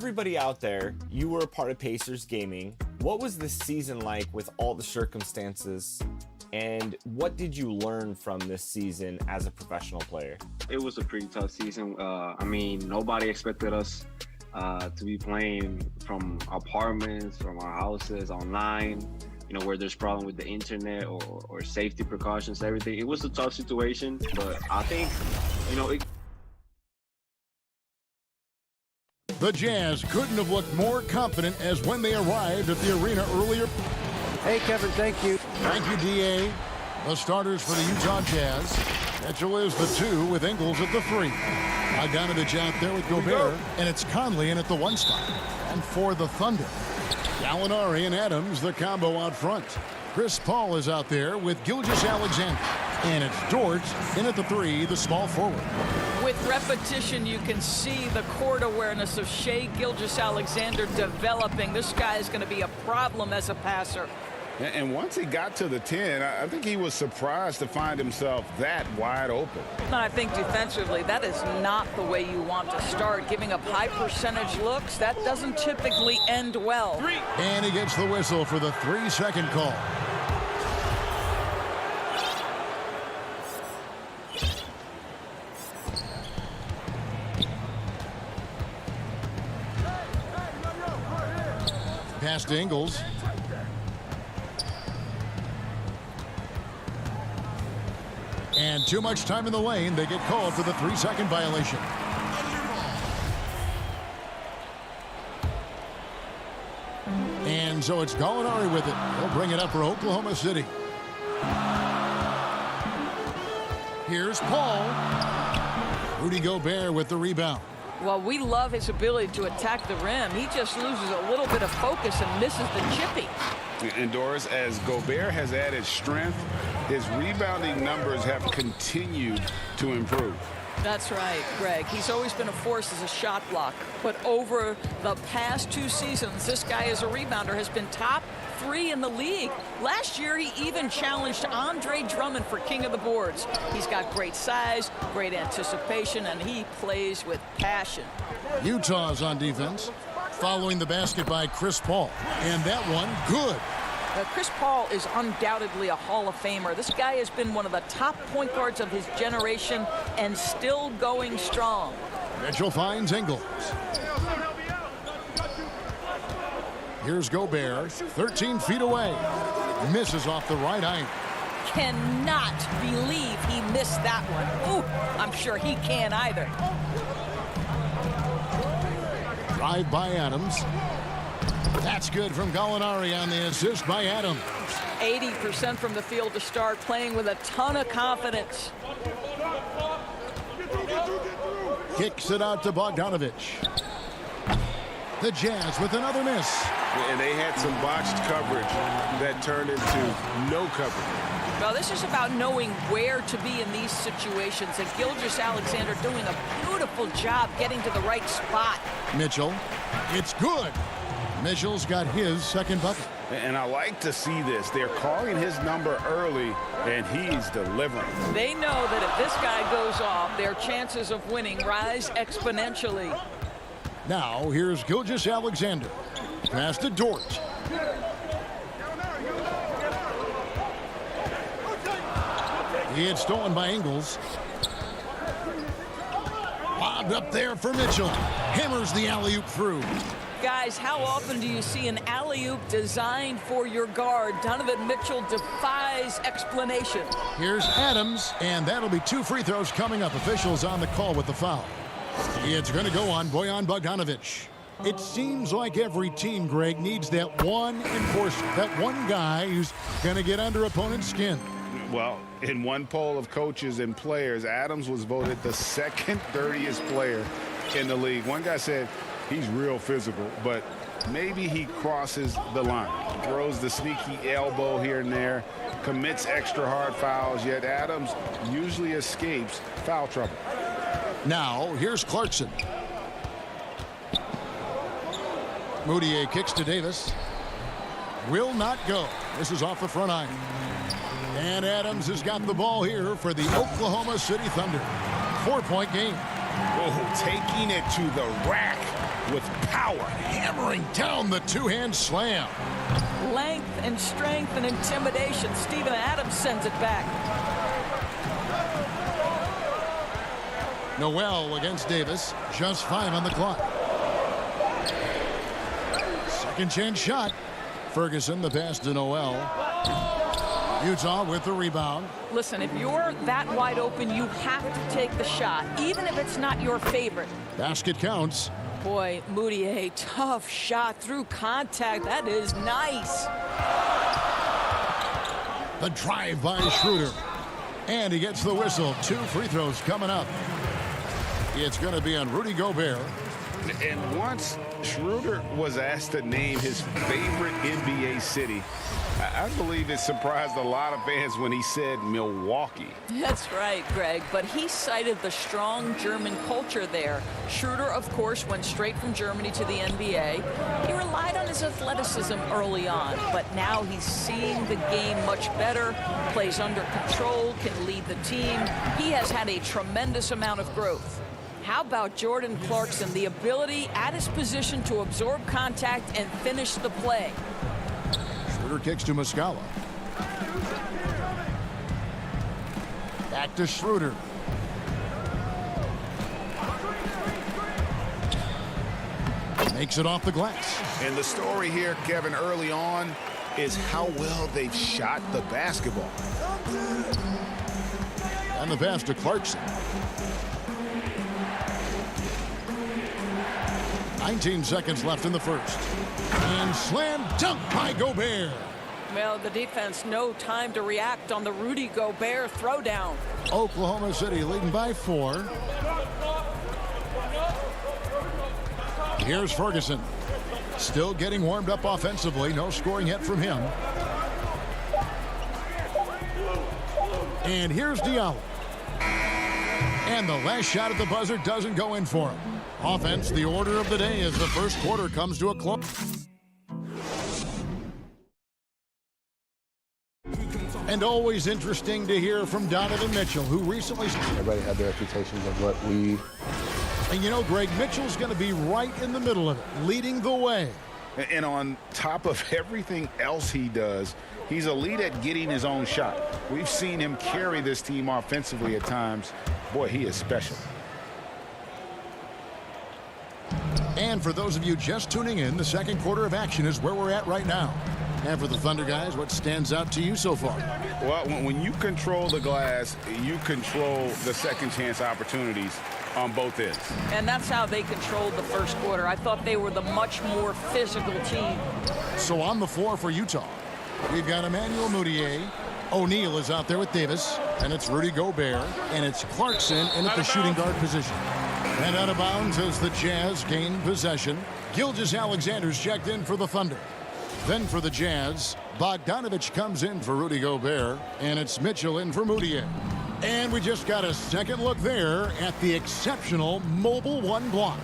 Everybody out there, you were a part of Pacers gaming. What was the season like with all the circumstances? And what did you learn from this season as a professional player? It was a pretty tough season. I mean, nobody expected us to be playing from apartments, from our houses, online, where there's problem with the internet or safety precautions, everything. It was a tough situation, but I think, The Jazz couldn't have looked more confident as when they arrived at the arena earlier. Hey, Kevin, thank you. Thank you, D.A. The starters for the Utah Jazz. Mitchell is the 2 with Ingles at the 3. Bogdanovich out there with Gobert, and it's Conley in at the 1 spot. And for the Thunder, Gallinari and Adams, the combo out front. Chris Paul is out there with Gilgeous-Alexander. And it's Dort in at the 3, the small forward. With repetition, you can see the court awareness of Shai Gilgeous-Alexander developing. This guy is going to be a problem as a passer. And once he got to the 10, I think he was surprised to find himself that wide open. I think defensively, that is not the way you want to start. Giving up high percentage looks, that doesn't typically end well. And he gets the whistle for the 3-second call. Pass to Ingles. And too much time in the lane. They get called for the 3-second violation. And so it's Gallinari with it. They'll bring it up for Oklahoma City. Here's Paul. Rudy Gobert with the rebound. Well, we love his ability to attack the rim. He just loses a little bit of focus and misses the chippy. And Doris, as Gobert has added strength, his rebounding numbers have continued to improve. That's right, Greg. He's always been a force as a shot blocker. But over the past 2 seasons, this guy as a rebounder has been top 3 in the league. Last year, he even challenged Andre Drummond for king of the boards. He's got great size, great anticipation, and he plays with passion. Utah's on defense, following the basket by Chris Paul. And that one, good. Chris Paul is undoubtedly a Hall of Famer. This guy has been one of the top point guards of his generation and still going strong. Mitchell finds Ingles. Here's Gobert, 13 feet away. Misses off the right iron. Cannot believe he missed that one. Ooh, I'm sure he can't either. Drive by Adams. That's good from Gallinari on the assist by Adams. 80% from the field to start, playing with a ton of confidence. Kicks it out to Bogdanovich. The Jazz with another miss. And they had some botched coverage that turned into no coverage. Well, this is about knowing where to be in these situations, and Gilgeous-Alexander doing a beautiful job getting to the right spot. Mitchell, it's good. Mitchell's got his second bucket. And I like to see this. They're calling his number early, and he's delivering. They know that if this guy goes off, their chances of winning rise exponentially. Now, here's Gilgeous-Alexander. Pass to Dort. It's stolen by Ingles. Lobbed up there for Mitchell. Hammers the alley-oop through. Guys, how often do you see an alley-oop designed for your guard? Donovan Mitchell defies explanation. Here's Adams, and that'll be 2 free throws coming up. Officials on the call with the foul. It's going to go on Bojan Bogdanovich. It seems like every team, Greg, needs that one enforcer, that one guy who's going to get under opponent's skin. Well, in one poll of coaches and players, Adams was voted the second dirtiest player in the league. One guy said he's real physical, but maybe he crosses the line. Throws the sneaky elbow here and there, commits extra hard fouls, yet Adams usually escapes foul trouble. Now, here's Clarkson. Moutier kicks to Davis. Will not go. This is off the front iron. And Adams has got the ball here for the Oklahoma City Thunder. 4-point game. Oh, taking it to the rack. with power, hammering down the two-hand slam. Length and strength and intimidation. Steven Adams sends it back. Noel against Davis. Just 5 on the clock. Second chance shot. Ferguson, the pass to Noel. Utah with the rebound. Listen, if you're that wide open, you have to take the shot, even if it's not your favorite. Basket counts. Boy, Moutier, tough shot through contact. That is nice. The drive by Schroeder. And he gets the whistle. 2 free throws coming up. It's going to be on Rudy Gobert. And once Schroeder was asked to name his favorite NBA city, I believe it surprised a lot of fans when he said Milwaukee. That's right, Greg, but he cited the strong German culture there. Schroeder, of course, went straight from Germany to the NBA. He relied on his athleticism early on, but now he's seeing the game much better, plays under control, can lead the team. He has had a tremendous amount of growth. How about Jordan Clarkson, the ability at his position to absorb contact and finish the play? Schroeder kicks to Muscala. Back to Schroeder. Makes it off the glass. And the story here, Kevin, early on is how well they've shot the basketball. And the pass to Clarkson. 19 seconds left in the first. And slam dunk by Gobert. Well, the defense, no time to react on the Rudy Gobert throwdown. Oklahoma City leading by 4. Here's Ferguson. Still getting warmed up offensively. No scoring yet from him. And here's Diallo. And the last shot at the buzzer doesn't go in for him. Offense, the order of the day as the first quarter comes to a close. And always interesting to hear from Donovan Mitchell, who recently... Everybody had their expectations of what we... And you know, Greg, Mitchell's going to be right in the middle of it, leading the way. And on top of everything else he does, he's elite at getting his own shot. We've seen him carry this team offensively at times. Boy, he is special. And for those of you just tuning in, the second quarter of action is where we're at right now. And for the Thunder guys, what stands out to you so far? Well, when you control the glass, you control the second chance opportunities on both ends. And that's how they controlled the first quarter. I thought they were the much more physical team. So on the floor for Utah, we've got Emmanuel Moutier. O'Neal is out there with Davis. And it's Rudy Gobert. And it's Clarkson in at the shooting guard position. And out of bounds as the Jazz gain possession. Gilgeous-Alexander's checked in for the Thunder. Then for the Jazz, Bogdanovich comes in for Rudy Gobert. And it's Mitchell in for Moutier. And we just got a second look there at the exceptional mobile 1 block.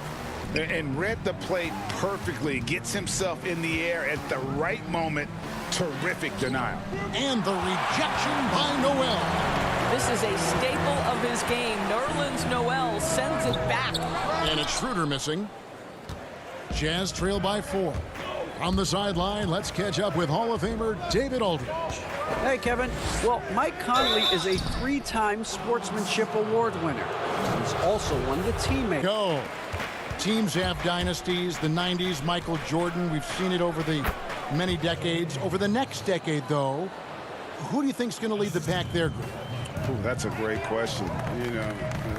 And read the play perfectly. Gets himself in the air at the right moment. Terrific denial. And the rejection by Noel. This is a staple of his game. Nerlens Noel sends it back. And it's Schroeder missing. Jazz trail by 4. On the sideline, let's catch up with Hall of Famer David Aldridge. Hey, Kevin. Well, Mike Conley is a 3-time Sportsmanship Award winner. He's also one of the teammates. Go. Teams have dynasties. The 90s, Michael Jordan. We've seen it over the many decades. Over the next decade, though, who do you think is going to lead the pack there, Greg? Ooh, that's a great question. You know,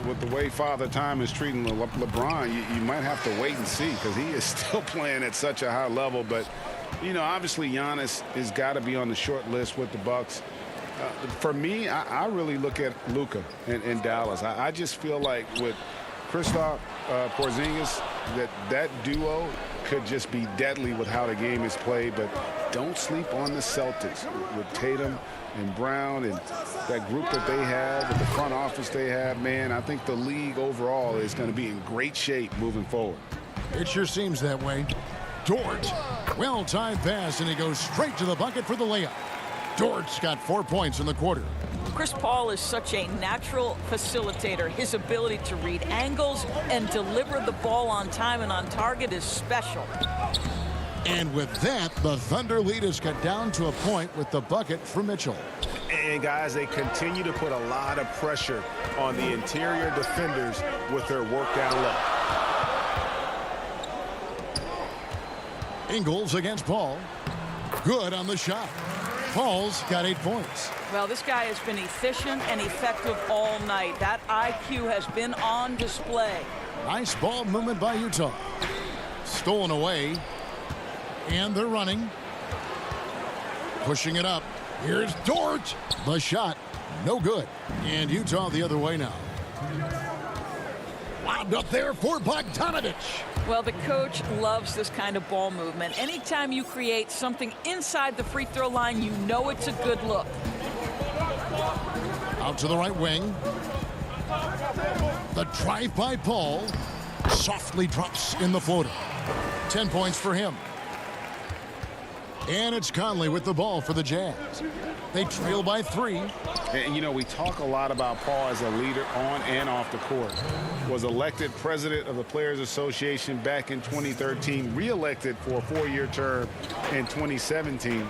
with the way Father Time is treating LeBron, you might have to wait and see because he is still playing at such a high level. But, you know, obviously Giannis has got to be on the short list with the Bucks. For me, I really look at Luka in Dallas. I just feel like with Kristaps Porzingis, that duo could just be deadly with how the game is played. But don't sleep on the Celtics with Tatum and Brown and that group that they have, with the front office they have. Man, I think the league overall is going to be in great shape moving forward. It sure seems that way. Dort, well-timed pass, and he goes straight to the bucket for the layup. Dort's got 4 points in the quarter. Chris Paul is such a natural facilitator. His ability to read angles and deliver the ball on time and on target is special. And with that, the Thunder lead is cut down to a point with the bucket for Mitchell. And guys, they continue to put a lot of pressure on the interior defenders with their work down low. Ingles against Paul. Good on the shot. Paul's got 8 points. Well, this guy has been efficient and effective all night. That IQ has been on display. Nice ball movement by Utah. Stolen away. And they're running. Pushing it up. Here's Dort. The shot. No good. And Utah the other way now. Wound up there for Bogdanovich. Well, the coach loves this kind of ball movement. Anytime you create something inside the free throw line, you know it's a good look. Out to the right wing. The drive by Paul. Softly drops in the floater. 10 points for him. And it's Conley with the ball for the Jazz. They trail by 3. And, you know, we talk a lot about Paul as a leader on and off the court. Was elected president of the Players Association back in 2013, re-elected for a 4-year term in 2017.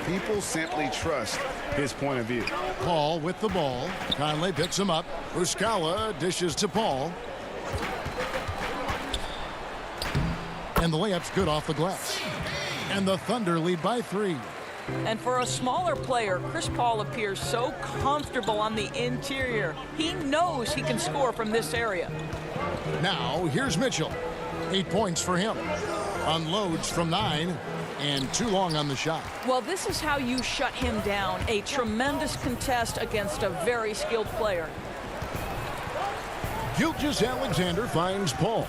People simply trust his point of view. Paul with the ball. Conley picks him up. Muscala dishes to Paul. And the layup's good off the glass. And the Thunder lead by 3. And for a smaller player, Chris Paul appears so comfortable on the interior. He knows he can score from this area. Now, here's Mitchell. 8 points for him. Unloads from 9. And too long on the shot. Well, this is how you shut him down. A tremendous contest against a very skilled player. Gilgeous-Alexander finds Paul.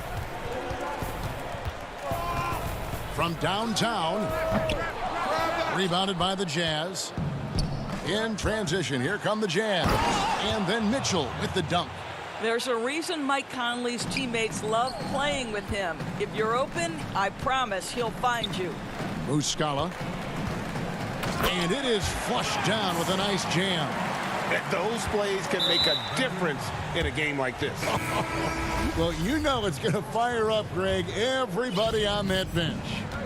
From downtown. Rebounded by the Jazz. In transition, here come the Jazz. And then Mitchell with the dunk. There's a reason Mike Conley's teammates love playing with him. If you're open, I promise he'll find you. Muscala. And it is flushed down with a nice jam. Those plays can make a difference in a game like this. Well, you know it's going to fire up, Greg, everybody on that bench.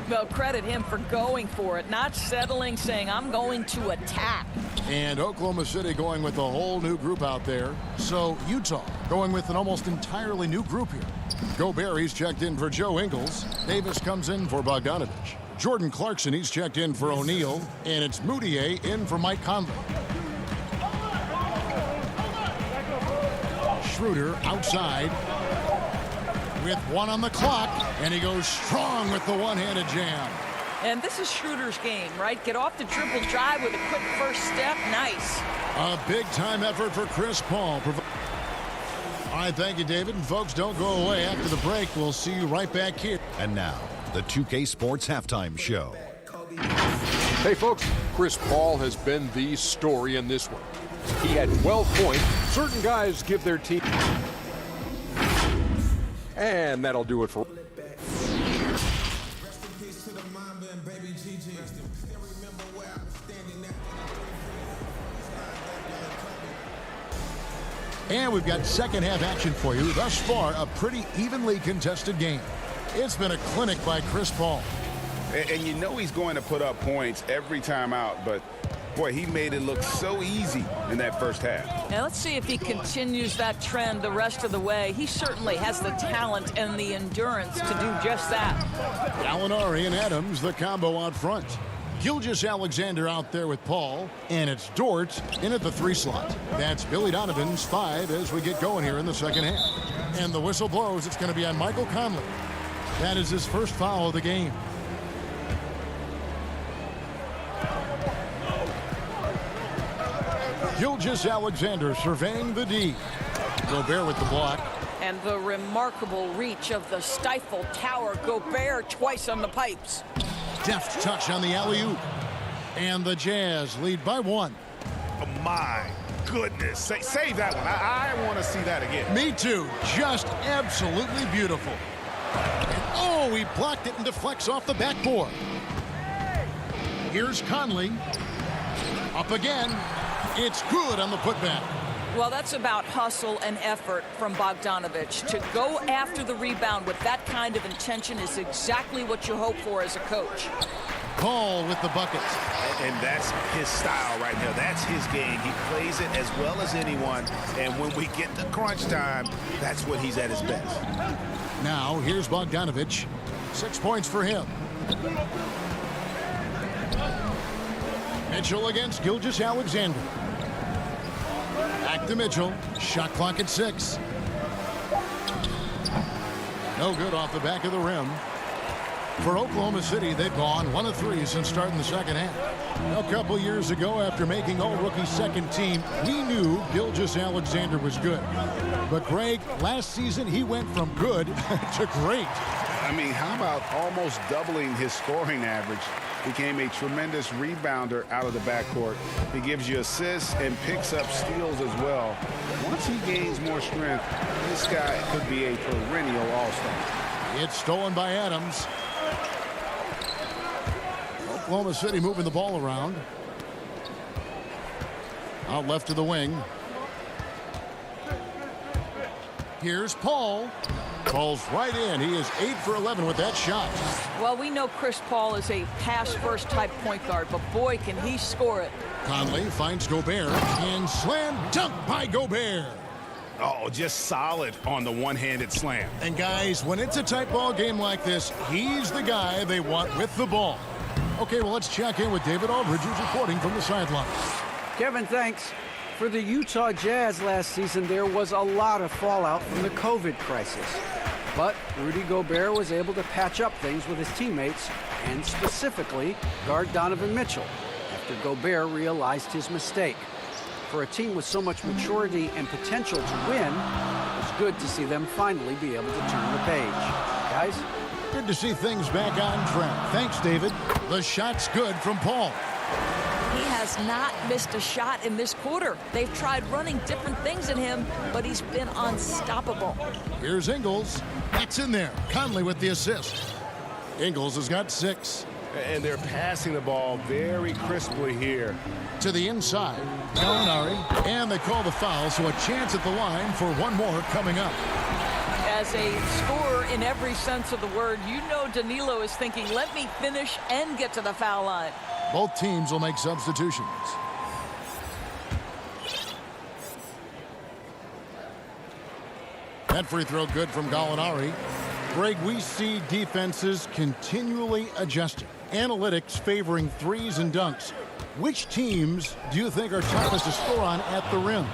Well, credit him for going for it, not settling, saying, I'm going to attack. And Oklahoma City going with a whole new group out there. So Utah going with an almost entirely new group here. Gobert, he's checked in for Joe Ingles. Davis comes in for Bogdanovich. Jordan Clarkson, he's checked in for O'Neal. And it's Moutier in for Mike Conley. Schroeder outside with 1 on the clock, and he goes strong with the one-handed jam. And this is Schroeder's game, right? Get off the dribble drive with a quick first step. Nice. A big-time effort for Chris Paul. All right, thank you, David. And folks, don't go away. After the break, we'll see you right back here. And now, the 2K Sports Halftime Show. Hey, folks, Chris Paul has been the story in this one. He had 12 points. Certain guys give their team. And that'll do it for... And we've got second half action for you. Thus far, a pretty evenly contested game. It's been a clinic by Chris Paul. And you know he's going to put up points every time out, but boy, he made it look so easy in that first half. Now let's see if he continues that trend the rest of the way. He certainly has the talent and the endurance to do just that. Gallinari and Adams, the combo out front. Gilgeous-Alexander out there with Paul, and it's Dort in at the 3 slot. That's Billy Donovan's 5 as we get going here in the second half. And the whistle blows. It's going to be on Michael Conley. That is his first foul of the game. Gilgeous-Alexander surveying the D. Gobert with the block. And the remarkable reach of the Stifle Tower. Gobert twice on the pipes. Deft touch on the alley-oop. And the Jazz lead by 1. Oh, my goodness. Save that one. I want to see that again. Me too. Just absolutely beautiful. And oh, he blocked it and deflects off the backboard. Here's Conley. Up again. It's good on the putback. Well, that's about hustle and effort from Bogdanovich. To go after the rebound with that kind of intention is exactly what you hope for as a coach. Paul with the bucket. And that's his style right there. That's his game. He plays it as well as anyone. And when we get to crunch time, that's when he's at his best. Now, here's Bogdanovich. 6 points for him. Mitchell against Gilgeous-Alexander. Back to Mitchell. Shot clock at 6. No good off the back of the rim. For Oklahoma City, they've gone 1 of 3 since starting the second half. A couple years ago, after making all-rookie second team, we knew Gilgeous-Alexander was good. But, Greg, last season he went from good to great. I mean, how about almost doubling his scoring average? Became a tremendous rebounder out of the backcourt. He gives you assists and picks up steals as well. Once he gains more strength, this guy could be a perennial all-star. It's stolen by Adams. Oklahoma City moving the ball around. Out left to the wing. Here's Paul. Paul's right in. He is 8 for 11 with that shot. Well, we know Chris Paul is a pass-first type point guard, but boy, can he score it. Conley finds Gobert and slam dunk by Gobert. Oh, just solid on the one-handed slam. And guys, when it's a tight ball game like this, he's the guy they want with the ball. Okay, well, let's check in with David Aldridge, who's reporting from the sideline. Kevin, thanks. For the Utah Jazz last season, there was a lot of fallout from the COVID crisis. But Rudy Gobert was able to patch up things with his teammates and specifically guard Donovan Mitchell after Gobert realized his mistake. For a team with so much maturity and potential to win, it's good to see them finally be able to turn the page. Guys? Good to see things back on track. Thanks, David. The shot's good from Paul. He has not missed a shot in this quarter. They've tried running different things at him, but he's been unstoppable. Here's Ingles. That's in there. Conley with the assist. Ingles has got 6. And they're passing the ball very crisply here. To the inside. Gallinari. And they call the foul, so a chance at the line for one more coming up. As a scorer in every sense of the word, you know Danilo is thinking, let me finish and get to the foul line. Both teams will make substitutions. That free throw good from Gallinari. Greg, we see defenses continually adjusting. Analytics favoring threes and dunks. Which teams do you think are toughest to score on at the rim?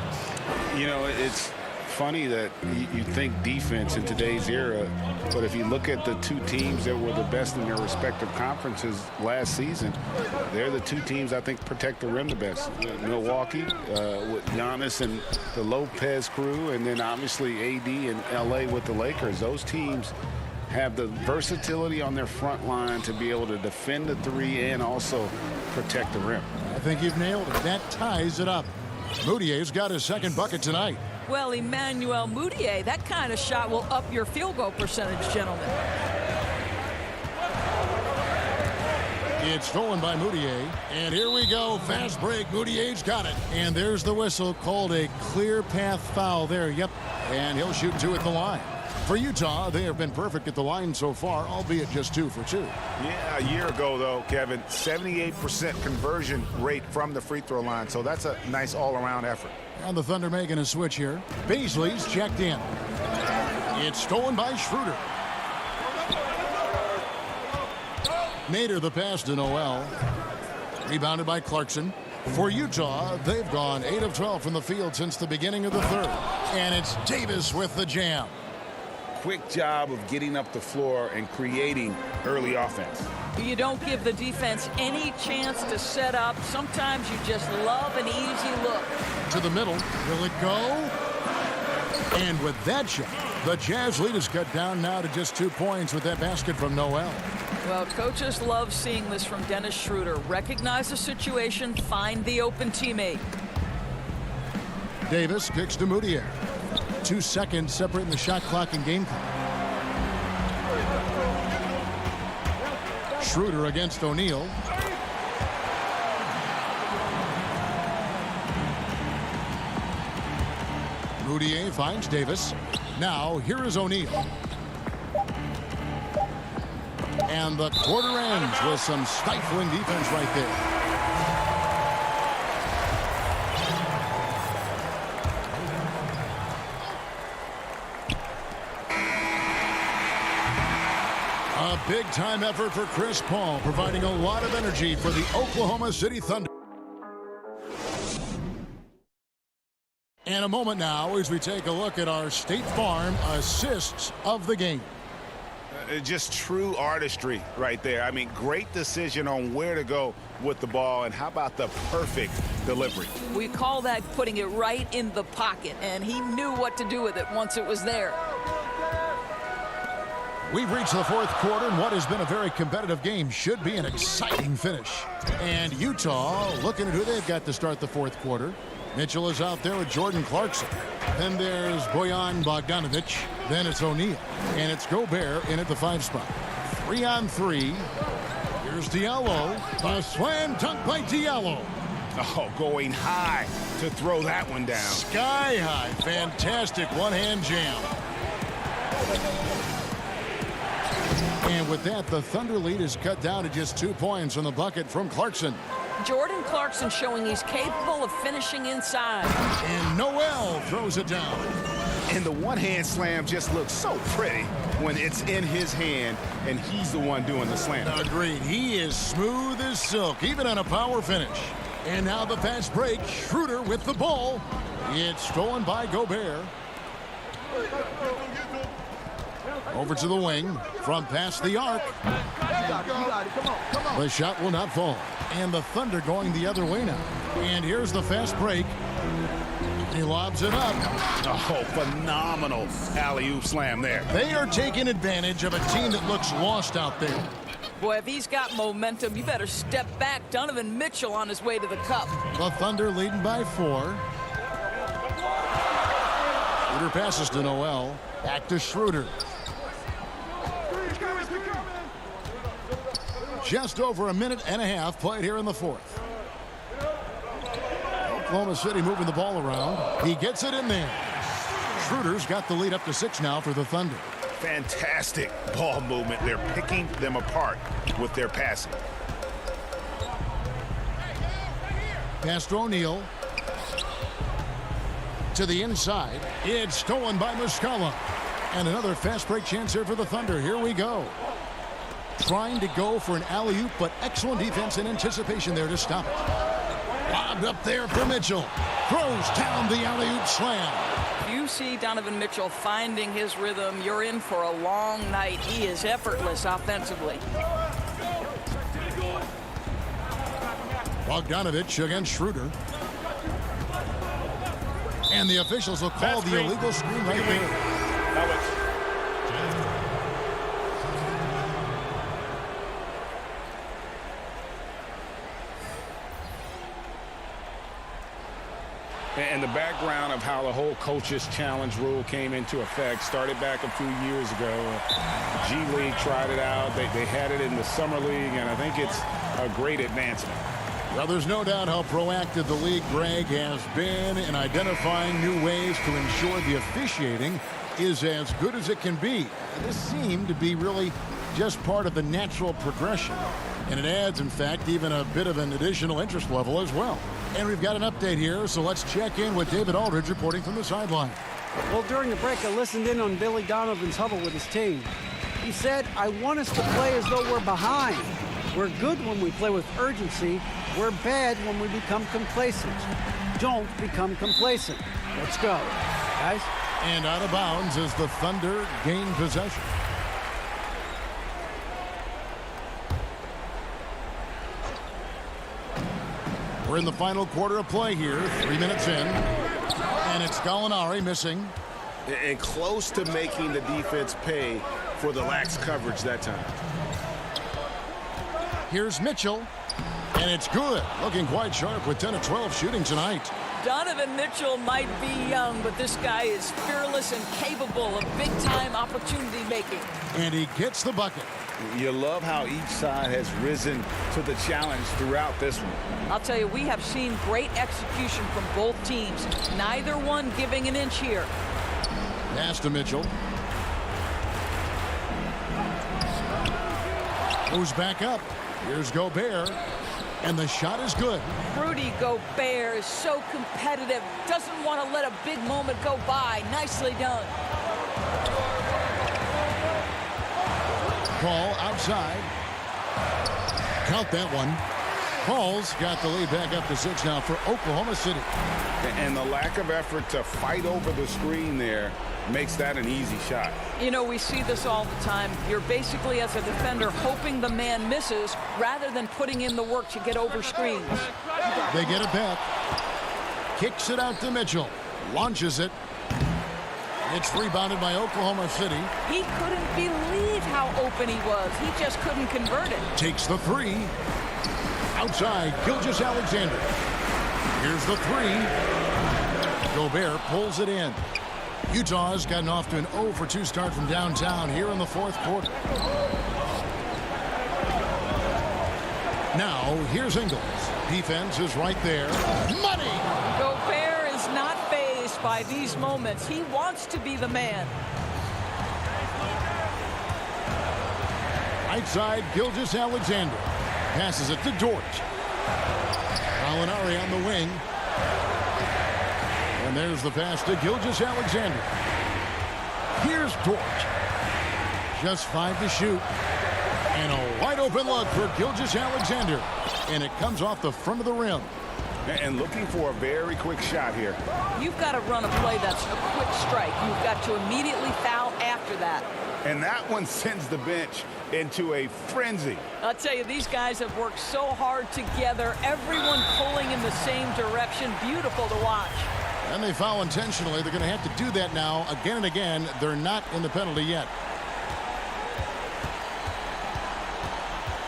You know, it's funny that you think defense in today's era, but if you look at the two teams that were the best in their respective conferences last season, they're the two teams I think protect the rim the best. Milwaukee with Giannis and the Lopez crew, and then obviously AD and LA with the Lakers. Those teams have the versatility on their front line to be able to defend the three and also protect the rim. I think you've nailed it. That ties it up. Moutier's got his second bucket tonight. Well, Emmanuel Mudiay, that kind of shot will up your field goal percentage, gentlemen. It's stolen by Mudiay. And here we go. Fast break. Moutier's got it. And there's the whistle, called a clear path foul there. Yep. And he'll shoot 2 at the line. For Utah, they have been perfect at the line so far, albeit just 2 for 2. Yeah, a year ago, though, Kevin, 78% conversion rate from the free throw line. So that's a nice all-around effort. And the Thunder making a switch here. Beasley's checked in. It's stolen by Schroeder. Nader the pass to Noel. Rebounded by Clarkson. For Utah, they've gone 8 of 12 from the field since the beginning of the third. And it's Davis with the jam. Quick job of getting up the floor and creating early offense. You don't give the defense any chance to set up. Sometimes you just love an easy look. To the middle. Will it go? And with that shot, the Jazz lead is cut down now to just 2 points with that basket from Noel. Well, coaches love seeing this from Dennis Schroeder. Recognize the situation, find the open teammate. Davis kicks to Moutier. 2 seconds separating the shot clock and game clock. Schroeder against O'Neal. Roudier finds Davis. Now, here is O'Neal. And the quarter ends with some stifling defense right there. A big-time effort for Chris Paul, providing a lot of energy for the Oklahoma City Thunder. And a moment now as we take a look at our State Farm assists of the game. Just true artistry right there. I mean, great decision on where to go with the ball, and how about the perfect delivery? We call that putting it right in the pocket, and he knew what to do with it once it was there. We've reached the fourth quarter, and what has been a very competitive game should be an exciting finish. And Utah looking at who they've got to start the fourth quarter. Mitchell is out there with Jordan Clarkson. Then there's Bojan Bogdanovic. Then it's O'Neal. And it's Gobert in at the 5 spot. 3-on-3. Here's Diallo. A slam dunk by Diallo. Oh, going high to throw that one down. Sky high. Fantastic one-hand jam. And with that, the Thunder lead is cut down to just 2 points on the bucket from Clarkson. Jordan Clarkson showing he's capable of finishing inside. And Noel throws it down. And the one-hand slam just looks so pretty when it's in his hand and he's the one doing the slam. Agreed. He is smooth as silk, even on a power finish. And now the fast break. Schroeder with the ball. It's stolen by Gobert. Over to the wing from past the arc. The shot will not fall. And the Thunder going the other way now. And here's the fast break. He lobs it up. Oh, phenomenal alley-oop slam there. They are taking advantage of a team that looks lost out there. Boy, if he's got momentum, you better step back. Donovan Mitchell on his way to the cup. The Thunder leading by 4. Schroeder passes to Noel. Back to Schroeder. Just over a minute and a half played here in the fourth. Oklahoma City moving the ball around. He gets it in there. Schroeder's got the lead up to 6 now for the Thunder. Fantastic ball movement. They're picking them apart with their passing. Pass to O'Neal. To the inside. It's stolen by Muscala. And another fast break chance here for the Thunder. Here we go. Trying to go for an alley-oop, but excellent defense and anticipation there to stop it. Lobbed up there for Mitchell. Throws down the alley-oop slam. If you see Donovan Mitchell finding his rhythm, you're in for a long night. He is effortless offensively. Bogdanovic against Schroeder. And the officials will call the illegal screen right there. And the background of how the whole coach's challenge rule came into effect started back a few years ago. G League tried it out. They had it in the Summer League, and I think it's a great advancement. Well, there's no doubt how proactive the league, Greg, has been in identifying new ways to ensure the officiating is as good as it can be. This seemed to be really just part of the natural progression. And it adds, in fact, even a bit of an additional interest level as well. And we've got an update here, so let's check in with David Aldridge reporting from the sideline. Well, during the break, I listened in on Billy Donovan's huddle with his team. He said, I want us to play as though we're behind. We're good when we play with urgency. We're bad when we become complacent. Don't become complacent. Let's go, guys. And out of bounds as the Thunder gain possession. We're in the final quarter of play here. 3 minutes in. And it's Gallinari missing. And close to making the defense pay for the lax coverage that time. Here's Mitchell. And it's good. Looking quite sharp with 10 of 12 shooting tonight. Donovan Mitchell might be young, but this guy is fearless and capable of big-time opportunity making. And he gets the bucket. You love how each side has risen to the challenge throughout this one. I'll tell you, we have seen great execution from both teams. Neither one giving an inch here. Pass to Mitchell. Goes back up. Here's Gobert. And the shot is good. Rudy Gobert is so competitive. Doesn't want to let a big moment go by. Nicely done. Paul outside. Count that one. Paul's got the lead back up to 6 now for Oklahoma City. And the lack of effort to fight over the screen there makes that an easy shot. You know, we see this all the time. You're basically, as a defender, hoping the man misses rather than putting in the work to get over screens. They get it back. Kicks it out to Mitchell. Launches it. It's rebounded by Oklahoma City. He couldn't believe how open he was. He just couldn't convert it. Takes the three. Outside, Gilgeous-Alexander. Here's the three. Gobert pulls it in. Utah's gotten off to an 0-for-2 start from downtown here in the fourth quarter. Now, here's Ingles. Defense is right there. Money! Gobert is not fazed by these moments. He wants to be the man. Right side, Gilgeous-Alexander. Passes it to Dort. Gallinari on the wing. And there's the pass to Gilgeous-Alexander. Here's Dort. Just 5 to shoot. And a wide open look for Gilgeous-Alexander. And it comes off the front of the rim. And looking for a very quick shot here. You've got to run a play that's a quick strike. You've got to immediately foul after that. And that one sends the bench into a frenzy. I'll tell you, these guys have worked so hard together. Everyone pulling in the same direction. Beautiful to watch. And they foul intentionally. They're going to have to do that now again and again. They're not in the penalty yet.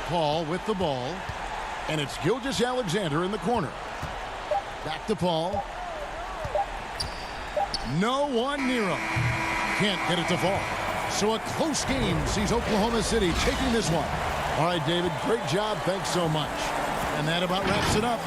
Paul with the ball. And it's Gilgeous-Alexander in the corner. Back to Paul. No one near him. Can't get it to fall. So a close game sees Oklahoma City taking this one. All right, David, great job. Thanks so much. And that about wraps it up.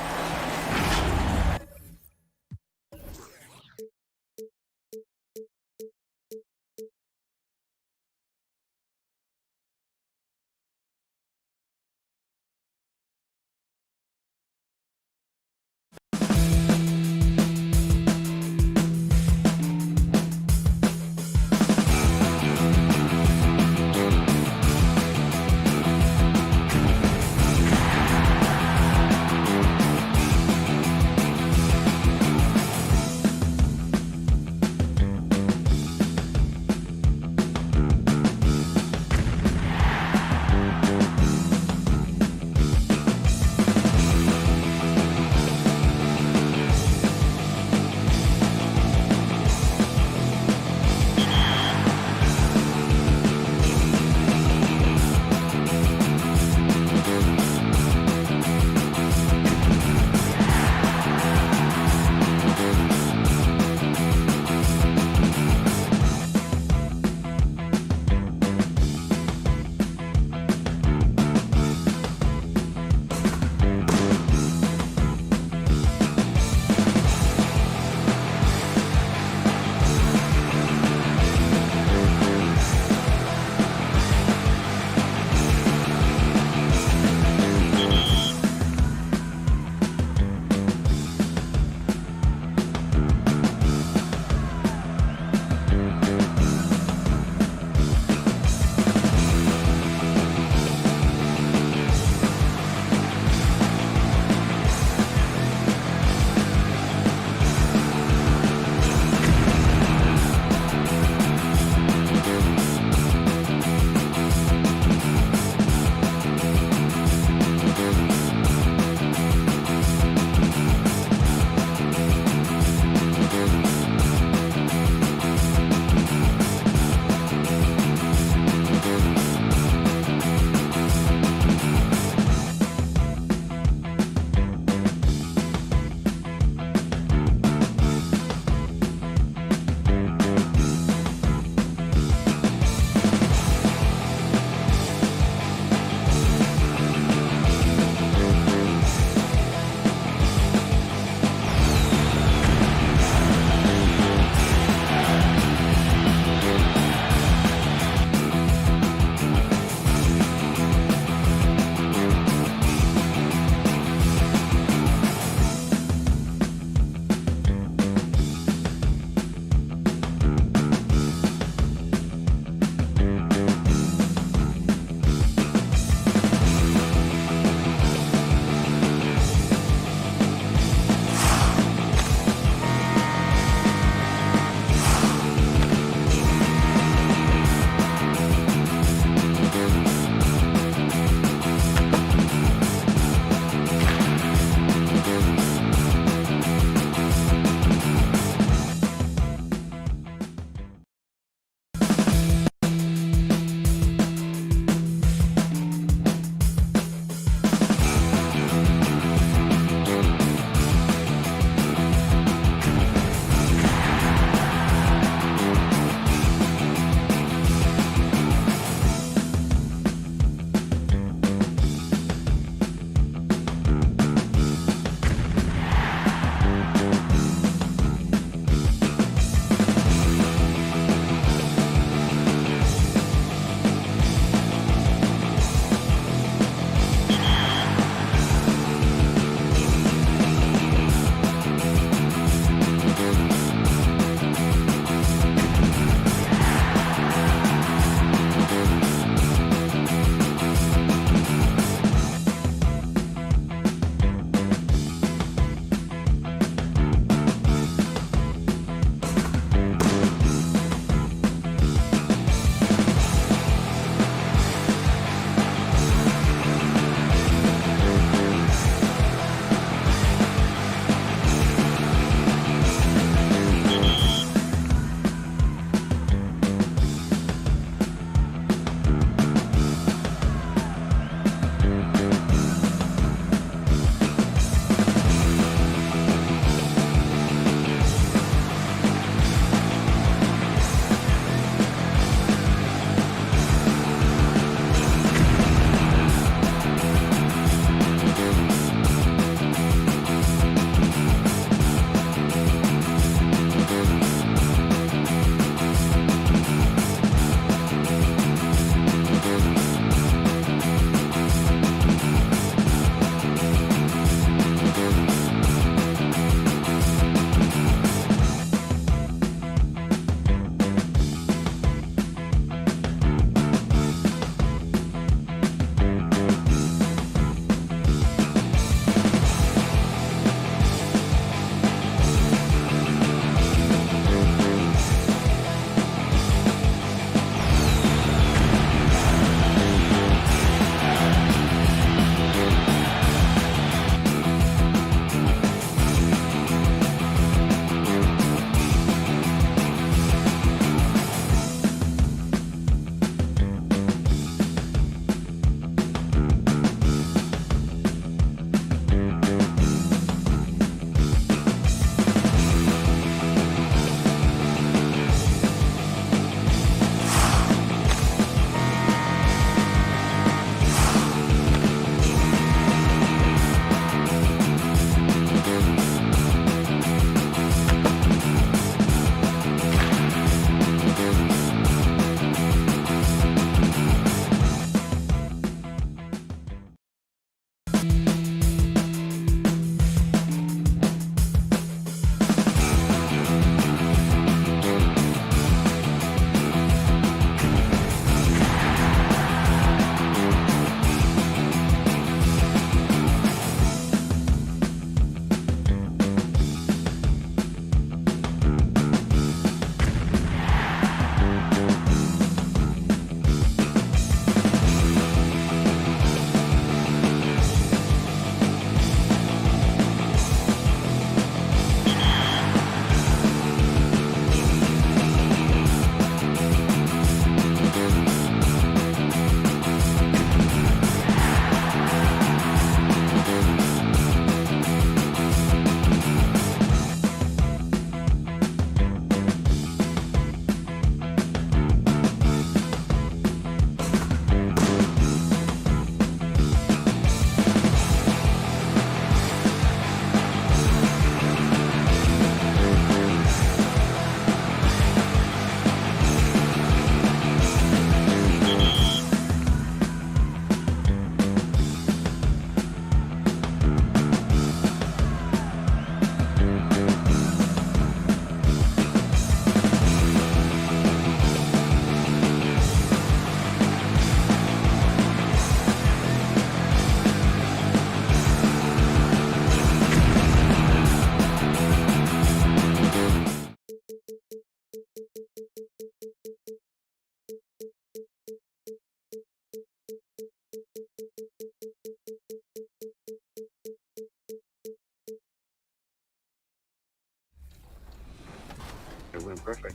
It went perfect.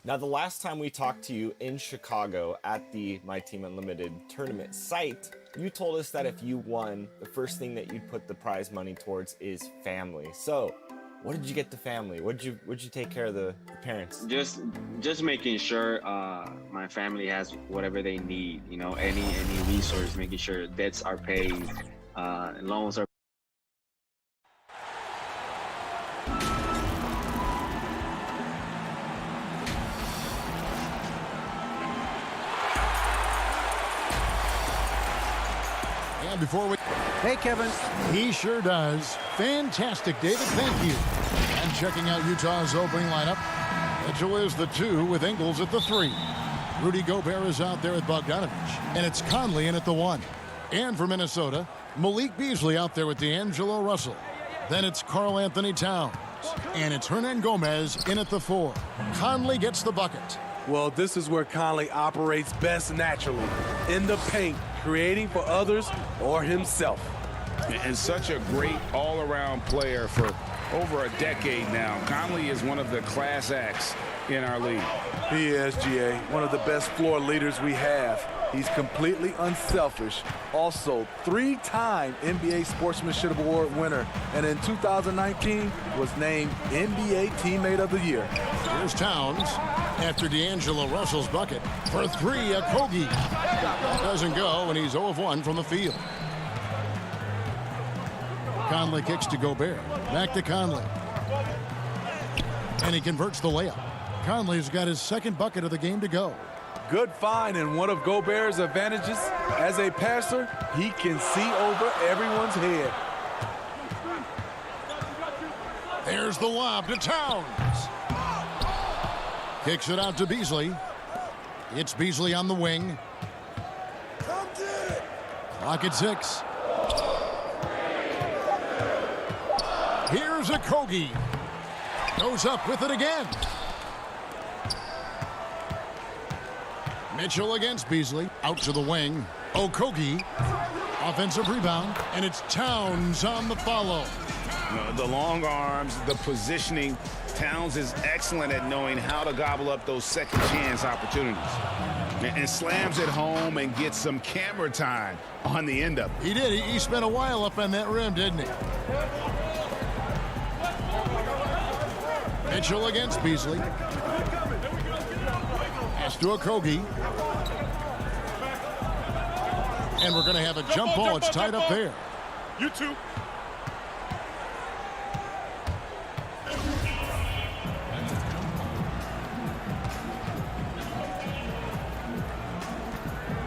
Now, the last time we talked to you in Chicago at the My Team Unlimited tournament site, you told us that if you won, the first thing that you'd put the prize money towards is family. So, what did you get the family? What'd you take care of the parents? Just making sure my family has whatever they need. You know, any resource, making sure debts are paid, loans are. And before we... Hey, Kevin. He sure does. Fantastic, David. Thank you. And checking out Utah's opening lineup. Mitchell is the 2 with Ingles at the 3. Rudy Gobert is out there with Bogdanovich. And it's Conley in at the 1. And for Minnesota, Malik Beasley out there with D'Angelo Russell. Then it's Karl Anthony Towns. And it's Hernan Gomez in at the 4. Conley gets the bucket. Well, this is where Conley operates best naturally. In the paint, creating for others or himself. And such a great all-around player for over a decade now. Conley is one of the class acts in our league. He is, GA, one of the best floor leaders we have. He's completely unselfish. Also, 3-time NBA Sportsmanship Award winner. And in 2019, was named NBA Teammate of the Year. Here's Towns after D'Angelo Russell's bucket. For 3, Okogie. Doesn't go, and he's 0 of 1 from the field. Conley kicks to Gobert. Back to Conley. And he converts the layup. Conley's got his second bucket of the game to go. Good find, and one of Gobert's advantages. As a passer, he can see over everyone's head. There's the lob to Towns. Kicks it out to Beasley. It's Beasley on the wing. Clock at 6. Here's Okogie. Goes up with it again. Mitchell against Beasley. Out to the wing. Okogie. Offensive rebound. And it's Towns on the follow. The long arms, the positioning. Towns is excellent at knowing how to gobble up those second chance opportunities. And slams it home and gets some camera time on the end of it. He did. He spent a while up on that rim, didn't he? Mitchell against Beasley. Pass to Okogie. And we're going to have a jump ball. It's tied up there. You two.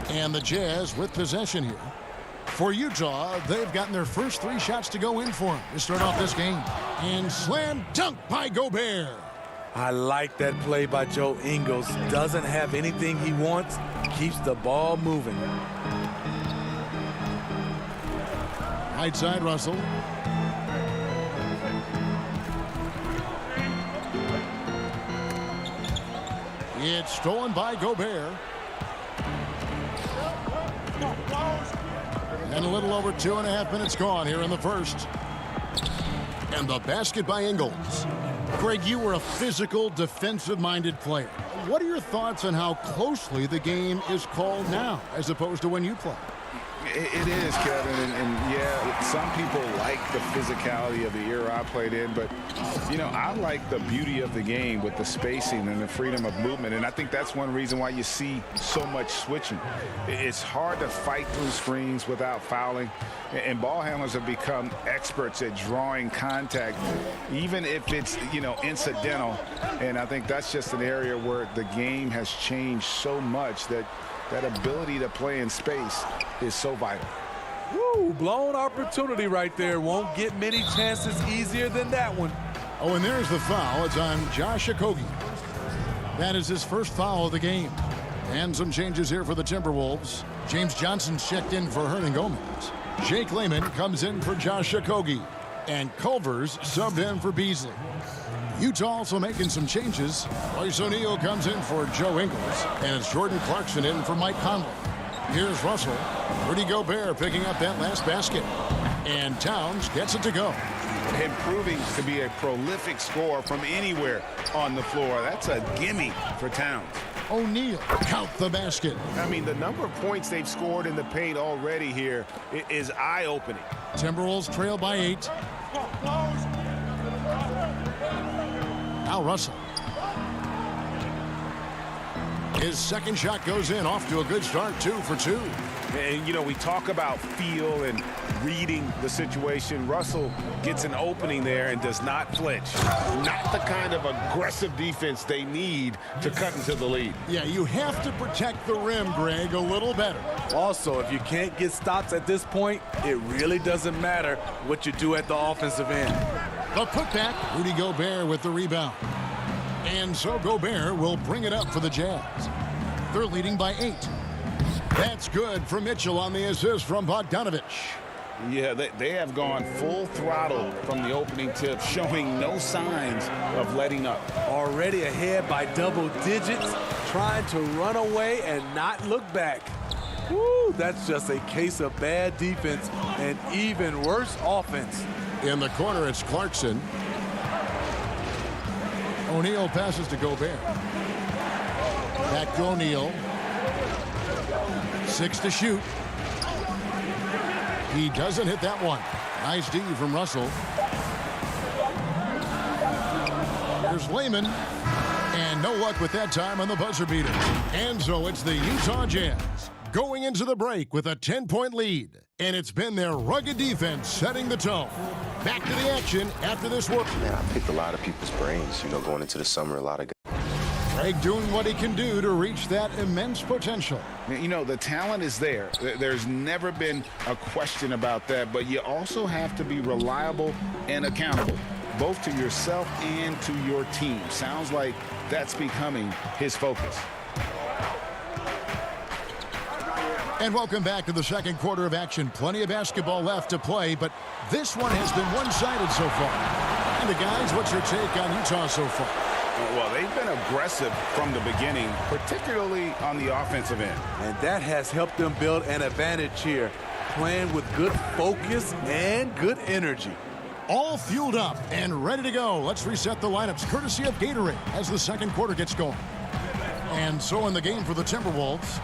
And the Jazz with possession here. For Utah, they've gotten their first 3 shots to go in for them to start off this game. And slam dunk by Gobert. I like that play by Joe Ingles. Doesn't have anything he wants. Keeps the ball moving. Right side, Russell. It's stolen by Gobert. And a little over 2.5 minutes gone here in the first. And the basket by Ingles. Greg, you were a physical, defensive-minded player. What are your thoughts on how closely the game is called now as opposed to when you played? It is, Kevin, and yeah, some people like the physicality of the era I played in, but, you know, I like the beauty of the game with the spacing and the freedom of movement, and I think that's one reason why you see so much switching. It's hard to fight through screens without fouling, and ball handlers have become experts at drawing contact, even if it's, you know, incidental, and I think that's just an area where the game has changed so much that ability to play in space is so vital. Woo, blown opportunity right there. Won't get many chances easier than that one. Oh, and there's the foul. It's on Josh Okogie. That is his first foul of the game. And some changes here for the Timberwolves. James Johnson's checked in for Hernan Gomez. Jake Layman comes in for Josh Okogie. And Culver's subbed in for Beasley. Utah also making some changes. Royce O'Neal comes in for Joe Ingles. And it's Jordan Clarkson in for Mike Conley. Here's Russell. Rudy Gobert picking up that last basket. And Towns gets it to go. Improving to be a prolific scorer from anywhere on the floor. That's a gimme for Towns. O'Neal count the basket. I mean, the number of points they've scored in the paint already here is eye-opening. Timberwolves trail by 8. Now Russell. His second shot goes in, off to a good start, 2 for 2. And, you know, we talk about feel and reading the situation. Russell gets an opening there and does not flinch. Not the kind of aggressive defense they need to cut into the lead. Yeah, you have to protect the rim, Greg, a little better. Also, if you can't get stops at this point, it really doesn't matter what you do at the offensive end. The putback, Rudy Gobert with the rebound. And so Gobert will bring it up for the Jazz. They're leading by 8. That's good for Mitchell on the assist from Bogdanovich. Yeah, they have gone full throttle from the opening tip, showing no signs of letting up. Already ahead by double digits, trying to run away and not look back. Woo, that's just a case of bad defense and even worse offense. In the corner, it's Clarkson. O'Neal passes to Gobert. Back to O'Neal. 6 to shoot. He doesn't hit that one. Nice D from Russell. Here's Layman. And no luck with that time on the buzzer beater. And so it's the Utah Jazz going into the break with a 10-point lead. And it's been their rugged defense setting the tone. Back to the action after this work. Man, I picked a lot of people's brains, going into the summer, a lot of guys. Greg doing what he can do to reach that immense potential. You know, the talent is there. There's never been a question about that, but you also have to be reliable and accountable, both to yourself and to your team. Sounds like that's becoming his focus. And welcome back to the second quarter of action. Plenty of basketball left to play, but this one has been one-sided so far. And guys, what's your take on Utah so far? Well, they've been aggressive from the beginning, particularly on the offensive end. And that has helped them build an advantage here, playing with good focus and good energy. All fueled up and ready to go. Let's reset the lineups, courtesy of Gatorade, as the second quarter gets going. And so in the game for the Timberwolves,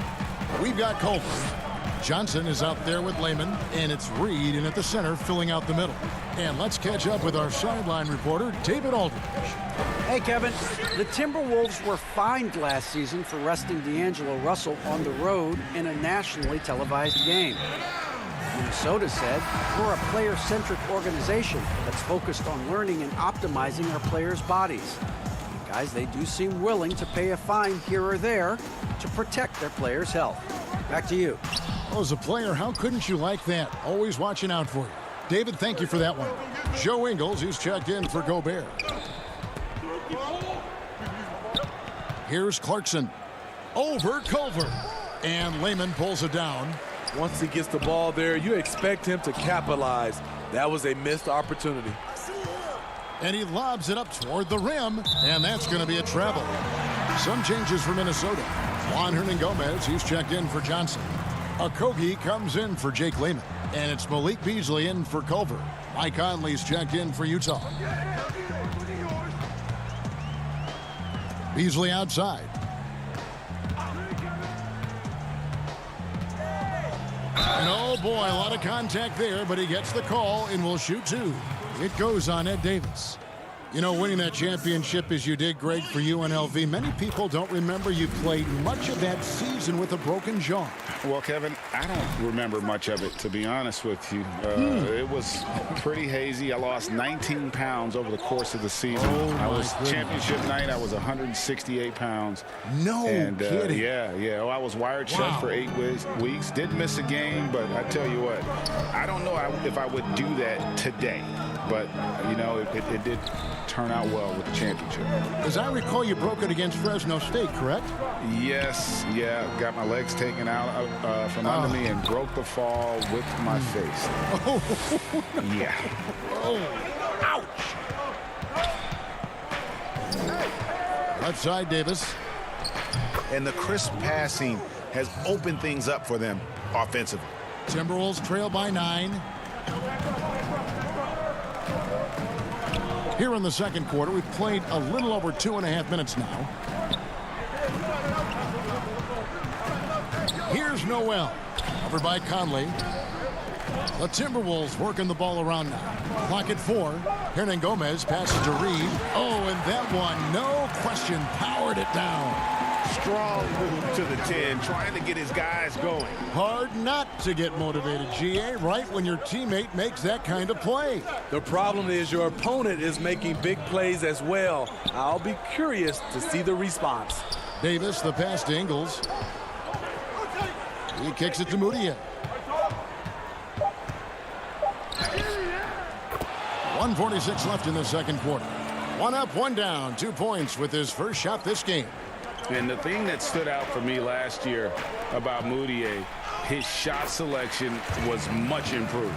we've got Culver. Johnson is out there with Layman, and it's Reed in at the center, filling out the middle. And let's catch up with our sideline reporter, David Aldridge. Hey, Kevin. The Timberwolves were fined last season for resting D'Angelo Russell on the road in a nationally televised game. Minnesota said, we're a player-centric organization that's focused on learning and optimizing our players' bodies. And guys, they do seem willing to pay a fine here or there to protect their players' health. Back to you. Well, as a player, how couldn't you like that? Always watching out for you. David, thank you for that one. Joe Ingles, he's checked in for Gobert. Here's Clarkson. Over Culver. And Layman pulls it down. Once he gets the ball there, you expect him to capitalize. That was a missed opportunity. And he lobs it up toward the rim, and that's going to be a travel. Some changes for Minnesota. Juan Hernan-Gomez, he's checked in for Johnson. Okogie comes in for Jake Layman. And it's Malik Beasley in for Culver. Mike Conley's checked in for Utah. Beasley outside. And oh boy, a lot of contact there, but he gets the call and will shoot 2. It goes on Ed Davis. You know, winning that championship as you did, Greg, for UNLV, many people don't remember you played much of that season with a broken jaw. Well, Kevin, I don't remember much of it, to be honest with you. It was pretty hazy. I lost 19 pounds over the course of the season. I was championship night. I was 168 pounds. No kidding. Yeah. I was wired shut for 8 weeks. Didn't miss a game, but I tell you what, I don't know if I would do that today. But, you know, it did turn out well with the championship. As I recall, you broke it against Fresno State, correct? Yes, got my legs taken out from under me and broke the fall with my face. Yeah. Ouch. Outside Davis. And the crisp passing has opened things up for them offensively. Timberwolves trail by 9. Here in the second quarter, we've played a little over 2.5 minutes now. Here's Noel, covered by Conley. The Timberwolves working the ball around now. Clock at 4. Hernan Gomez passes to Reed. Oh, and that one, no question, powered it down. Strong move to the 10, trying to get his guys going. Hard not to get motivated, GA, right when your teammate makes that kind of play. The problem is your opponent is making big plays as well. I'll be curious to see the response. Davis, the pass to Ingles. He kicks it to Moutier. 1:46 left in the second quarter. 1 up, 1 down. 2 points with his first shot this game. And the thing that stood out for me last year about Moutier, his shot selection was much improved.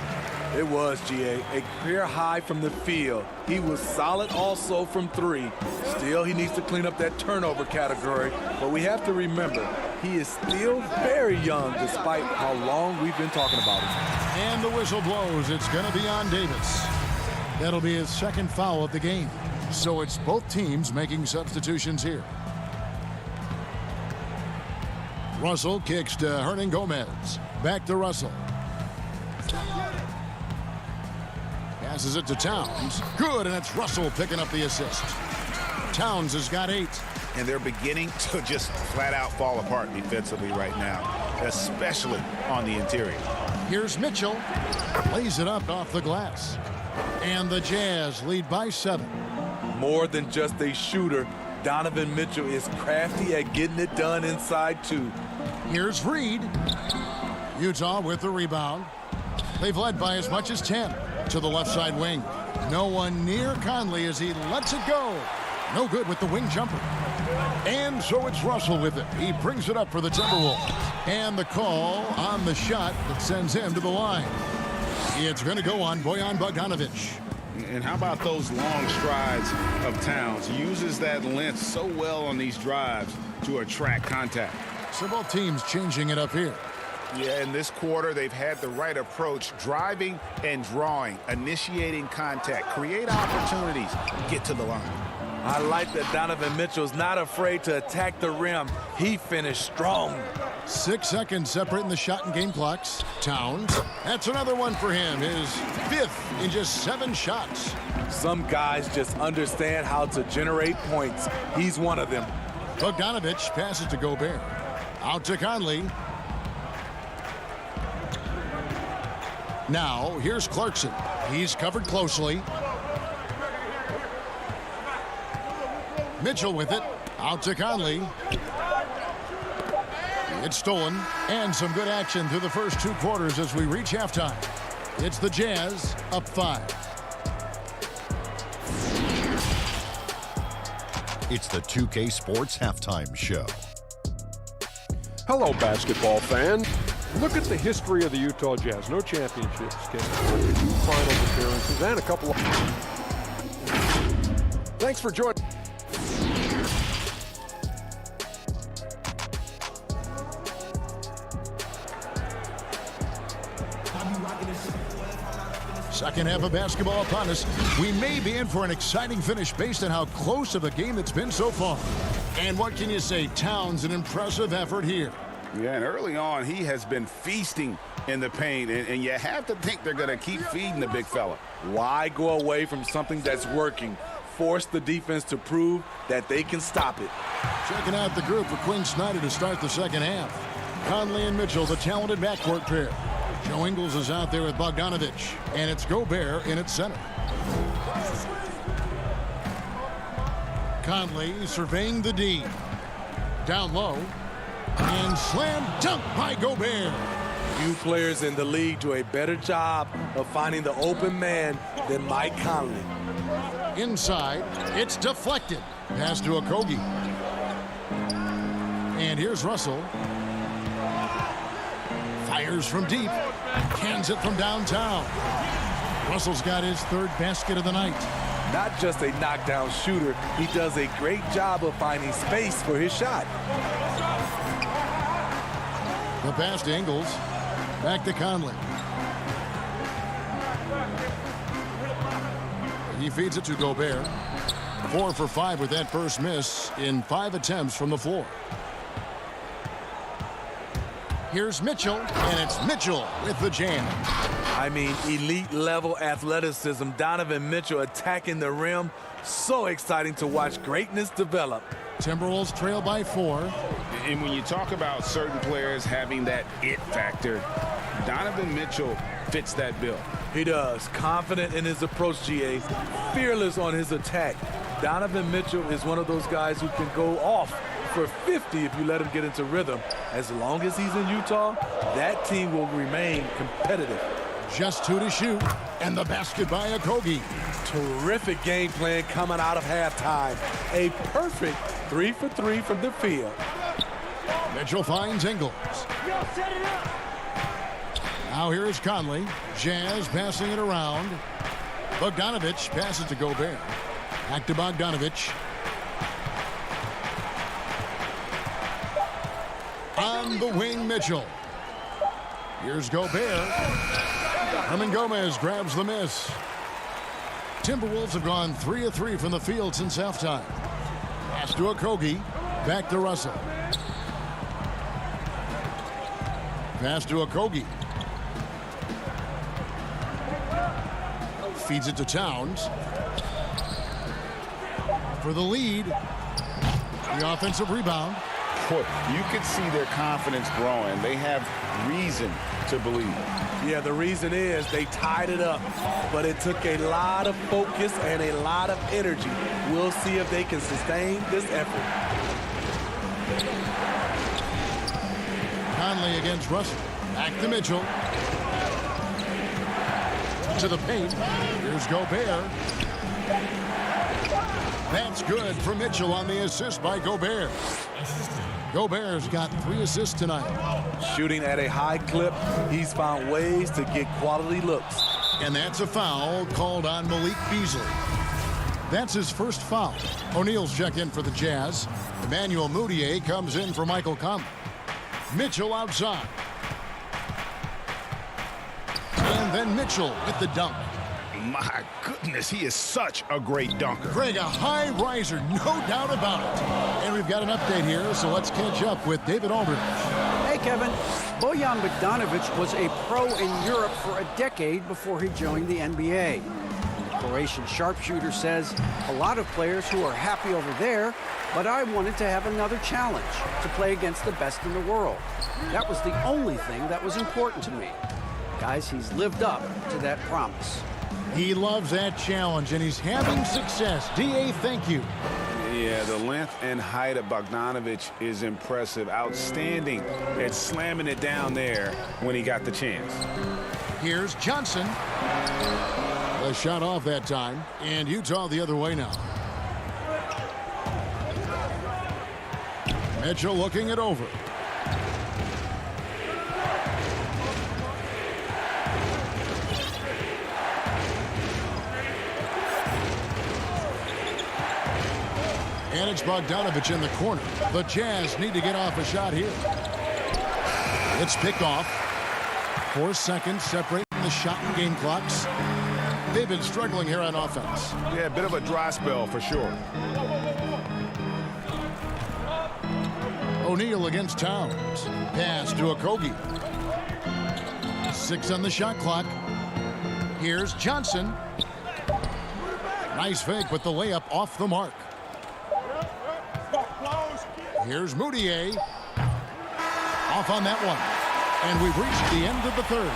It was, GA. A career high from the field. He was solid also from 3. Still, he needs to clean up that turnover category. But we have to remember, he is still very young despite how long we've been talking about him. And the whistle blows. It's going to be on Davis. That'll be his second foul of the game. So it's both teams making substitutions here. Russell kicks to Hernan Gomez. Back to Russell. Passes it to Towns. Good, and it's Russell picking up the assist. Towns has got 8. And they're beginning to just flat out fall apart defensively right now, especially on the interior. Here's Mitchell. Lays it up off the glass. And the Jazz lead by 7. More than just a shooter, Donovan Mitchell is crafty at getting it done inside too. Here's Reed. Utah with the rebound. They've led by as much as 10 to the left side wing. No one near Conley as he lets it go. No good with the wing jumper. And so it's Russell with it. He brings it up for the Timberwolves. And the call on the shot that sends him to the line. It's going to go on Bojan Bogdanovic. And how about those long strides of Towns? He uses that length so well on these drives to attract contact. So both teams changing it up here. Yeah, in this quarter, they've had the right approach, driving and drawing, initiating contact, create opportunities, get to the line. I like that Donovan Mitchell's not afraid to attack the rim. He finished strong. 6 seconds separating the shot and game clocks. Towns, that's another one for him. His 5th in just 7 shots. Some guys just understand how to generate points. He's one of them. Bogdanovic passes to Gobert. Out to Conley. Now, here's Clarkson. He's covered closely. Mitchell with it. Out to Conley. It's stolen. And some good action through the first 2 quarters as we reach halftime. It's the Jazz up 5. It's the 2K Sports Halftime Show. Hello, basketball fan. Look at the history of the Utah Jazz. No championships, but 2 finals appearances and a couple of... Thanks for joining. Second half of basketball upon us. We may be in for an exciting finish based on how close of a game it's been so far. And what can you say? Towns, an impressive effort here. Yeah, and early on, he has been feasting in the paint, and you have to think they're going to keep feeding the big fella. Why go away from something that's working? Force the defense to prove that they can stop it. Checking out the group for Quinn Snyder to start the second half. Conley and Mitchell, the talented backcourt pair. Joe Ingles is out there with Bogdanovic, and it's Gobert in its center. Conley surveying the D. Down low. And slam dunk by Gobert. Few players in the league do a better job of finding the open man than Mike Conley. Inside, it's deflected. Pass to Okogie. And here's Russell. Fires from deep. Cans it from downtown. Russell's got his 3rd basket of the night. Not just a knockdown shooter, he does a great job of finding space for his shot. The pass to Ingles. Back to Conley. He feeds it to Gobert. 4 for 5 with that first miss in 5 attempts from the floor. Here's Mitchell, and it's Mitchell with the jam. I mean, elite level athleticism. Donovan Mitchell attacking the rim. So exciting to watch greatness develop. Timberwolves trail by 4. And when you talk about certain players having that it factor, Donovan Mitchell fits that bill. He does. Confident in his approach, GA. Fearless on his attack. Donovan Mitchell is one of those guys who can go off for 50 if you let him get into rhythm. As long as he's in Utah, that team will remain competitive. Just 2 to shoot, and the basket by Okogie. Terrific game plan coming out of halftime. A perfect 3 for 3 from the field. Mitchell finds Ingles. Now here is Conley. Jazz passing it around. Bogdanovich passes to Gobert. Back to Bogdanovich. On the wing, Mitchell. Here's Gobert. Herman Gomez grabs the miss. Timberwolves have gone 3 of 3 from the field since halftime. Pass to Okogie. Back to Russell. Pass to Okogie. Feeds it to Towns. For the lead. The offensive rebound. You could see their confidence growing. They have reason to believe. Yeah, the reason is they tied it up, but it took a lot of focus and a lot of energy. We'll see if they can sustain this effort. Conley against Russell. Back to Mitchell. To the paint. Here's Gobert. That's good for Mitchell on the assist by Gobert. Gobert's got 3 assists tonight. Shooting at a high clip, he's found ways to get quality looks. And that's a foul called on Malik Beasley. That's his first foul. O'Neal's check in for the Jazz. Emmanuel Mudiay comes in for Michael Conley. Mitchell outside. And then Mitchell with the dunk. My goodness, he is such a great dunker. Greg, a high riser, no doubt about it. And we've got an update here, so let's catch up with David Aldridge. Hey, Kevin. Bojan Bogdanovic was a pro in Europe for a decade before he joined the NBA. The Croatian sharpshooter says, a lot of players who are happy over there, but I wanted to have another challenge, to play against the best in the world. That was the only thing that was important to me. Guys, he's lived up to that promise. He loves that challenge, and he's having success. D.A., thank you. Yeah, the length and height of Bogdanovic is impressive. Outstanding at slamming it down there when he got the chance. Here's Johnson. A shot off that time, and Utah the other way now. Mitchell looking it over. And it's Bogdanovic in the corner. The Jazz need to get off a shot here. It's picked off. 4 seconds separating the shot and game clocks. They've been struggling here on offense. Yeah, a bit of a dry spell for sure. O'Neal against Towns. Pass to Okogie. 6 on the shot clock. Here's Johnson. Nice fake with the layup off the mark. Here's Mudiay. Off on that one. And we've reached the end of the third.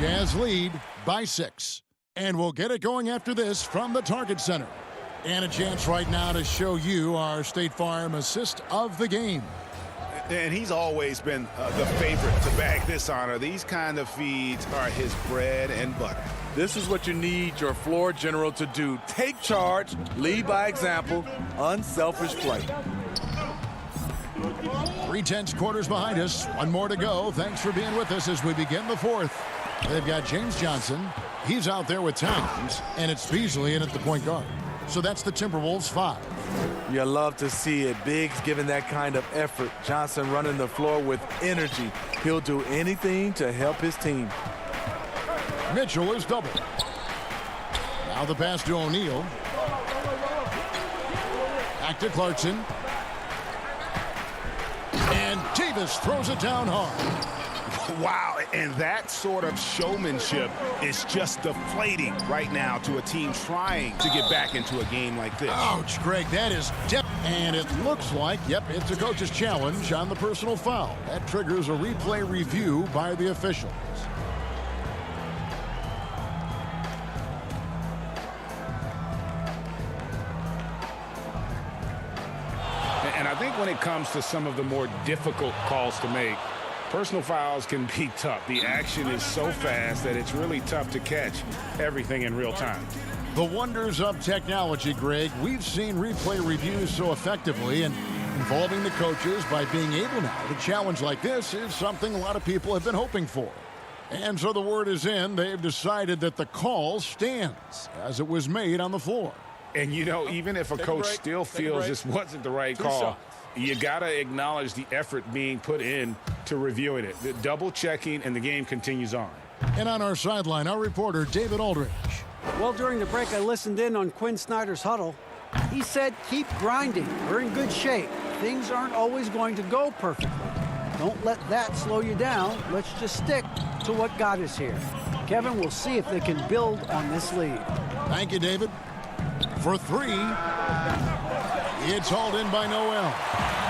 Jazz lead by 6. And we'll get it going after this from the Target Center. And a chance right now to show you our State Farm assist of the game. And he's always been the favorite to bag this honor. These kind of feeds are his bread and butter. This is what you need your floor general to do. Take charge, lead by example, unselfish play. 3/10 quarters behind us. 1 more to go. Thanks for being with us as we begin the 4th. They've got James Johnson. He's out there with Towns. And it's Beasley in at the point guard. So that's the Timberwolves 5. You love to see it. Biggs giving that kind of effort. Johnson running the floor with energy. He'll do anything to help his team. Mitchell is doubled. Now the pass to O'Neal. Back to Clarkson. And Davis throws it down hard. Wow, and that sort of showmanship is just deflating right now to a team trying to get back into a game like this. Ouch, Greg, that is and it looks like, yep, it's a coach's challenge on the personal foul. That triggers a replay review by the officials. And I think when it comes to some of the more difficult calls to make, personal fouls can be tough. The action is so fast that it's really tough to catch everything in real time. The wonders of technology, Greg. We've seen replay reviews so effectively, and involving the coaches by being able now to challenge like this is something a lot of people have been hoping for. And so the word is in. They've decided that the call stands as it was made on the floor. And, you know, even if a coach still feels this wasn't the right call, you got to acknowledge the effort being put in to reviewing it. The double checking, and the game continues on. And on our sideline, our reporter, David Aldridge. Well, during the break, I listened in on Quinn Snyder's huddle. He said, keep grinding. We're in good shape. Things aren't always going to go perfectly. Don't let that slow you down. Let's just stick to what got us here. Kevin, we'll see if they can build on this lead. Thank you, David. For three, it's hauled in by Noel.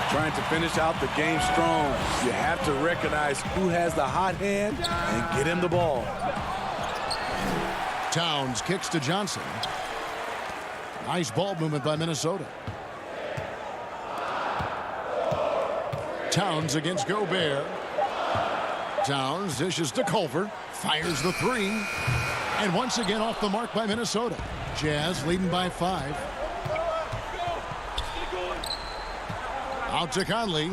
Trying to finish out the game strong. You have to recognize who has the hot hand and get him the ball. Towns kicks to Johnson. Nice ball movement by Minnesota. Towns against Gobert. Towns dishes to Culver. Fires the three. And once again off the mark by Minnesota. Jazz leading by 5. Out to Conley.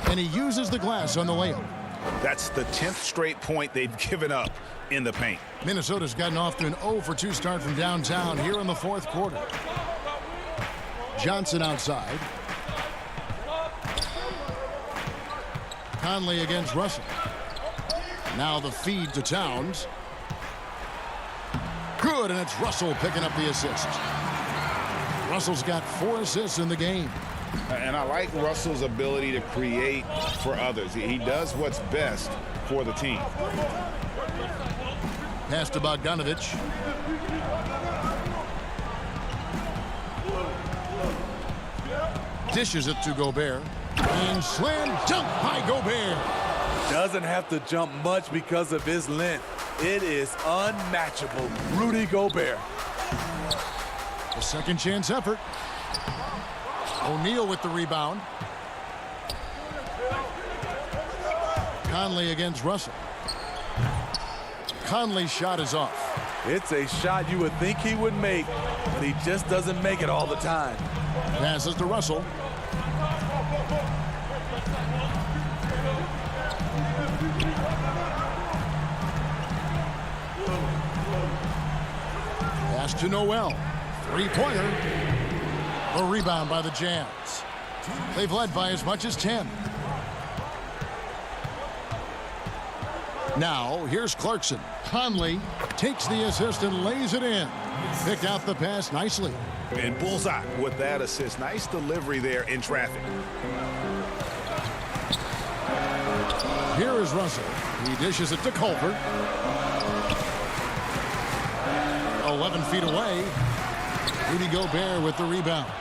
And he uses the glass on the layup. That's the 10th straight point they've given up in the paint. Minnesota's gotten off to an 0-for-2 start from downtown here in the fourth quarter. Johnson outside. Conley against Russell. Now the feed to Towns. Good, and it's Russell picking up the assist. Russell's got 4 assists in the game. And I like Russell's ability to create for others. He does what's best for the team. Pass to Bogdanovich. Dishes it to Gobert. And slam dunk by Gobert. Doesn't have to jump much because of his length. It is unmatchable. Rudy Gobert. A second chance effort. O'Neal with the rebound. Conley against Russell. Conley's shot is off. It's a shot you would think he would make, but he just doesn't make it all the time. Passes to Russell. Pass to Noel. Three-pointer. A rebound by the Jazz. They've led by as much as 10. Now, here's Clarkson. Conley takes the assist and lays it in. Picked out the pass nicely. And bullseye with that assist. Nice delivery there in traffic. Here is Russell. He dishes it to Culver. 11 feet away. Rudy Gobert with the rebound.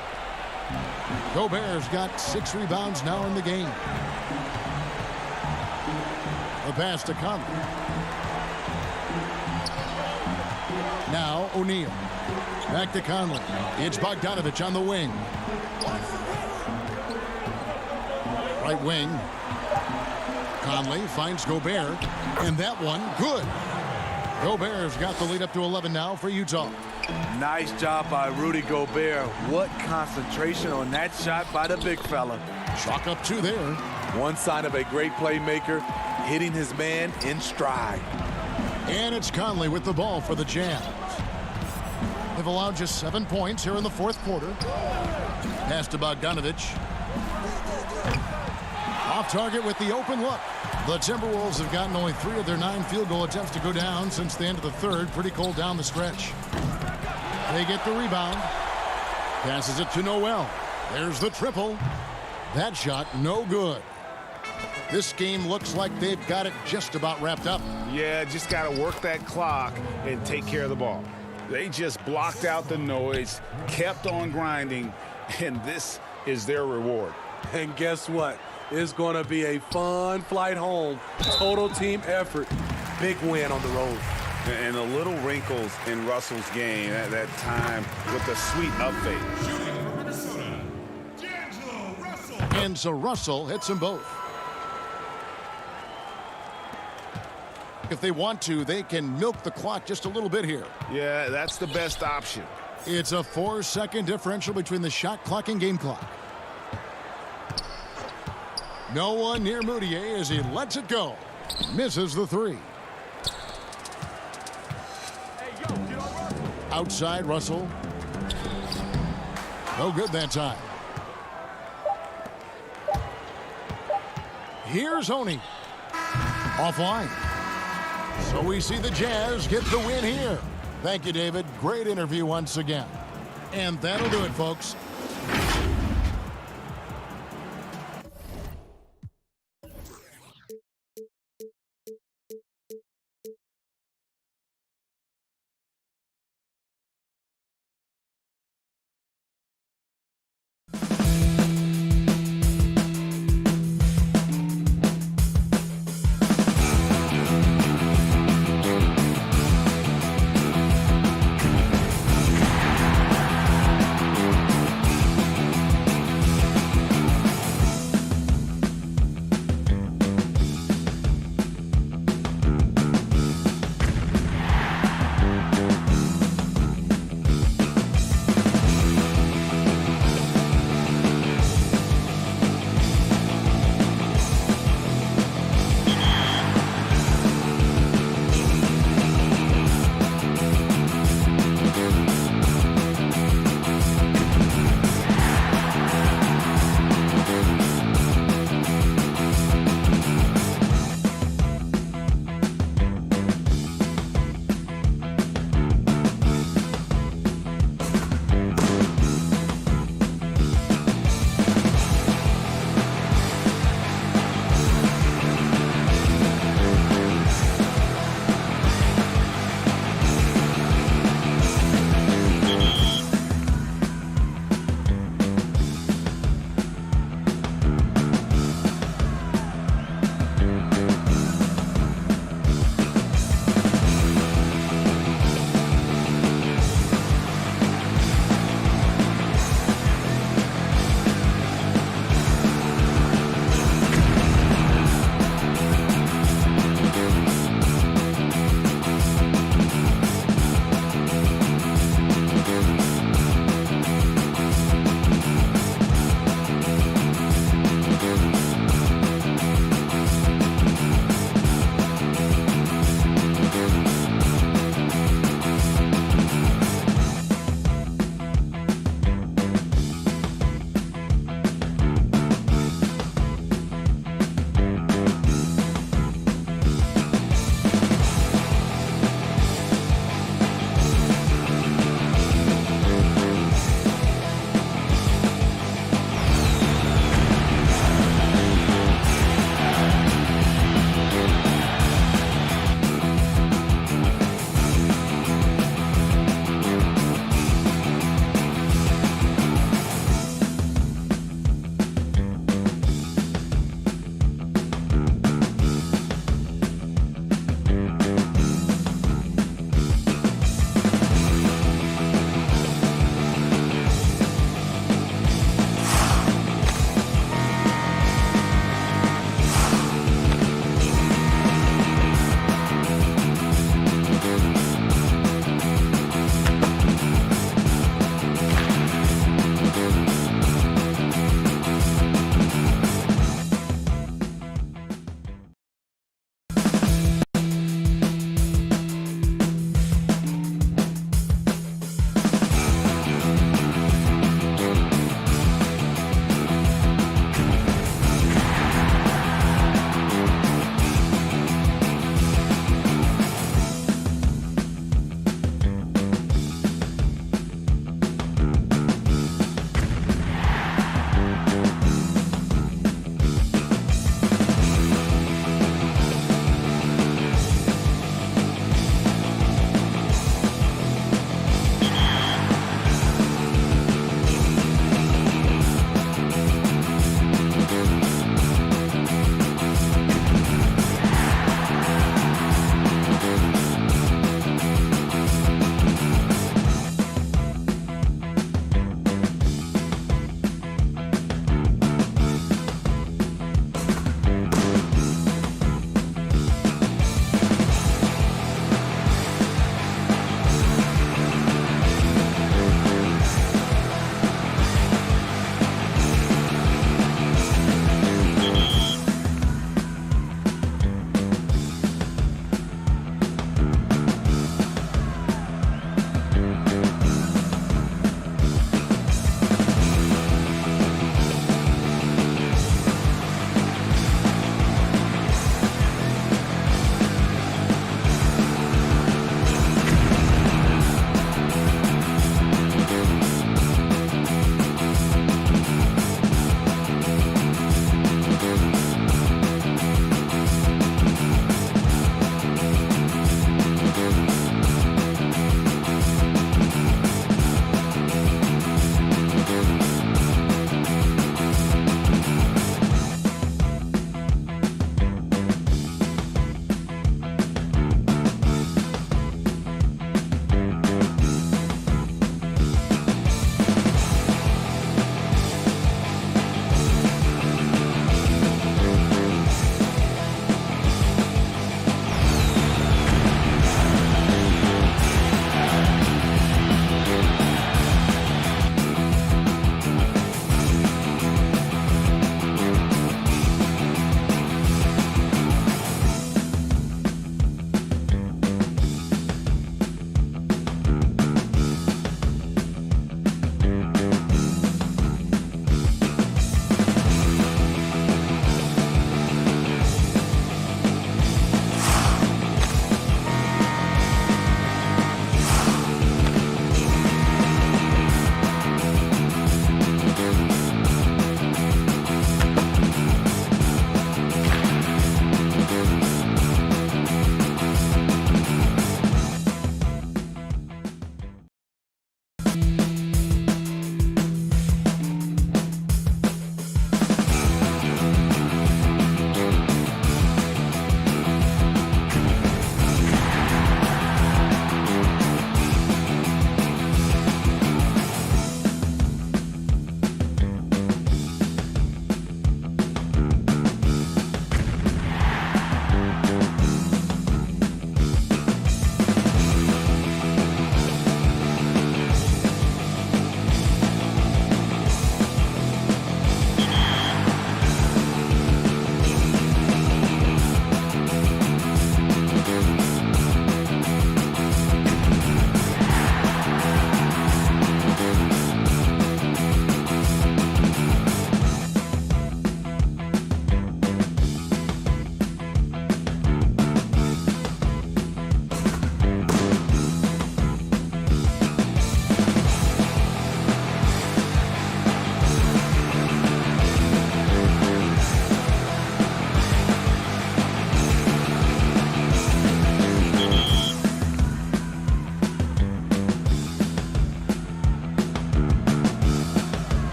Gobert's got 6 rebounds now in the game. The pass to Conley. Now O'Neal. Back to Conley. It's Bogdanovich on the wing. Right wing. Conley finds Gobert. And that one, good. Gobert's got the lead up to 11 now for Utah. Nice job by Rudy Gobert. What concentration on that shot by the big fella. Chalk up 2 there. One sign of a great playmaker, hitting his man in stride. And it's Conley with the ball for the Jazz. They've allowed just 7 points here in the fourth quarter. Pass to Bogdanovich. Off target with the open look. The Timberwolves have gotten only 3 of their 9 field goal attempts to go down since the end of the third. Pretty cold down the stretch. They get the rebound. Passes it to Noel. There's the triple. That shot no good. This game looks like they've got it just about wrapped up. Yeah, just got to work that clock and take care of the ball. They just blocked out the noise, kept on grinding, and this is their reward. And guess what? It's going to be a fun flight home. Total team effort. Big win on the road. And the little wrinkles in Russell's game at that time with the sweet up fake. And so Russell hits them both. If they want to, they can milk the clock just a little bit here. Yeah, that's the best option. It's a 4-second differential between the shot clock and game clock. No one near Moutier as he lets it go. Misses the 3. Outside Russell. No good that time. Here's Honey. Offline. So we see the Jazz get the win here. Thank you, David. Great interview once again. And that'll do it, folks.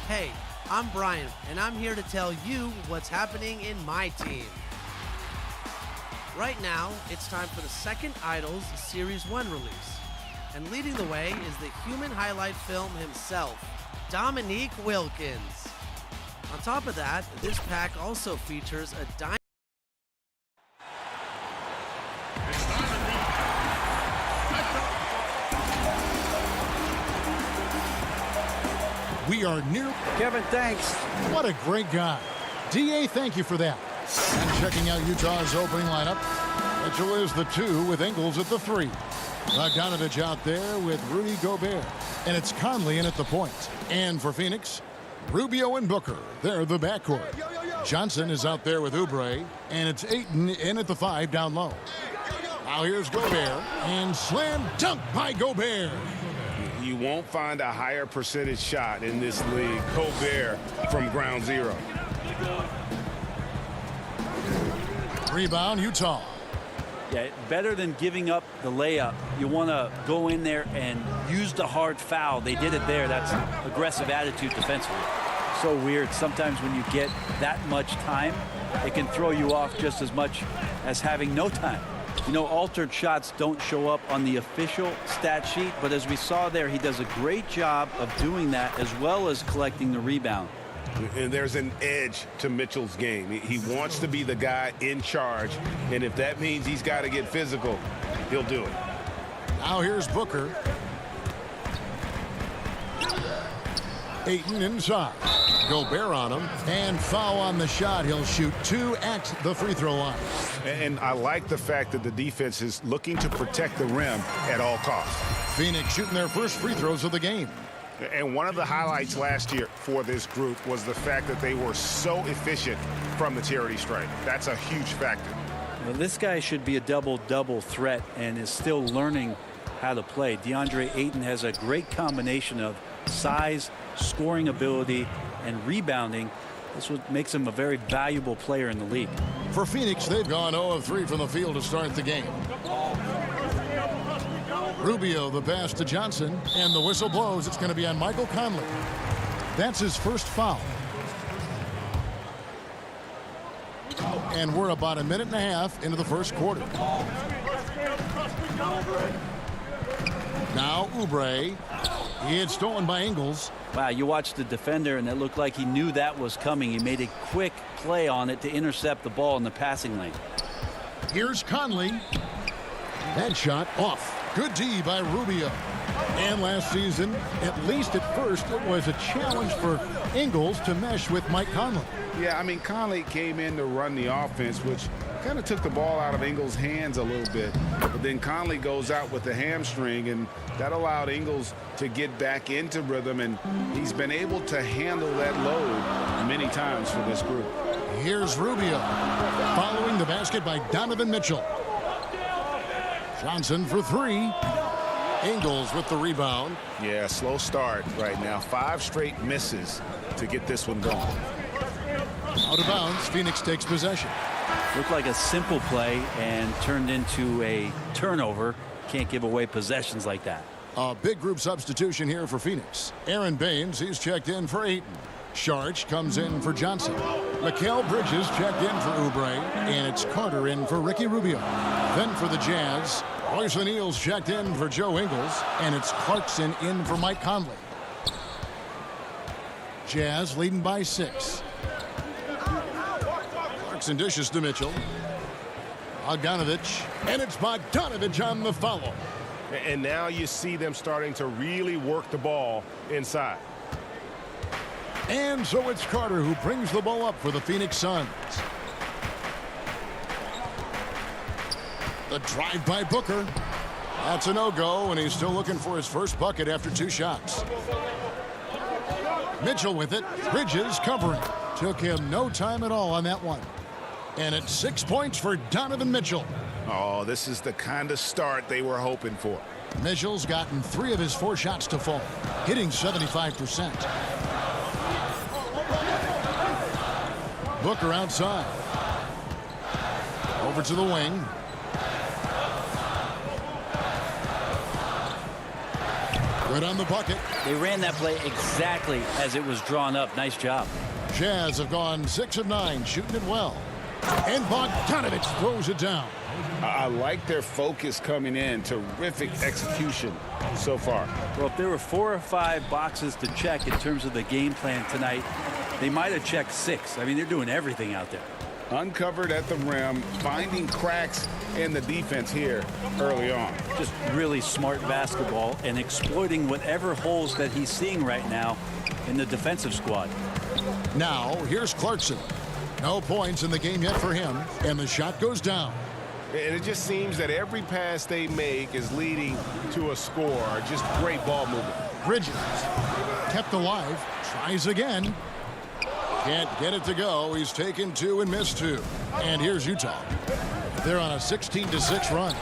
Hey, I'm Brian, and I'm here to tell you what's happening in my team. Right now, it's time for the second Idols Series 1 release. And leading the way is the human highlight film himself, Dominique Wilkins. On top of that, this pack also features a diamond. We are near. Kevin, thanks. What a great guy. DA, thank you for that. And checking out Utah's opening lineup, Mitchell is the 2 with Ingles at the 3. Bogdanovich out there with Rudy Gobert. And it's Conley in at the point. And for Phoenix, Rubio and Booker. They're the backcourt. Johnson is out there with Oubre. And it's Ayton in at the 5 down low. Now here's Gobert. And slam dunk by Gobert. You won't find a higher percentage shot in this league. Gobert from ground zero. Rebound, Utah. Yeah, better than giving up the layup. You want to go in there and use the hard foul. They did it there. That's aggressive attitude defensively. So weird. Sometimes when you get that much time, it can throw you off just as much as having no time. You know, altered shots don't show up on the official stat sheet, but as we saw there, he does a great job of doing that as well as collecting the rebound. And there's an edge to Mitchell's game. He wants to be the guy in charge, and if that means he's got to get physical, he'll do it. Now here's Booker. Ayton inside. Gobert on him. And foul on the shot. He'll shoot 2 at the free throw line. And I like the fact that the defense is looking to protect the rim at all costs. Phoenix shooting their first free throws of the game. And one of the highlights last year for this group was the fact that they were so efficient from the charity stripe. That's a huge factor. Well, this guy should be a double-double threat and is still learning how to play. DeAndre Ayton has a great combination of size, scoring ability, and rebounding. This what makes him a very valuable player in the league. For Phoenix, they've gone 0 of 3 from the field to start the game. Rubio, the pass to Johnson, and the whistle blows. It's going to be on Michael Conley. That's his first foul. And we're about a minute and a half into the first quarter. Now Oubre. He had stolen by Ingles. Wow, you watched the defender, and it looked like he knew that was coming. He made a quick play on it to intercept the ball in the passing lane. Here's Conley. That shot off. Good D by Rubio. And last season, at least at first, it was a challenge for Ingles to mesh with Mike Conley. Yeah, I mean, Conley came in to run the offense, which kind of took the ball out of Ingles' hands a little bit. But then Conley goes out with the hamstring, and that allowed Ingles to get back into rhythm, and he's been able to handle that load many times for this group. Here's Rubio. Following the basket by Donovan Mitchell. Johnson for 3. Ingles with the rebound. Yeah, slow start right now. 5 straight misses to get this one going. Out of bounds, Phoenix takes possession. Looked like a simple play and turned into a turnover. Can't give away possessions like that. A big group substitution here for Phoenix. Aaron Baines, he's checked in for Ayton. Sharch comes in for Johnson. Mikal Bridges checked in for Oubre. And it's Carter in for Ricky Rubio. Then for the Jazz, Royce O'Neal's checked in for Joe Ingles. And it's Clarkson in for Mike Conley. Jazz leading by 6. Clarkson dishes to Mitchell. Bogdanovich. And it's Bogdanovich on the follow. And now you see them starting to really work the ball inside. And so it's Carter who brings the ball up for the Phoenix Suns. The drive by Booker. That's a no-go, and he's still looking for his first bucket after 2 shots. Mitchell with it. Bridges covering. Took him no time at all on that one. And it's 6 points for Donovan Mitchell. Oh, this is the kind of start they were hoping for. Mitchell's gotten 3 of his 4 shots to fall, hitting 75%. Booker outside. Over to the wing. Good on the bucket. They ran that play exactly as it was drawn up. Nice job. Jazz have gone 6 of 9, shooting it well. And Bogdanovich throws it down. I like their focus coming in. Terrific execution so far. Well, if there were 4 or 5 boxes to check in terms of the game plan tonight, they might have checked 6. I mean, they're doing everything out there. Uncovered at the rim, finding cracks in the defense here early on. Just really smart basketball and exploiting whatever holes that he's seeing right now in the defensive squad. Now, here's Clarkson. No points in the game yet for him, and the shot goes down. And it just seems that every pass they make is leading to a score. Just great ball movement. Bridges kept alive, tries again. Can't get it to go. He's taken 2 and missed 2. And here's Utah. They're on a 16-6 run.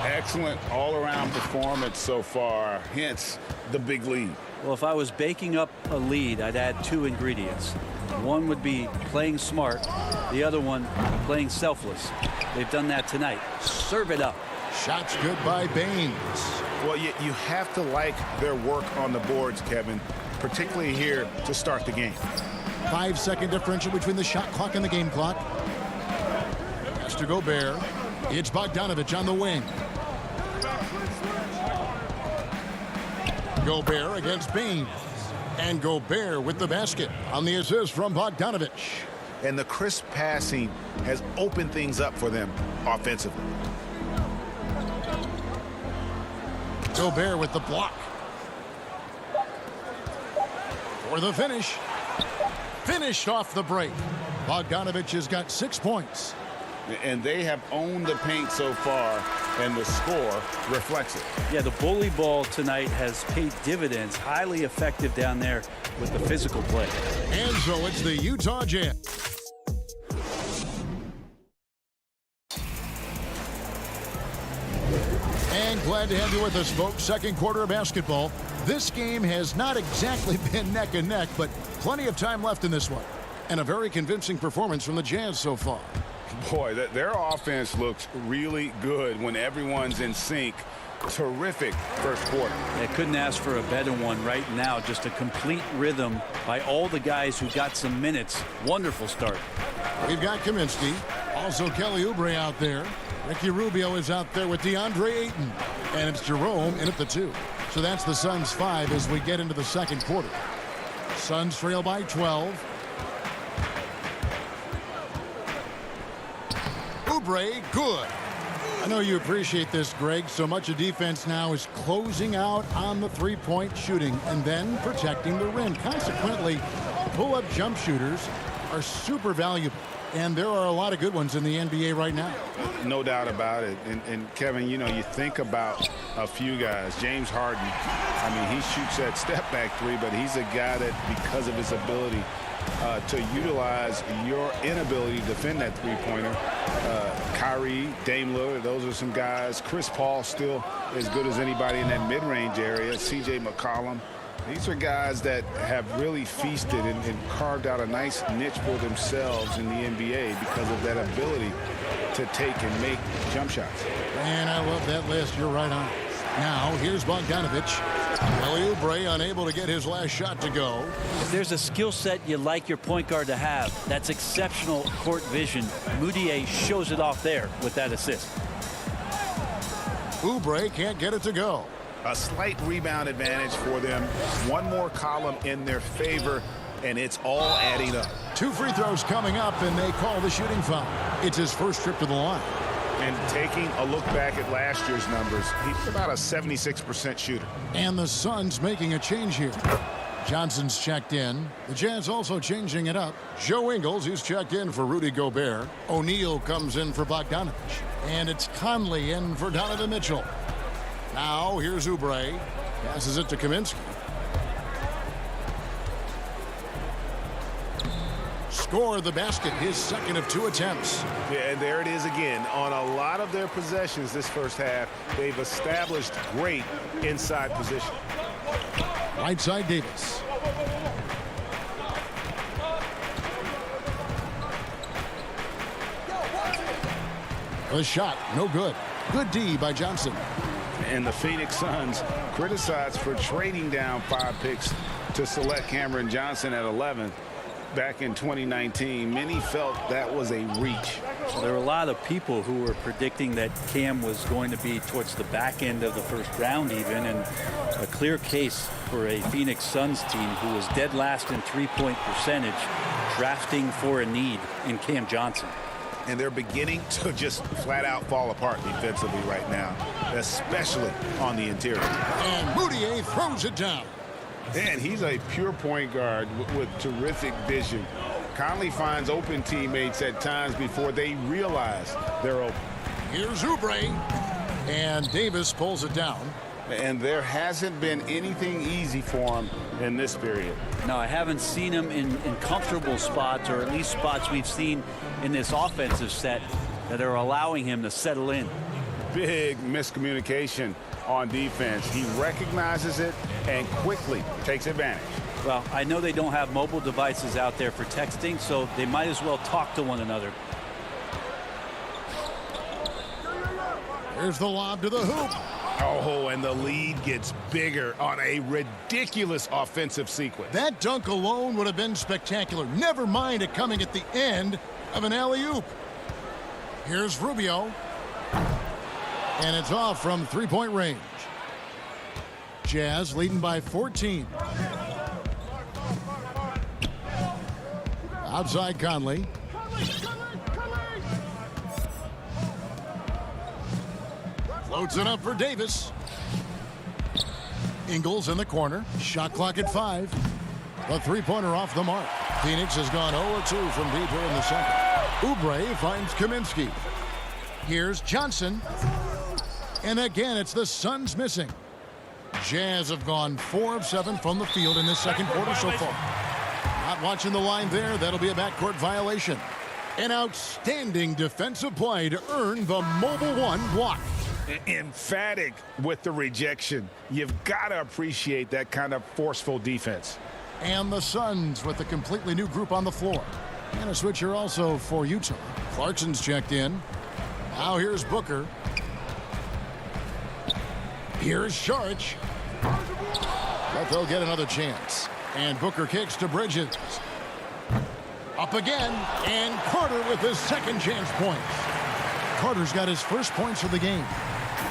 Excellent all-around performance so far, hence the big lead. Well, if I was baking up a lead, I'd add 2 ingredients. One would be playing smart. The other one, playing selfless. They've done that tonight. Serve it up. Shots good by Baines. Well, you have to like their work on the boards, Kevin, particularly here to start the game. 5-second differential between the shot clock and the game clock. Pass to Gobert. It's Bogdanovich on the wing. Gobert against Baines. And Gobert with the basket on the assist from Bogdanovich. And the crisp passing has opened things up for them offensively. Gobert with the block. For the finish. Finished off the break. Bogdanovich has got 6 points. And they have owned the paint so far, and the score reflects it. Yeah, the bully ball tonight has paid dividends. Highly effective down there with the physical play. And so it's the Utah Jazz. And glad to have you with us, folks. Second quarter of basketball. This game has not exactly been neck and neck, but plenty of time left in this one. And a very convincing performance from the Jazz so far. Boy, their offense looks really good when everyone's in sync. Terrific first quarter. They couldn't ask for a better one right now. Just a complete rhythm by all the guys who got some minutes. Wonderful start. We've got Kaminsky. Also Kelly Oubre out there. Ricky Rubio is out there with DeAndre Ayton. And it's Jerome in at the 2. So that's the Suns 5 as we get into the second quarter. Suns trail by 12. Oubre, good. I know you appreciate this, Greg. So much of defense now is closing out on the three-point shooting and then protecting the rim. Consequently, pull-up jump shooters are super valuable. And there are a lot of good ones in the NBA right now. No doubt about it. And Kevin, you know, you think about a few guys. James Harden, I mean, he shoots that step-back 3, but he's a guy that, because of his ability to utilize your inability to defend that three-pointer. Kyrie, Dame Lillard, those are some guys. Chris Paul still as good as anybody in that mid-range area. CJ McCollum. These are guys that have really feasted and carved out a nice niche for themselves in the NBA because of that ability to take and make jump shots. And I love that list. You're right on. Now, here's Bogdanovich. Kelly Oubre unable to get his last shot to go. If there's a skill set you like your point guard to have, that's exceptional court vision. Moutier shows it off there with that assist. Oubre can't get it to go. A slight rebound advantage for them. One more column in their favor, and it's all adding up. 2 free throws coming up, and they call the shooting foul. It's his first trip to the line. And taking a look back at last year's numbers, he's about a 76% shooter. And the Suns making a change here. Johnson's checked in. The Jazz also changing it up. Joe Ingles, he's checked in for Rudy Gobert. O'Neal comes in for Bogdanovich. And it's Conley in for Donovan Mitchell. Now, here's Oubre. Passes it to Kaminsky. Score the basket, his second of 2 attempts. Yeah, and there it is again. On a lot of their possessions this first half, they've established great inside position. Right side, Davis. The shot, no good. Good D by Johnson. And the Phoenix Suns criticized for trading down 5 picks to select Cameron Johnson at 11 back in 2019. Many felt that was a reach. So there were a lot of people who were predicting that Cam was going to be towards the back end of the first round even, and a clear case for a Phoenix Suns team who was dead last in three-point percentage, drafting for a need in Cam Johnson. And they're beginning to just flat out fall apart defensively right now, especially on the interior. And Moutier throws it down. And he's a pure point guard with terrific vision. Conley finds open teammates at times before they realize they're open. Here's Oubre. And Davis pulls it down. And there hasn't been anything easy for him in this period. No, I haven't seen him in comfortable spots, or at least spots we've seen in this offensive set that are allowing him to settle in. Big miscommunication on defense. He recognizes it and quickly takes advantage. Well, I know they don't have mobile devices out there for texting, so they might as well talk to one another. Here's the lob to the hoop. Oh, and the lead gets bigger on a ridiculous offensive sequence. That dunk alone would have been spectacular. Never mind it coming at the end of an alley-oop. Here's Rubio. And it's off from three-point range. Jazz leading by 14. Outside Conley. Floats it up for Davis. Ingles in the corner. Shot clock at 5. A three-pointer off the mark. Phoenix has gone 0-2 from deep here in the second. Oubre finds Kaminsky. Here's Johnson. And again, it's the Suns missing. Jazz have gone 4 of 7 from the field in this second quarter so far. Not watching the line there. That'll be a backcourt violation. An outstanding defensive play to earn the Mobile One block. Emphatic with the rejection. You've got to appreciate that kind of forceful defense. And the Suns with a completely new group on the floor. And a switcher also for Utah. Clarkson's checked in. Now here's Booker. Here's Saric. But they'll get another chance. And Booker kicks to Bridges. Up again. And Carter with his second chance points. Carter's got his first points of the game.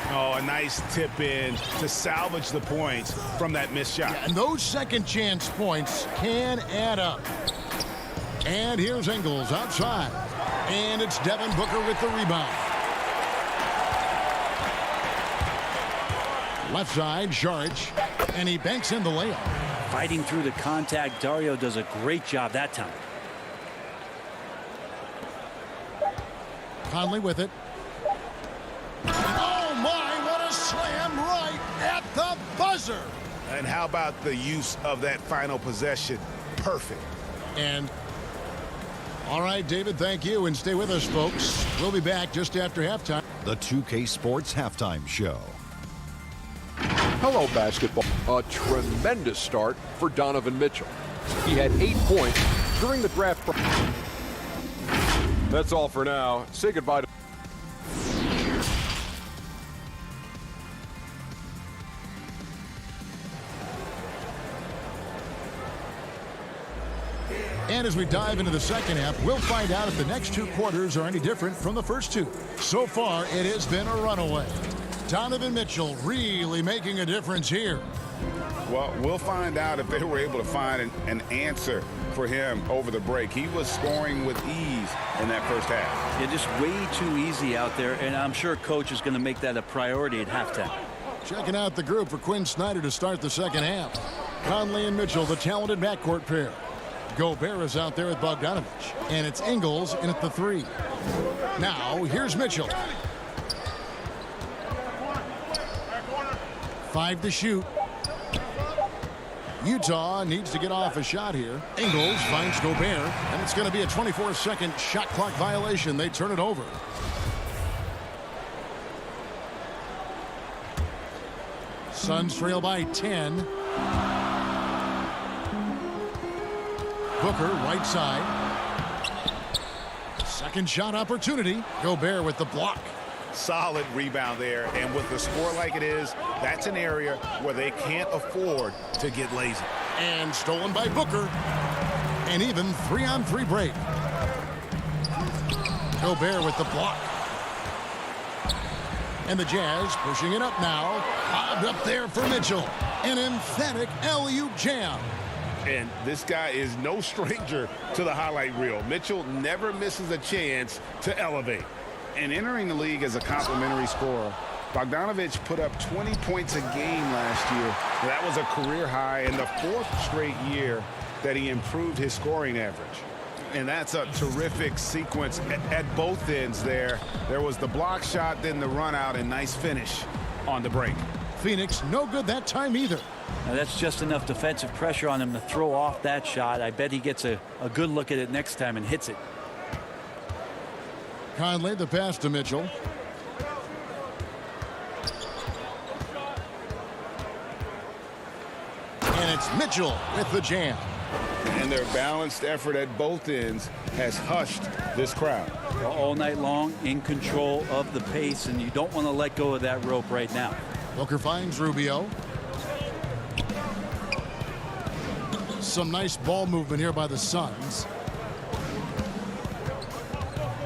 Oh, a nice tip in to salvage the points from that missed shot. Yeah, and those second chance points can add up. And here's Ingles outside. And it's Devin Booker with the rebound. Left side, Saric. And he banks in the layup. Fighting through the contact, Dario does a great job that time. Conley with it. Oh my, what a slam right at the buzzer. And how about the use of that final possession? Perfect. And all right, David, thank you. And stay with us, folks. We'll be back just after halftime. The 2K Sports Halftime Show. Hello, basketball. A tremendous start for Donovan Mitchell. He had 8 points during the draft. That's all for now. Say goodbye to... And as we dive into the second half, we'll find out if the next 2 quarters are any different from the first 2. So far, it has been a runaway. Donovan Mitchell really making a difference here. Well, we'll find out if they were able to find an answer for him over the break. He was scoring with ease in that first half. Yeah, just way too easy out there, and I'm sure coach is going to make that a priority at halftime. Checking out the group for Quinn Snyder to start the second half. Conley and Mitchell, the talented backcourt pair. Gobert is out there with Bogdanovich, and it's Ingles in at the 3. Now, here's Mitchell. 5 to shoot. Utah needs to get off a shot here. Ingles finds Gobert, and it's going to be a 24-second shot clock violation. They turn it over. Suns trail by 10. Booker, right side. Second shot opportunity. Gobert with the block. Solid rebound there. And with the score like it is, that's an area where they can't afford to get lazy. And stolen by Booker. An even 3-on-3 break. Gobert with the block. And the Jazz pushing it up now. Lobbed up there for Mitchell. An emphatic alley-oop jam. And this guy is no stranger to the highlight reel. Mitchell never misses a chance to elevate. And entering the league as a complimentary scorer, Bogdanović put up 20 points a game last year. That was a career high in the 4th straight year that he improved his scoring average. And that's a terrific sequence at both ends there. There was the block shot, then the run out, and nice finish on the break. Phoenix no good that time either. Now that's just enough defensive pressure on him to throw off that shot. I bet he gets a good look at it next time and hits it. Conley the pass to Mitchell. And it's Mitchell with the jam. And their balanced effort at both ends has hushed this crowd. All night long, in control of the pace, and you don't want to let go of that rope right now. Booker finds Rubio. Some nice ball movement here by the Suns.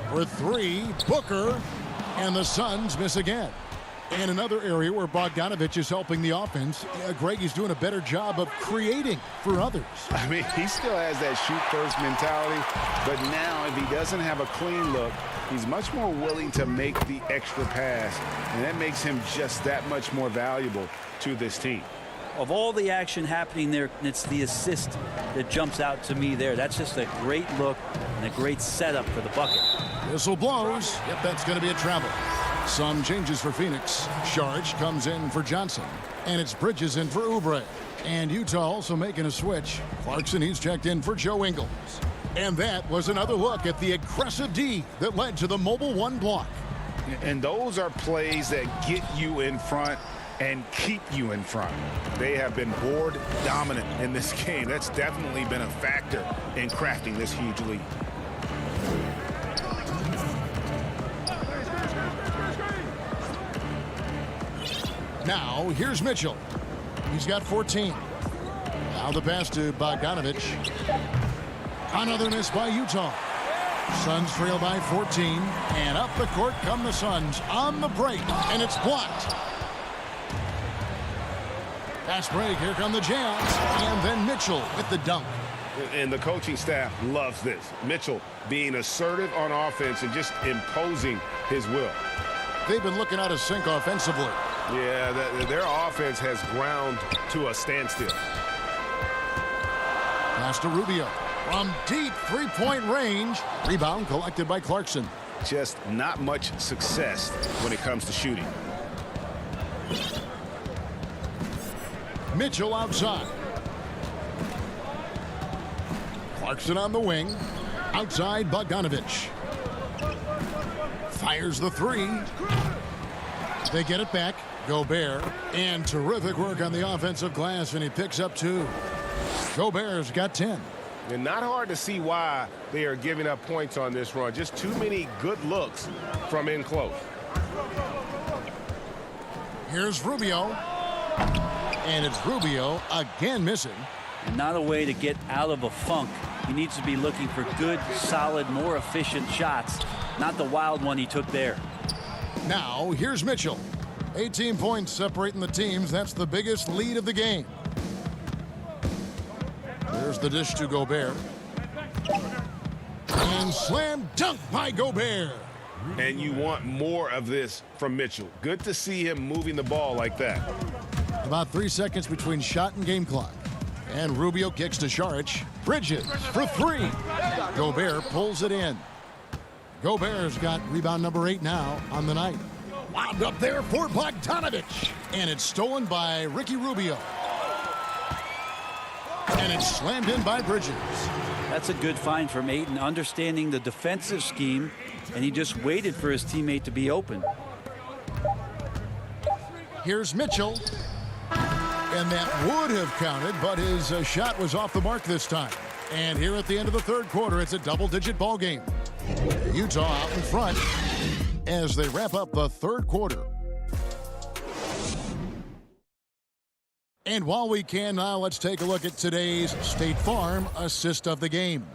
For 3, Booker, and the Suns miss again. And another area where Bogdanović is helping the offense. Greg, he's doing a better job of creating for others. I mean, he still has that shoot-first mentality, but now if he doesn't have a clean look, he's much more willing to make the extra pass, and that makes him just that much more valuable to this team. Of all the action happening there, it's the assist that jumps out to me there. That's just a great look and a great setup for the bucket. Whistle blows. Yep, that's going to be a travel. Some changes for Phoenix. Sharge comes in for Johnson. And it's Bridges in for Oubre. And Utah also making a switch. Clarkson, he's checked in for Joe Ingles. And that was another look at the aggressive D that led to the mobile 1 block. And those are plays that get you in front and keep you in front. They have been board dominant in this game. That's definitely been a factor in crafting this huge lead. Now, here's Mitchell. He's got 14. Now the pass to Bogdanović. Another miss by Utah. Suns trail by 14. And up the court come the Suns on the break. And it's blocked. Fast break. Here come the Jazz. And then Mitchell with the dunk. And the coaching staff loves this. Mitchell being assertive on offense and just imposing his will. They've been looking out of sync offensively. Yeah, their offense has ground to a standstill. Pass to Rubio. From deep three-point range. Rebound collected by Clarkson. Just not much success when it comes to shooting. Mitchell outside. Clarkson on the wing. Outside Bogdanović. Fires the 3. They get it back. Gobert. And terrific work on the offensive glass, and he picks up 2. Gobert's got 10. And not hard to see why they are giving up points on this run. Just too many good looks from in close. Here's Rubio. And it's Rubio again missing. And not a way to get out of a funk. He needs to be looking for good, solid, more efficient shots, not the wild one he took there. Now, here's Mitchell. 18 points separating the teams. That's the biggest lead of the game. There's the dish to Gobert. And slam dunk by Gobert. And you want more of this from Mitchell. Good to see him moving the ball like that. About 3 seconds between shot and game clock. And Rubio kicks to Saric. Bridges for 3. Gobert pulls it in. Gobert's got rebound number 8 now on the night. Lobbed up there for Bogdanović. And it's stolen by Ricky Rubio. And it's slammed in by Bridges. That's a good find from Ayton, understanding the defensive scheme, and he just waited for his teammate to be open. Here's Mitchell. And that would have counted, but his shot was off the mark this time. And here at the end of the third quarter, it's a double-digit ball game. Utah out in front. as they wrap up the third quarter. And while we can now, let's take a look at today's State Farm assist of the game.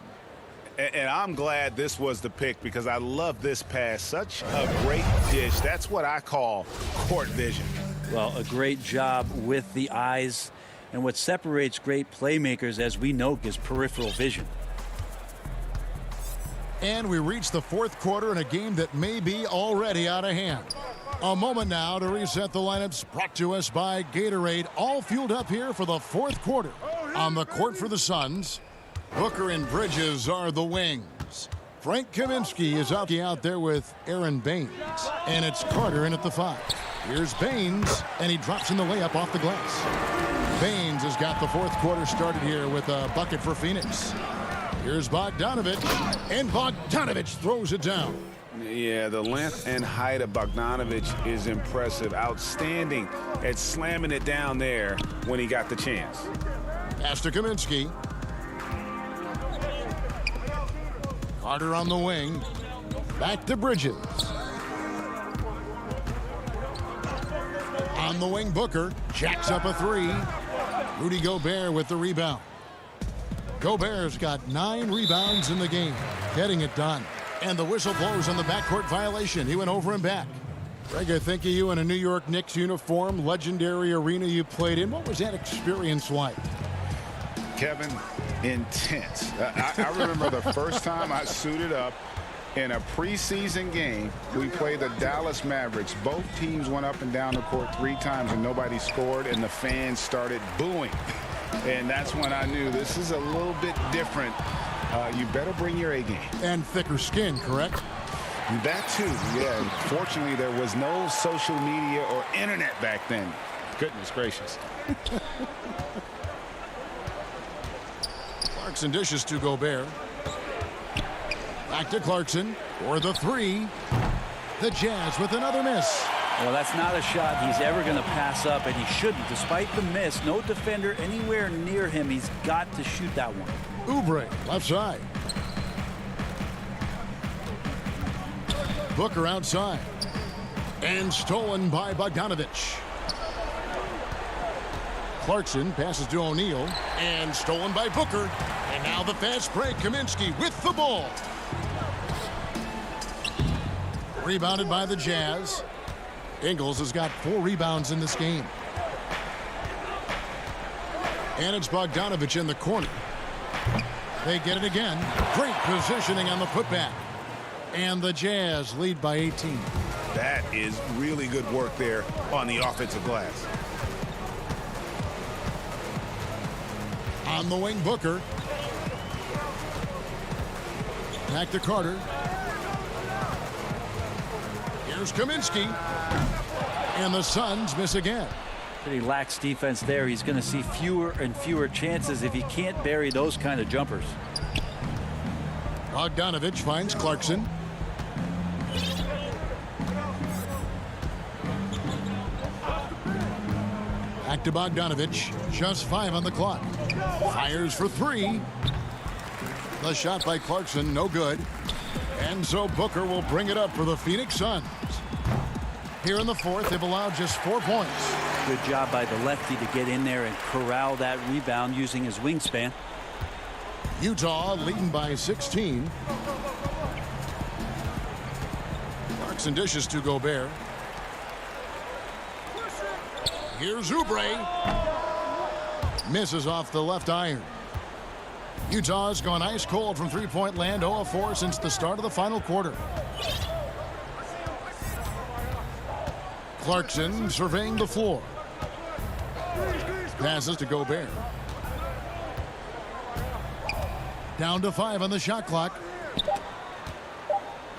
And I'm glad this was the pick because I love this pass. Such a great dish. That's what I call court vision. Well, a great job with the eyes. And what separates great playmakers, as we know, is peripheral vision. And we reach the fourth quarter in a game that may be already out of hand. A moment now to reset the lineups, brought to us by Gatorade, all fueled up here for the fourth quarter. On the court for the Suns, Booker and Bridges are the wings. Frank Kaminsky is out there with Aaron Baines. And it's Carter in at the 5. Here's Baines, and he drops in the layup off the glass. Baines has got the fourth quarter started here with a bucket for Phoenix. Here's Bogdanovic, and Bogdanovic throws it down. Yeah, the length and height of Bogdanovic is impressive. Outstanding at slamming it down there when he got the chance. Pass to Kaminsky. Carter on the wing. Back to Bridges. On the wing, Booker jacks up a 3. Rudy Gobert with the rebound. Gobert's got 9 rebounds in the game, getting it done. And the whistle blows on the backcourt violation. He went over and back. Greg, I think of you in a New York Knicks uniform, legendary arena you played in. What was that experience like? Kevin, intense. I remember the first time I suited up in a preseason game. We played the Dallas Mavericks. Both teams went up and down the court 3 times and nobody scored, and the fans started booing. And that's when I knew this is a little bit different. You better bring your A game. And thicker skin, correct? That too, yeah. Fortunately, there was no social media or internet back then. Goodness gracious. Clarkson dishes to Gobert. Back to Clarkson for the 3. The Jazz with another miss. Well, that's not a shot he's ever going to pass up, and he shouldn't. Despite the miss, no defender anywhere near him. He's got to shoot that one. Oubre, left side. Booker outside. And stolen by Bogdanovic. Clarkson passes to O'Neal. And stolen by Booker. And now the fast break. Kaminsky with the ball. Rebounded by the Jazz. Ingles has got 4 rebounds in this game. And it's Bogdanovic in the corner. They get it again. Great positioning on the putback. And the Jazz lead by 18. That is really good work there on the offensive glass. On the wing, Booker. Back to Carter. Here's Kaminsky. And the Suns miss again. Pretty lax defense there. He's going to see fewer and fewer chances if he can't bury those kind of jumpers. Bogdanovic finds Clarkson. Back to Bogdanovic. Just 5 on the clock. Fires for 3. The shot by Clarkson, no good. And so Booker will bring it up for the Phoenix Suns. Here in the fourth, they've allowed just 4 points. Good job by the lefty to get in there and corral that rebound using his wingspan. Utah leading by 16. Clarkson dishes to Gobert. Here's Oubre. Misses off the left iron. Utah's gone ice cold from three-point land, 0 of 4 since the start of the final quarter. Clarkson surveying the floor. Passes to Gobert. Down to 5 on the shot clock.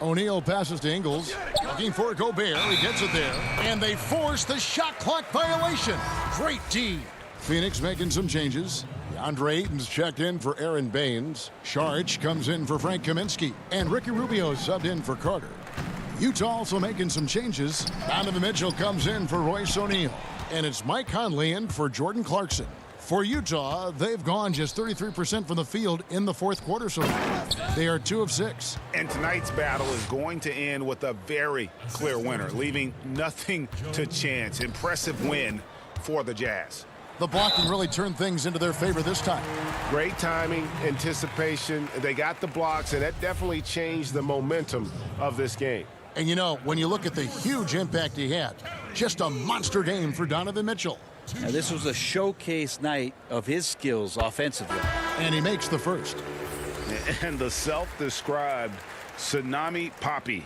O'Neal passes to Ingles. Looking for Gobert. He gets it there. And they force the shot clock violation. Great D. Phoenix making some changes. DeAndre Ayton's checked in for Aaron Baines. Saric comes in for Frank Kaminsky. And Ricky Rubio subbed in for Carter. Utah also making some changes. Donovan Mitchell comes in for Royce O'Neal. And it's Mike Conley in for Jordan Clarkson. For Utah, they've gone just 33% from the field in the fourth quarter so far. They are 2 of 6. And tonight's battle is going to end with a very clear winner, leaving nothing to chance. Impressive win for the Jazz. The blocking really turned things into their favor this time. Great timing, anticipation. They got the blocks, and that definitely changed the momentum of this game. And you know, when you look at the huge impact he had, just a monster game for Donovan Mitchell. Now, this was a showcase night of his skills offensively. And he makes the first. And the self-described Tsunami Papi.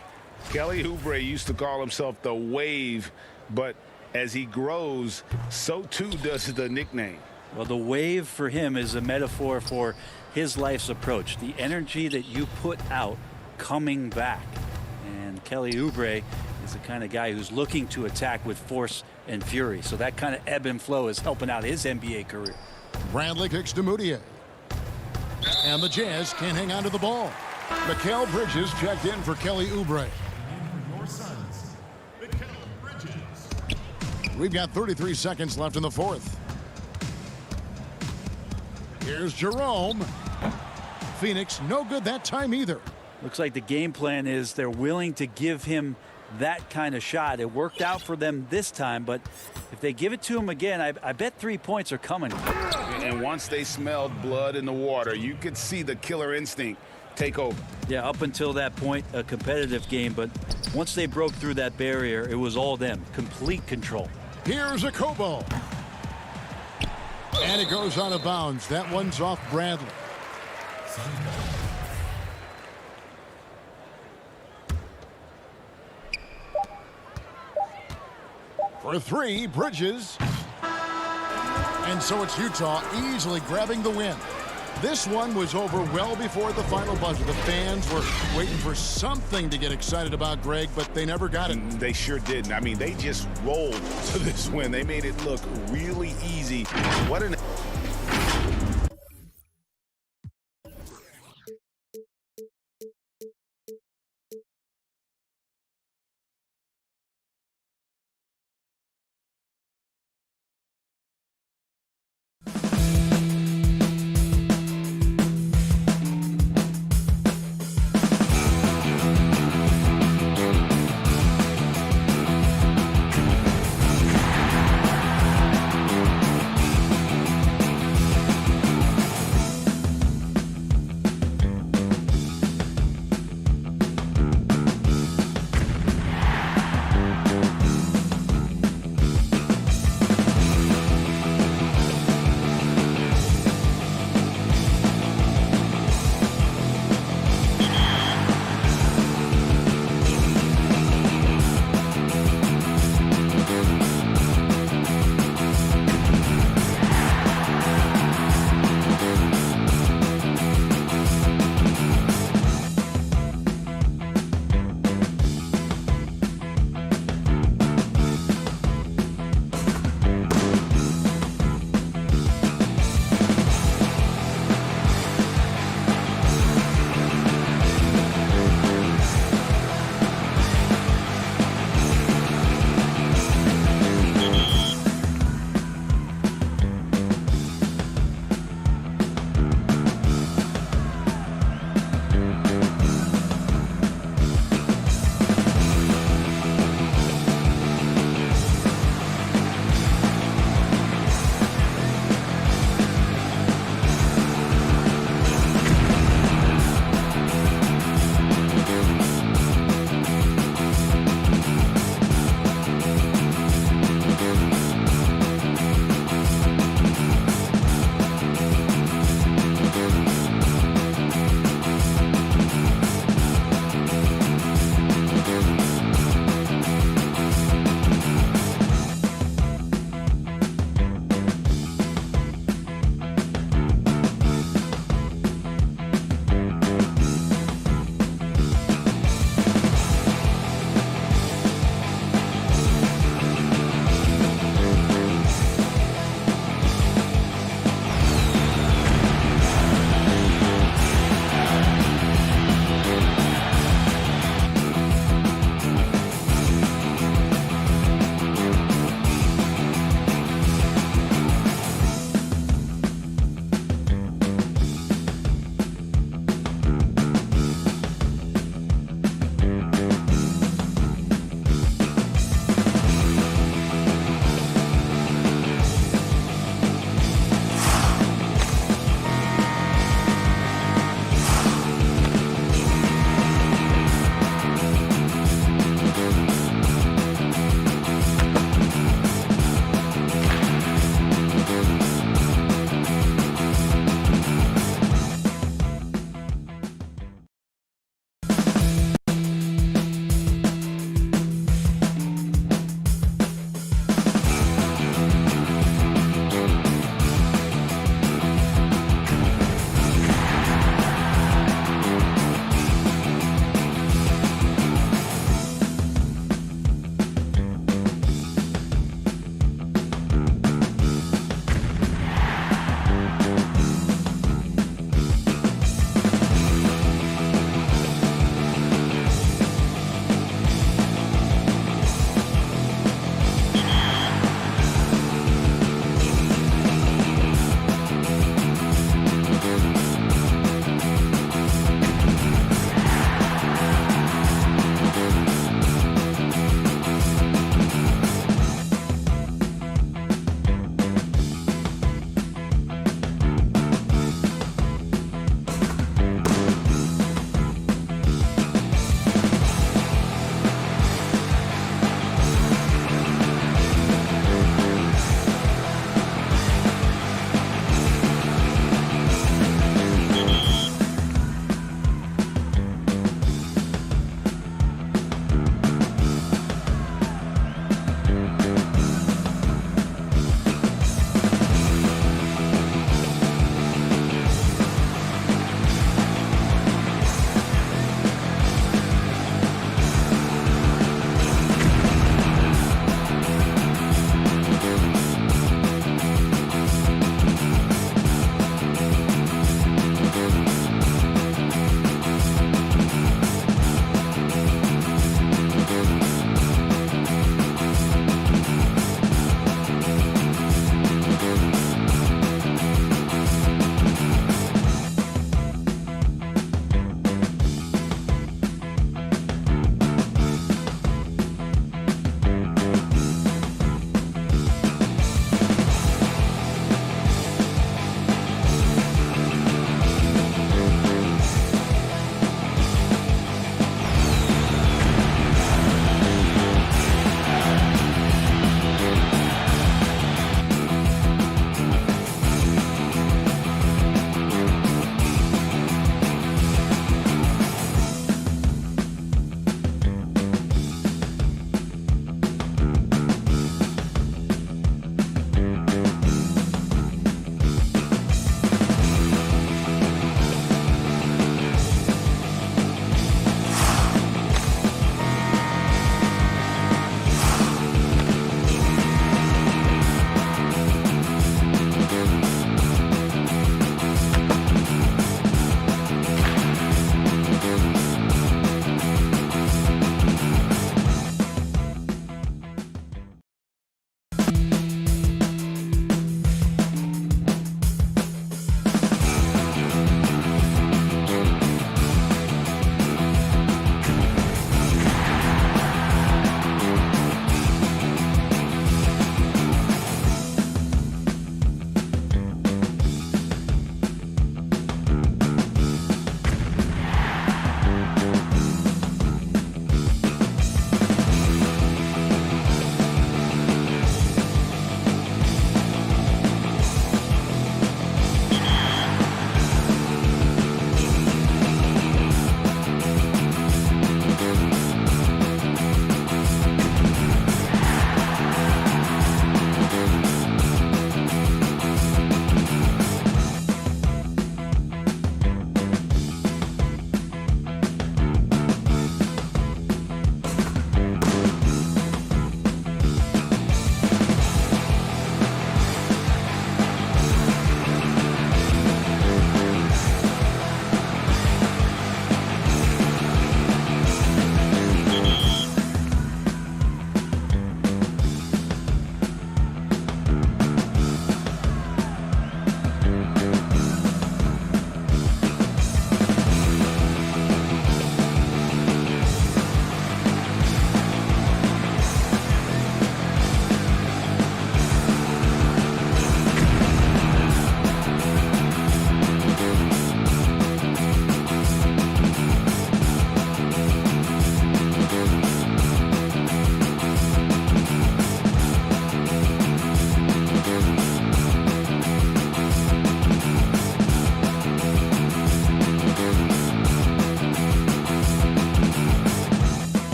Kelly Oubre used to call himself the Wave, but as he grows, so too does the nickname. Well, the wave for him is a metaphor for his life's approach. The energy that you put out coming back. And Kelly Oubre is the kind of guy who's looking to attack with force and fury. So that kind of ebb and flow is helping out his NBA career. Bradley kicks to Moutier. And the Jazz can't hang on to the ball. Mikal Bridges checked in for Kelly Oubre. We've got 33 seconds left in the fourth. Here's Jerome. Phoenix, no good that time either. Looks like the game plan is they're willing to give him that kind of shot. It worked out for them this time, but if they give it to him again, I bet 3 points are coming. And once they smelled blood in the water, you could see the killer instinct take over. Yeah, up until that point, a competitive game, but once they broke through that barrier, it was all them. Complete control. Here's a Kobo. And it goes out of bounds. That one's off Bradley. For 3, Bridges. And so it's Utah easily grabbing the win. This one was over well before the final buzzer. The fans were waiting for something to get excited about, Greg, but they never got it. They sure didn't. I mean, they just rolled to this win. They made it look really easy. What an...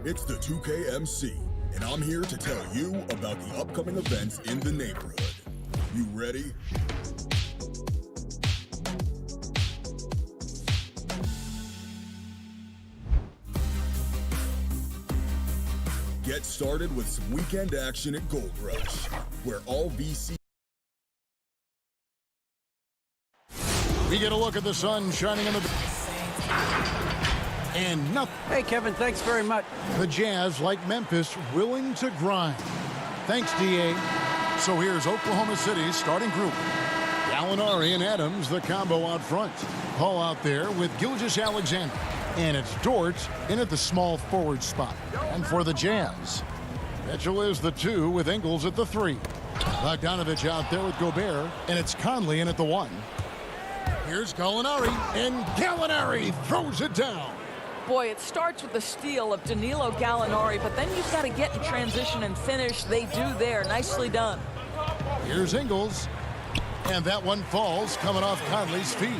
It's the 2KMC, and I'm here to tell you about the upcoming events in the neighborhood. You ready? Get started with some weekend action at Gold Rush, where all VC... We get a look at the sun shining on the... And nothing. Hey, Kevin, thanks very much. The Jazz, like Memphis, willing to grind. Thanks, D.A. So here's Oklahoma City's starting group. Gallinari and Adams, the combo out front. Paul out there with Gilgeous-Alexander. And it's Dort in at the small forward spot. And for the Jazz, Mitchell is the 2 with Ingles at the 3. Bogdanovich out there with Gobert. And it's Conley in at the 1. Here's Gallinari, and Gallinari throws it down. Boy, it starts with the steal of Danilo Gallinari, but then you've got to get in transition and finish. They do there. Nicely done. Here's Ingles, and that one falls coming off Conley's feet.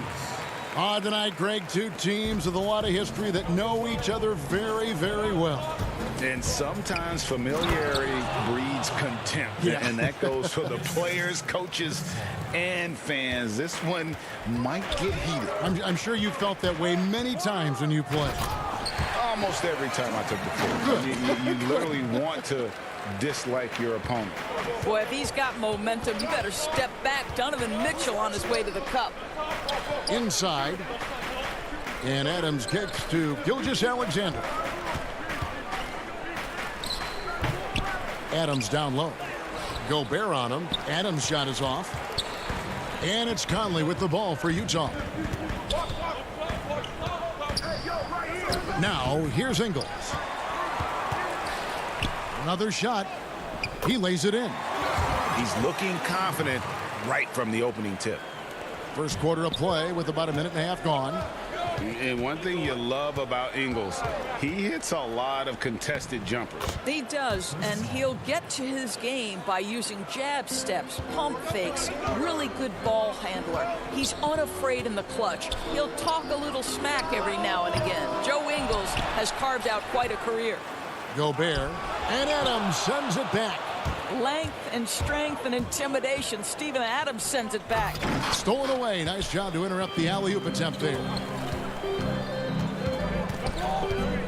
Tonight, Greg, two teams with a lot of history that know each other very, very well. And sometimes familiarity breeds contempt. Yeah. And that goes for the players, coaches, and fans. This one might get heated. I'm sure you felt that way many times when you play. Almost every time I took the field. You literally want to dislike your opponent. Boy, if he's got momentum, you better step back. Donovan Mitchell on his way to the cup. Inside. And Adams kicks to Gilgeous-Alexander. Adams down low. Gobert on him. Adams' shot is off. And it's Conley with the ball for Utah. Now, here's Ingles. Another shot. He lays it in. He's looking confident right from the opening tip. First quarter of play with about a minute and a half gone. And one thing you love about Ingles, he hits a lot of contested jumpers. He does, and he'll get to his game by using jab steps, pump fakes, really good ball handler. He's unafraid in the clutch. He'll talk a little smack every now and again. Joe Ingles has carved out quite a career. Gobert, and Adams sends it back. Length and strength and intimidation. Steven Adams sends it back. Stolen away. Nice job to interrupt the alley-oop attempt there.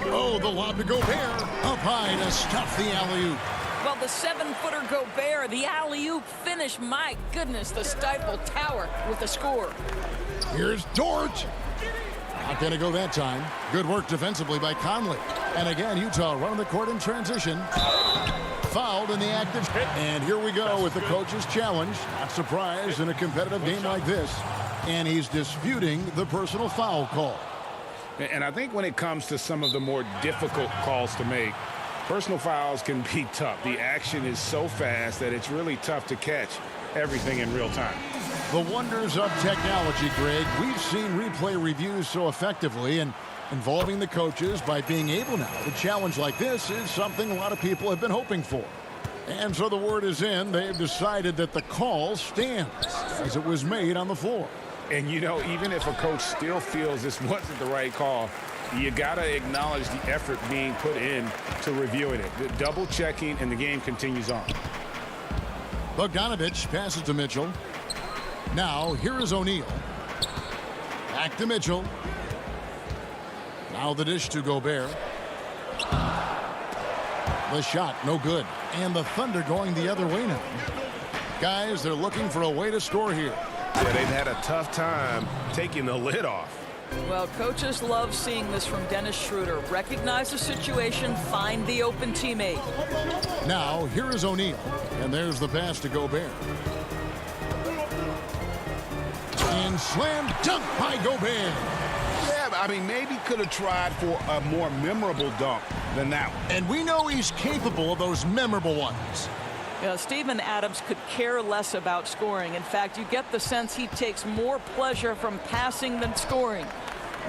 Oh, the lob to Gobert. Up high to stuff the alley-oop. Well, the 7-footer Gobert, the alley-oop finish. My goodness, the Stifle Tower with the score. Here's Dort. Not going to go that time. Good work defensively by Conley. And again, Utah running the court in transition. Fouled in the active. And here we go with the coach's challenge. Not surprised in a competitive game like this. And he's disputing the personal foul call. And I think when it comes to some of the more difficult calls to make, personal fouls can be tough. The action is so fast that it's really tough to catch everything in real time. The wonders of technology, Greg. We've seen replay reviews so effectively, and involving the coaches by being able now to challenge like this is something a lot of people have been hoping for. And so the word is in. They've decided that the call stands as it was made on the floor. And, you know, even if a coach still feels this wasn't the right call, you got to acknowledge the effort being put in to reviewing it. The double checking, and the game continues on. Bogdanovich passes to Mitchell. Now, here is O'Neal. Back to Mitchell. Now the dish to Gobert. The shot, no good. And the Thunder going the other way now. Guys, they're looking for a way to score here. Yeah, they've had a tough time taking the lid off. Well, coaches love seeing this from Dennis Schroeder. Recognize the situation, find the open teammate. Now, here is O'Neal. And there's the pass to Gobert. And slam dunk by Gobert. Yeah, I mean, maybe could have tried for a more memorable dunk than that one. And we know he's capable of those memorable ones. You know, Steven Adams could care less about scoring. In fact, you get the sense he takes more pleasure from passing than scoring.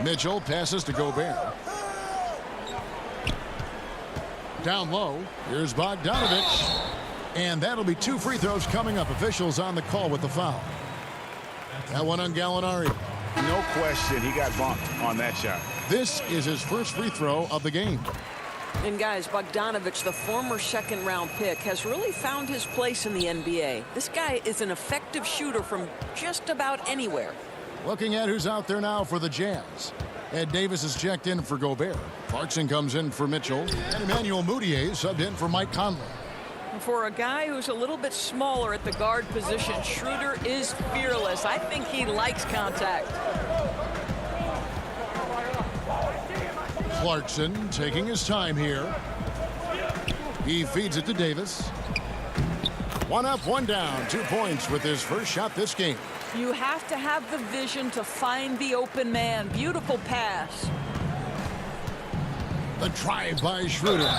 Mitchell passes to Gobert. Down low, here's Bogdanovich. And that'll be 2 free throws coming up. Officials on the call with the foul. That one on Gallinari. No question, he got bumped on that shot. This is his first free throw of the game. And guys, Bogdanovich, the former second-round pick, has really found his place in the NBA. This guy is an effective shooter from just about anywhere. Looking at who's out there now for the Jazz. Ed Davis is checked in for Gobert. Clarkson comes in for Mitchell. And Emmanuel Mudiay subbed in for Mike Conley. For a guy who's a little bit smaller at the guard position, Schroeder is fearless. I think he likes contact. Clarkson taking his time here. He feeds it to Davis. One up, one down. 2 points with his first shot this game. You have to have the vision to find the open man. Beautiful pass. The drive by Schroeder.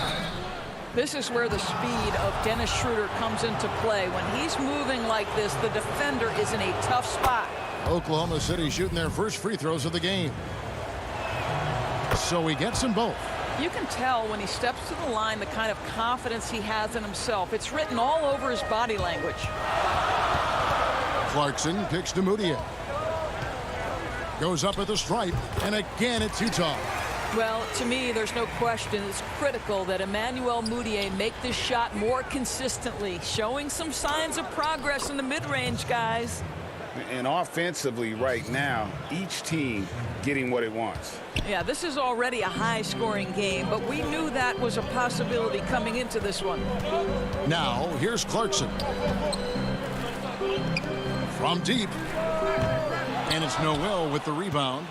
This is where the speed of Dennis Schroeder comes into play. When he's moving like this, the defender is in a tough spot. Oklahoma City shooting their first free throws of the game. So he gets them both. You can tell when he steps to the line the kind of confidence he has in himself. It's written all over his body language. Clarkson picks to Mudiay. Goes up at the stripe, and again it's Utah. Well, to me, there's no question. It's critical that Emmanuel Mudiay make this shot more consistently, showing some signs of progress in the mid-range, guys. And offensively right now, each team getting what it wants. Yeah, this is already a high-scoring game, but we knew that was a possibility coming into this one. Now, here's Clarkson. From deep. And it's Noel with the rebound.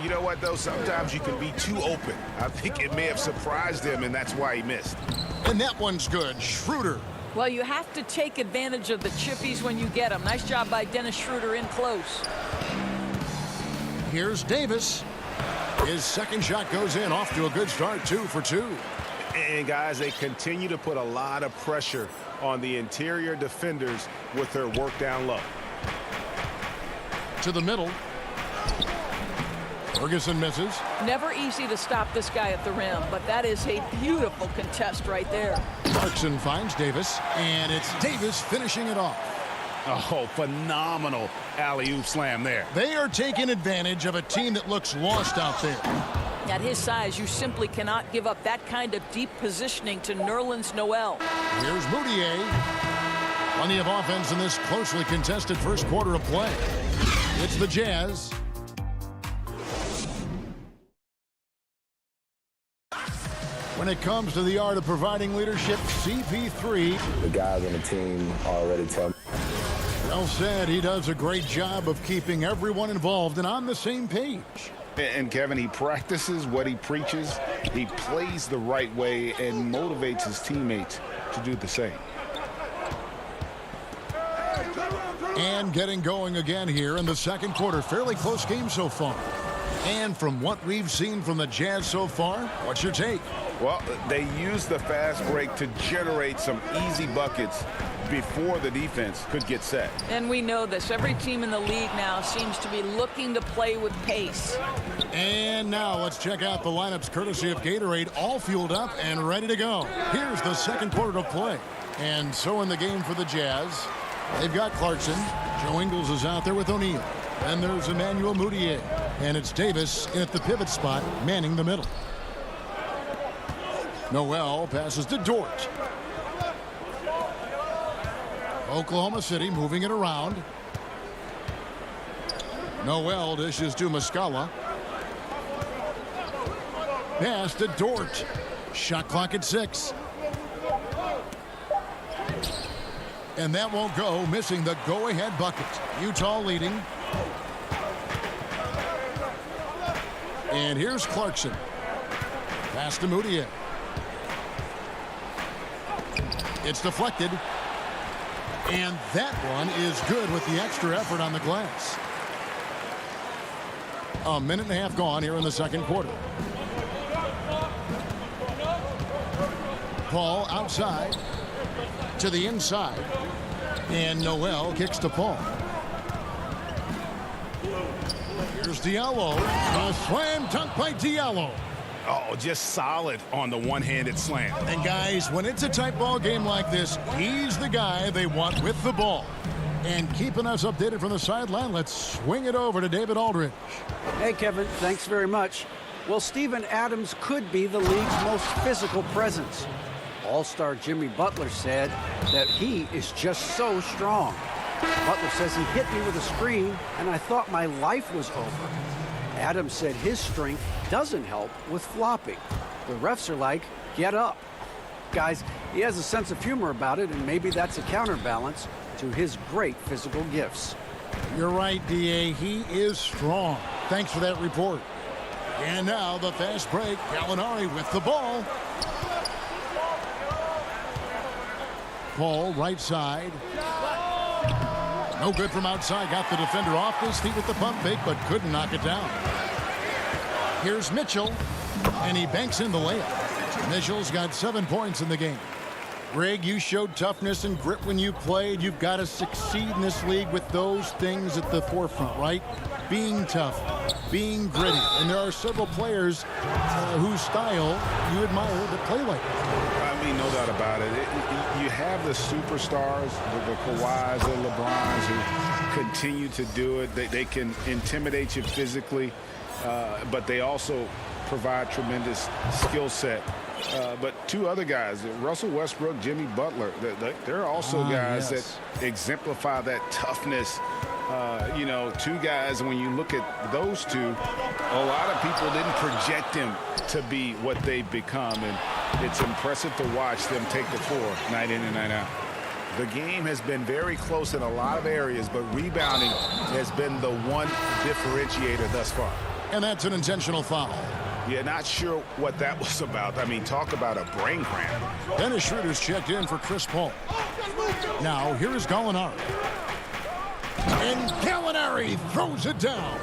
You know what, though? Sometimes you can be too open. I think it may have surprised him, and that's why he missed. And that one's good. Schroeder. Well, you have to take advantage of the chippies when you get them. Nice job by Dennis Schroeder in close. Here's Davis. His second shot goes in, off to a good start, 2 for 2. And guys, they continue to put a lot of pressure on the interior defenders with their work down low. To the middle. Ferguson misses. Never easy to stop this guy at the rim, but that is a beautiful contest right there. Clarkson finds Davis, and it's Davis finishing it off. Oh, phenomenal alley-oop slam there. They are taking advantage of a team that looks lost out there. At his size, you simply cannot give up that kind of deep positioning to Nerlens Noel. Here's Mudiay. Plenty of offense in this closely contested first quarter of play. It's the Jazz. When it comes to the art of providing leadership, CP3. The guys on the team already tell me. Well said. He does a great job of keeping everyone involved and on the same page. And Kevin, he practices what he preaches. He plays the right way and motivates his teammates to do the same. And getting going again here in the second quarter. Fairly close game so far. And from what we've seen from the Jazz so far, what's your take? Well, they use the fast break to generate some easy buckets before the defense could get set. And we know this. Every team in the league now seems to be looking to play with pace. And now let's check out the lineups courtesy of Gatorade, all fueled up and ready to go. Here's the second quarter of play. And so in the game for the Jazz, they've got Clarkson. Joe Ingles is out there with O'Neal. And there's Emmanuel Mudiay. And it's Davis in at the pivot spot, manning the middle. Noel passes to Dort. Oklahoma City moving it around. Noel dishes to Muscala. Pass to Dort. Shot clock at 6. And that won't go, missing the go-ahead bucket. Utah leading. And here's Clarkson. Pass to Mudiay. It's deflected. And that one is good with the extra effort on the glass. A minute and a half gone here in the second quarter. Paul outside to the inside. And Noel kicks to Paul. Here's Diallo. A slam dunk by Diallo. Oh, just solid on the one-handed slam. And guys, when it's a tight ball game like this, he's the guy they want with the ball. And keeping us updated from the sideline, let's swing it over to David Aldridge. Hey, Kevin, thanks very much. Well, Steven Adams could be the league's most physical presence. All-star Jimmy Butler said that he is just so strong. Butler says he hit me with a screen, and I thought my life was over. Adams said his strength doesn't help with flopping. The refs are like, get up. Guys, he has a sense of humor about it, and maybe that's a counterbalance to his great physical gifts. You're right, D.A. He is strong. Thanks for that report. And now the fast break. Gallinari with the ball. Ball right side. No good from outside. Got the defender off his feet with the pump fake, but couldn't knock it down. Here's Mitchell, and he banks in the layup. Mitchell's got 7 points in the game. Greg, you showed toughness and grit when you played. You've got to succeed in this league with those things at the forefront, right? Being tough, being gritty. And there are several players whose style you admire that play like that. I mean, no doubt about it. You have the superstars, the Kawhis, the LeBrons, who continue to do it. They can intimidate you physically, but they also provide tremendous skill set. But two other guys, Russell Westbrook, Jimmy Butler, they're also guys that exemplify that toughness. You know, two guys, when you look at those two, a lot of people didn't project them to be what they've become, and it's impressive to watch them take the floor night in and night out. The game has been very close in a lot of areas, but rebounding has been the one differentiator thus far. And that's an intentional foul. Yeah, not sure what that was about. I mean, talk about a brain cramp. Dennis Schroeder's checked in for Chris Paul. Now, here is Gallinari. And Gallinari throws it down.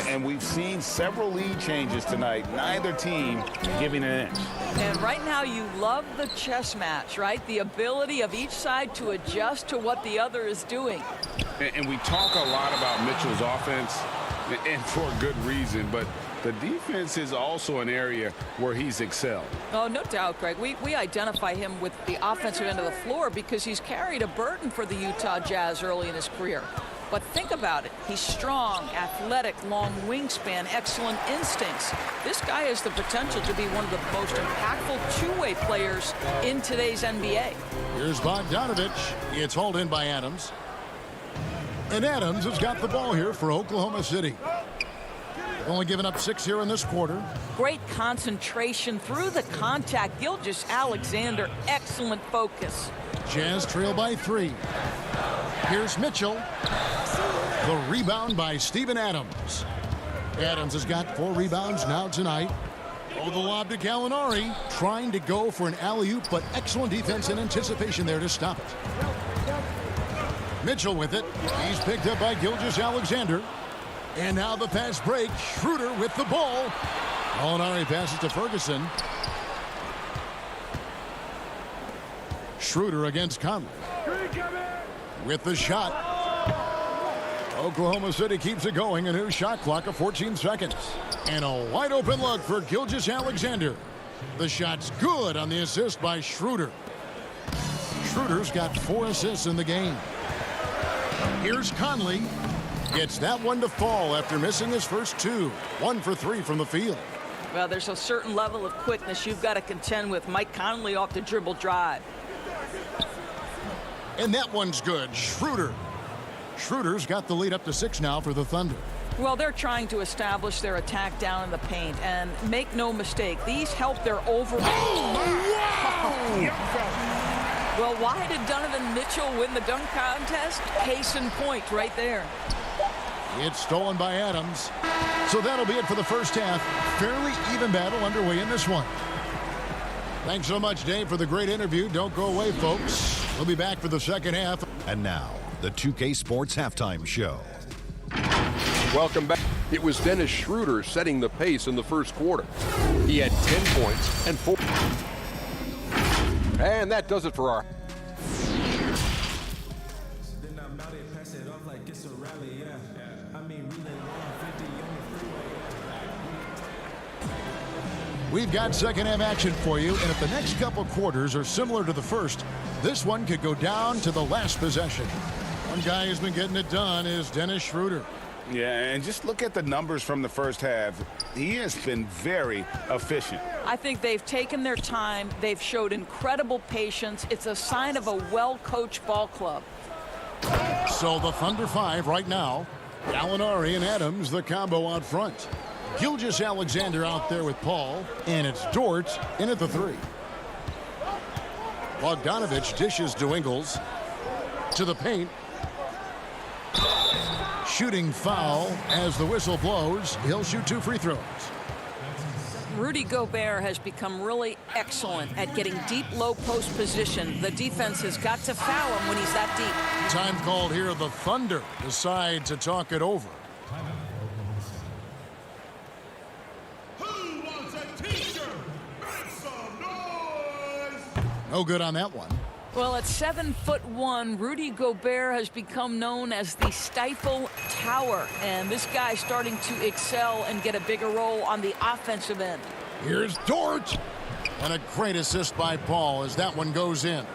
And we've seen several lead changes tonight. Neither team giving an inch. And right now you love the chess match, right? The ability of each side to adjust to what the other is doing. And we talk a lot about Mitchell's offense, and for a good reason, but the defense is also an area where he's excelled. Oh, no doubt, Greg. We identify him with the offensive end of the floor because he's carried a burden for the Utah Jazz early in his career. But think about it. He's strong, athletic, long wingspan, excellent instincts. This guy has the potential to be one of the most impactful two-way players in today's NBA. Here's Bogdanovich. It's hauled in by Adams. And Adams has got the ball here for Oklahoma City. They've only given up 6 here in this quarter. Great concentration through the contact. Gilgeous-Alexander, excellent focus. Jazz trail by 3. Here's Mitchell. The rebound by Steven Adams. Adams has got 4 rebounds now tonight. Oh, the lob to Gallinari. Trying to go for an alley-oop, but excellent defense and anticipation there to stop it. Mitchell with it. He's picked up by Gilgeous-Alexander. And now the fast break. Schroeder with the ball. Gallinari passes to Ferguson. Schroeder against Conley. With the shot. Oklahoma City keeps it going. A new shot clock of 14 seconds. And a wide open look for Gilgeous-Alexander. The shot's good on the assist by Schroeder. Schroeder's got 4 assists in the game. Here's Conley. Gets that one to fall after missing his first 2. 1 for 3 from the field. Well, there's a certain level of quickness you've got to contend with. Mike Conley off the dribble drive. And that one's good. Schroeder. Schroeder's got the lead up to 6 now for the Thunder. Well, they're trying to establish their attack down in the paint. And make no mistake, these help their overall. Oh, wow! Well, why did Donovan Mitchell win the dunk contest? Case in point right there. It's stolen by Adams. So that'll be it for the first half. Fairly even battle underway in this one. Thanks so much, Dave, for the great interview. Don't go away, folks. We'll be back for the second half. And now, the 2K Sports Halftime Show. Welcome back. It was Dennis Schroeder setting the pace in the first quarter. He had 10 points and 4. And that does it for our... We've got second half action for you, and if the next couple quarters are similar to the first, this one could go down to the last possession. One guy who's been getting it done is Dennis Schroeder. Yeah, and just look at the numbers from the first half. He has been very efficient. I think they've taken their time. They've showed incredible patience. It's a sign of a well-coached ball club. So the Thunder 5 right now. Gallinari and Adams, the combo out front. Gilgeous-Alexander out there with Paul. And it's Dort in at the 3. Bogdanovich dishes to Ingles. To the paint. Shooting foul as the whistle blows. He'll shoot 2 free throws. Rudy Gobert has become really excellent at getting deep, low post position. The defense has got to foul him when he's that deep. Time called here. The Thunder decide to talk it over. Who wants a t-shirt? Make some noise! No good on that one. Well, at 7'1", Rudy Gobert has become known as the Stifle Tower, and this guy's starting to excel and get a bigger role on the offensive end. Here's Dort, and a great assist by Paul as that one goes in.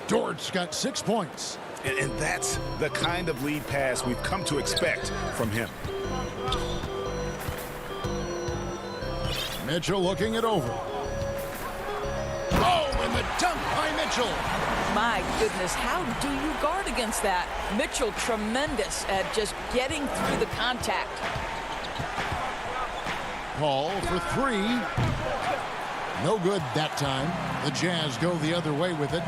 Dort's got 6 points. And that's the kind of lead pass we've come to expect from him. Mitchell looking it over. Oh, and the dunk by Mitchell. My goodness, how do you guard against that? Mitchell tremendous at just getting through the contact. Paul for 3. No good that time. The Jazz go the other way with it.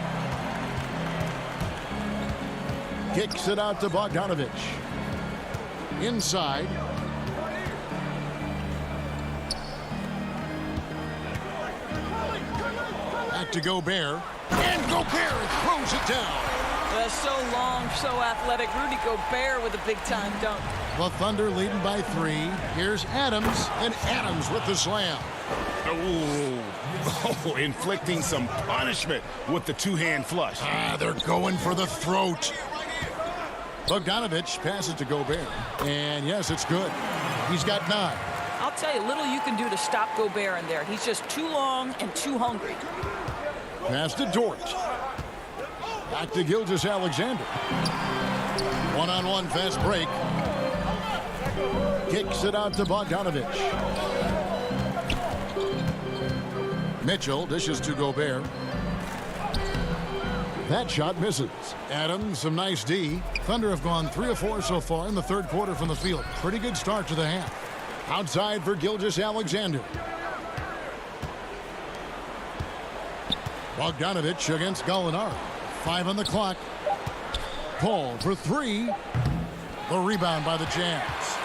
Kicks it out to Bogdanovich. Inside. Back to Gobert. And Gobert throws it down. So long, so athletic. Rudy Gobert with a big-time dunk. The Thunder leading by 3. Here's Adams, and Adams with the slam. Oh, inflicting some punishment with the 2-hand flush. They're going for the throat. Bogdanovich passes to Gobert. And yes, it's good. He's got 9. I'll tell you, little you can do to stop Gobert in there. He's just too long and too hungry. Pass to Dort. Back to Gilgeous-Alexander. One-on-one fast break. Kicks it out to Bogdanovich. Mitchell dishes to Gobert. That shot misses. Adams, some nice D. Thunder have gone 3 of 4 so far in the third quarter from the field. Pretty good start to the half. Outside for Gilgeous-Alexander. Bogdanovich against Gallinari. 5 on the clock. Paul for 3. The rebound by the Jazz.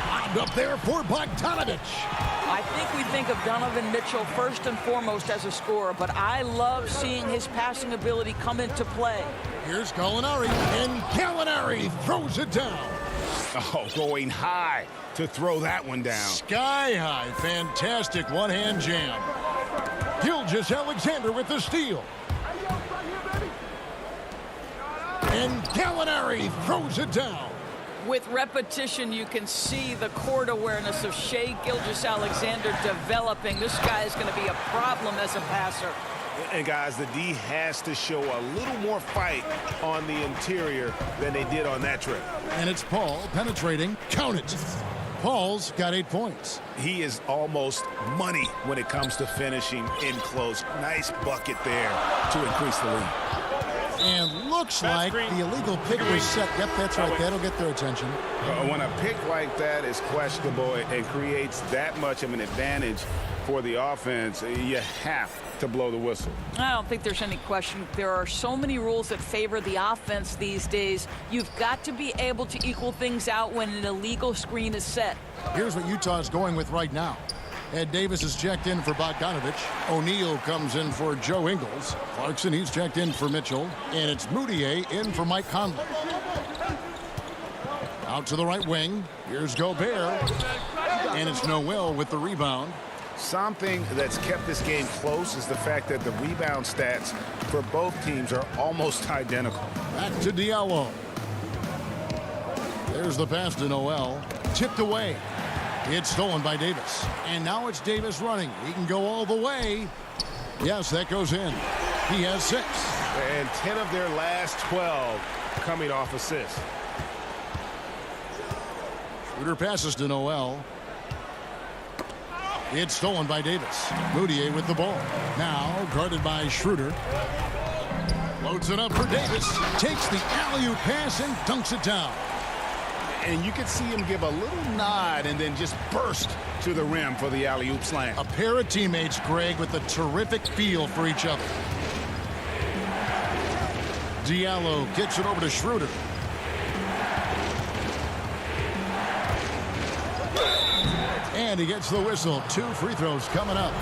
Lined up there for Bogdanovich. I think we think of Donovan Mitchell first and foremost as a scorer, but I love seeing his passing ability come into play. Here's Gallinari, and Gallinari throws it down. Oh, going high to throw that one down. Sky high. Fantastic one-hand jam. Gilgeous-Alexander with the steal. And Gallinari throws it down. With repetition, you can see the court awareness of Shai Gilgeous-Alexander developing. This guy is going to be a problem as a passer. And guys, the D has to show a little more fight on the interior than they did on that trip. And it's Paul penetrating. Count it. Paul's got 8 points. He is almost money when it comes to finishing in close. Nice bucket there to increase the lead. And looks like the illegal pick was set. Yep, that's right. That'll get their attention. When a pick like that is questionable and creates that much of an advantage for the offense, you have to blow the whistle. I don't think there's any question. There are so many rules that favor the offense these days. You've got to be able to equal things out when an illegal screen is set. Here's what Utah's going with right now. Ed Davis is checked in for Bogdanovich. O'Neal comes in for Joe Ingles. Clarkson, he's checked in for Mitchell. And it's Moutier in for Mike Conley. Out to the right wing. Here's Gobert. And it's Noel with the rebound. Something that's kept this game close is the fact that the rebound stats for both teams are almost identical. Back to Diallo. There's the pass to Noel. Tipped away. It's stolen by Davis. And now it's Davis running. He can go all the way. Yes, that goes in. He has 6. And 10 of their last 12 coming off assists. Schroeder passes to Noel. It's stolen by Davis. Moutier with the ball. Now guarded by Schroeder. Loads it up for Davis. Takes the alley-oop pass and dunks it down. And you could see him give a little nod and then just burst to the rim for the alley-oop slam. A pair of teammates, Greg, with a terrific feel for each other. Diallo gets it over to Schroeder. And he gets the whistle. 2 free throws coming up.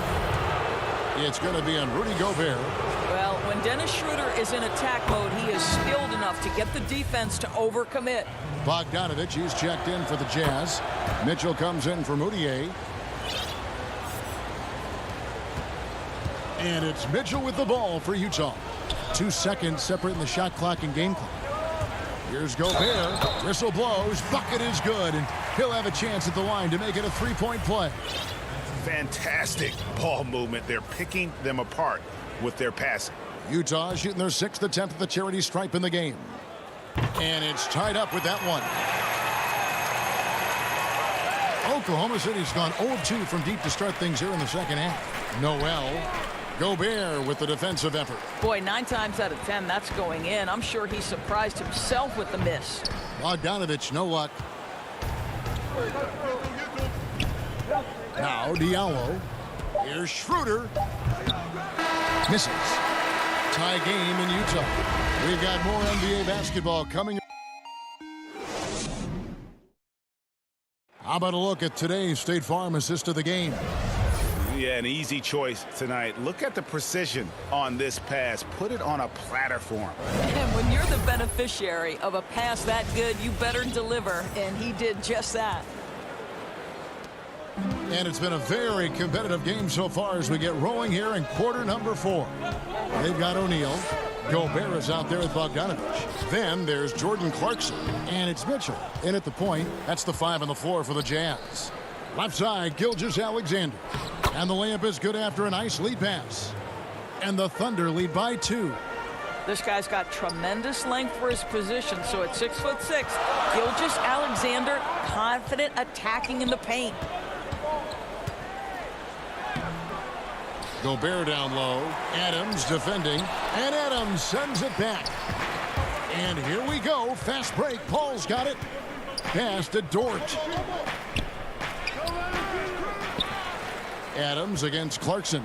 It's going to be on Rudy Gobert. Well, when Dennis Schroeder is in attack mode, he is skilled enough to get the defense to overcommit. Bogdanovich, he's checked in for the Jazz. Mitchell comes in for Moutier. And it's Mitchell with the ball for Utah. 2 seconds separating the shot clock and game clock. Here's Gobert. Whistle blows. Bucket is good. And he'll have a chance at the line to make it a 3-point play. Fantastic ball movement. They're picking them apart with their passing. Utah shooting their 6th attempt at the charity stripe in the game. And it's tied up with that one. Oklahoma City's gone 0-2 from deep to start things here in the second half. Noel. Gobert with the defensive effort. Boy, 9 times out of 10, that's going in. I'm sure he surprised himself with the miss. Bogdanovich, no luck. Now Diallo. Here's Schroeder. Misses. Tie game in Utah. We've got more NBA basketball coming. How about a look at today's State Farm assist of the game? Yeah, an easy choice tonight. Look at the precision on this pass. Put it on a platter for him. And when you're the beneficiary of a pass that good, you better deliver. And he did just that. And it's been a very competitive game so far as we get rolling here in quarter number 4. They've got O'Neal. Gobert is out there with Bogdanovich. Then there's Jordan Clarkson. And it's Mitchell. In at the point. That's the 5 on the floor for the Jazz. Left side, Gilgeous-Alexander. And the layup is good after a nice lead pass. And the Thunder lead by 2. This guy's got tremendous length for his position. So at 6'6", Gilgeous-Alexander confident attacking in the paint. Gobert down low. Adams defending. And Adams sends it back. And here we go. Fast break. Paul's got it. Pass to Dort. Adams against Clarkson.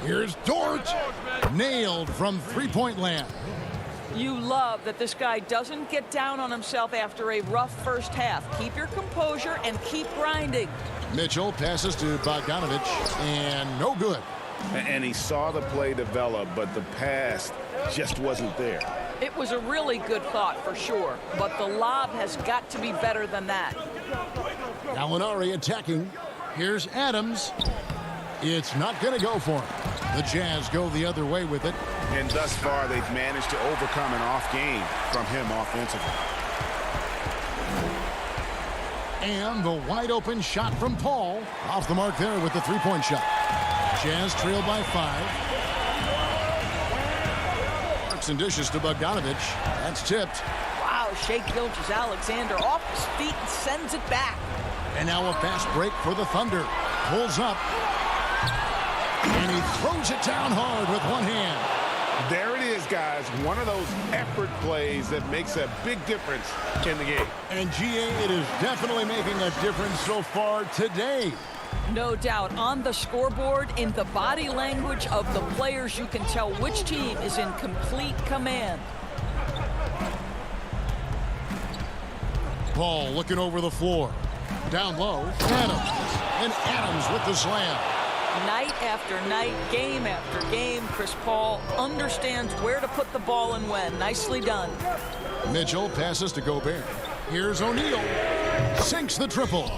Here's Dort. Nailed from 3-point land. You love that this guy doesn't get down on himself after a rough first half. Keep your composure and keep grinding. Mitchell passes to Bogdanovich, and no good. And he saw the play develop, but the pass just wasn't there. It was a really good thought for sure, but the lob has got to be better than that. Gallinari attacking. Here's Adams. It's not going to go for him. The Jazz go the other way with it. And thus far, they've managed to overcome an off game from him offensively. And the wide open shot from Paul. Off the mark there with the 3-point shot. Jazz trailed by 5. Works and dishes to Bogdanovich. That's tipped. Wow, Shai Gilgeous-Alexander off his feet and sends it back. And now a fast break for the Thunder. Pulls up. And he throws it down hard with one hand. There it is, guys. One of those effort plays that makes a big difference in the game. And GA, it is definitely making a difference so far today. No doubt. On the scoreboard, in the body language of the players, you can tell which team is in complete command. Paul looking over the floor. Down low, Adams. And Adams with the slam. Night after night, game after game, Chris Paul understands where to put the ball and when. Nicely done. Mitchell passes to Gobert. Here's O'Neal. Sinks the triple.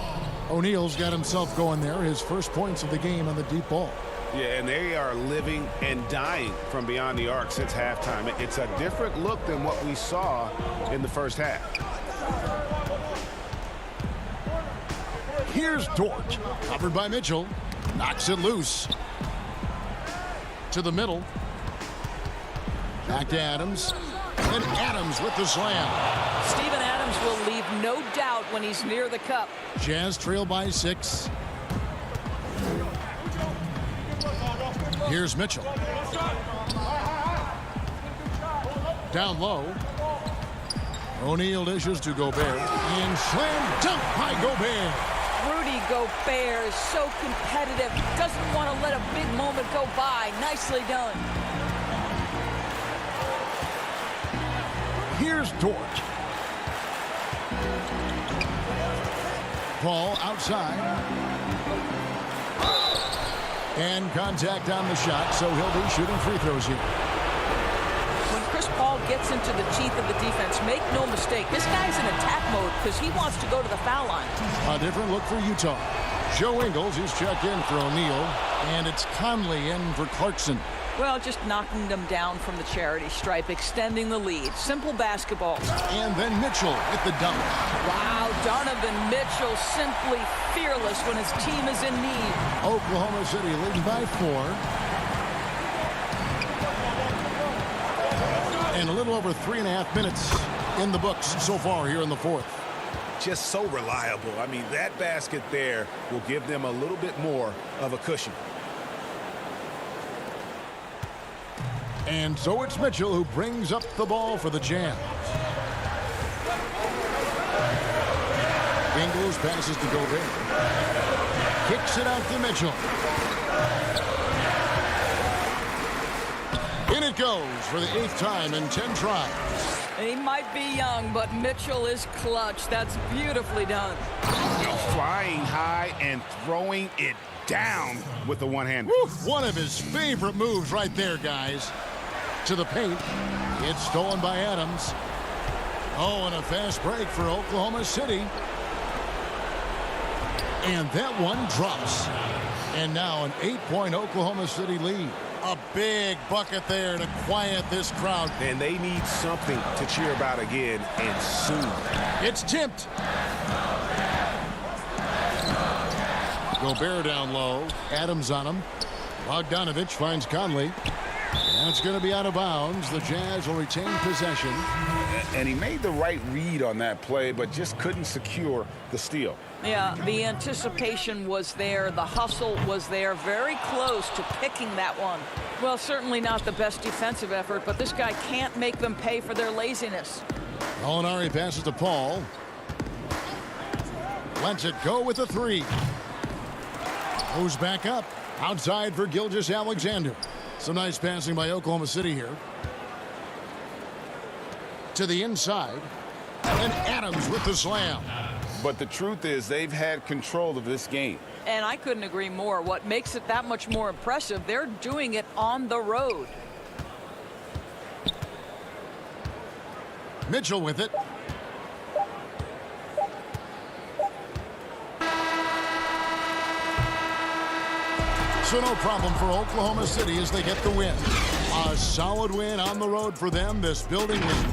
O'Neal's got himself going there. His first points of the game on the deep ball. Yeah, and they are living and dying from beyond the arc since halftime. It's a different look than what we saw in the first half. Here's Dort. Covered by Mitchell. Knocks it loose. To the middle. Back to Adams. And Adams with the slam. Steven Adams will leave no doubt when he's near the cup. Jazz trail by 6. Here's Mitchell. Down low. O'Neal dishes to Gobert. And slam dunk by Gobert. Rudy Gobert is so competitive. Doesn't want to let a big moment go by. Nicely done. Here's Dort. Paul outside. And contact on the shot, so he'll be shooting free throws here. When Chris Paul gets into the teeth of the defense, make no mistake, this guy's in attack mode because he wants to go to the foul line. A different look for Utah. Joe Ingles is checked in for O'Neal, and it's Conley in for Clarkson. Well, just knocking them down from the charity stripe, extending the lead. Simple basketball. And then Mitchell with the dunk. Wow, Donovan Mitchell simply fearless when his team is in need. Oklahoma City leading by 4. And a little over 3.5 minutes in the books so far here in the fourth. Just so reliable. I mean, that basket there will give them a little bit more of a cushion. And so it's Mitchell who brings up the ball for the Jazz. Ingles passes to Gobert. Kicks it out to Mitchell. In it goes for the 8th time in 10 tries. He might be young, but Mitchell is clutch. That's beautifully done. Flying high and throwing it down with the one hand. One of his favorite moves right there, guys. To the paint. It's stolen by Adams. Oh, and a fast break for Oklahoma City. And that one drops. And now an 8-point Oklahoma City lead. A big bucket there to quiet this crowd. And they need something to cheer about again, and soon. It's tipped. Gobert down low. Adams on him. Bogdanovich finds Conley. That's going to be out of bounds. The Jazz will retain possession. And he made the right read on that play, but just couldn't secure the steal. Yeah, the anticipation was there. The hustle was there. Very close to picking that one. Well, certainly not the best defensive effort, but this guy can't make them pay for their laziness. Molinari passes to Paul. Lets it go with the 3. Moves back up. Outside for Gilgeous-Alexander. Some nice passing by Oklahoma City here. To the inside. And Adams with the slam. But the truth is they've had control of this game. And I couldn't agree more. What makes it that much more impressive, they're doing it on the road. Mitchell with it. So no problem for Oklahoma City as they get the win. A solid win on the road for them. This building was...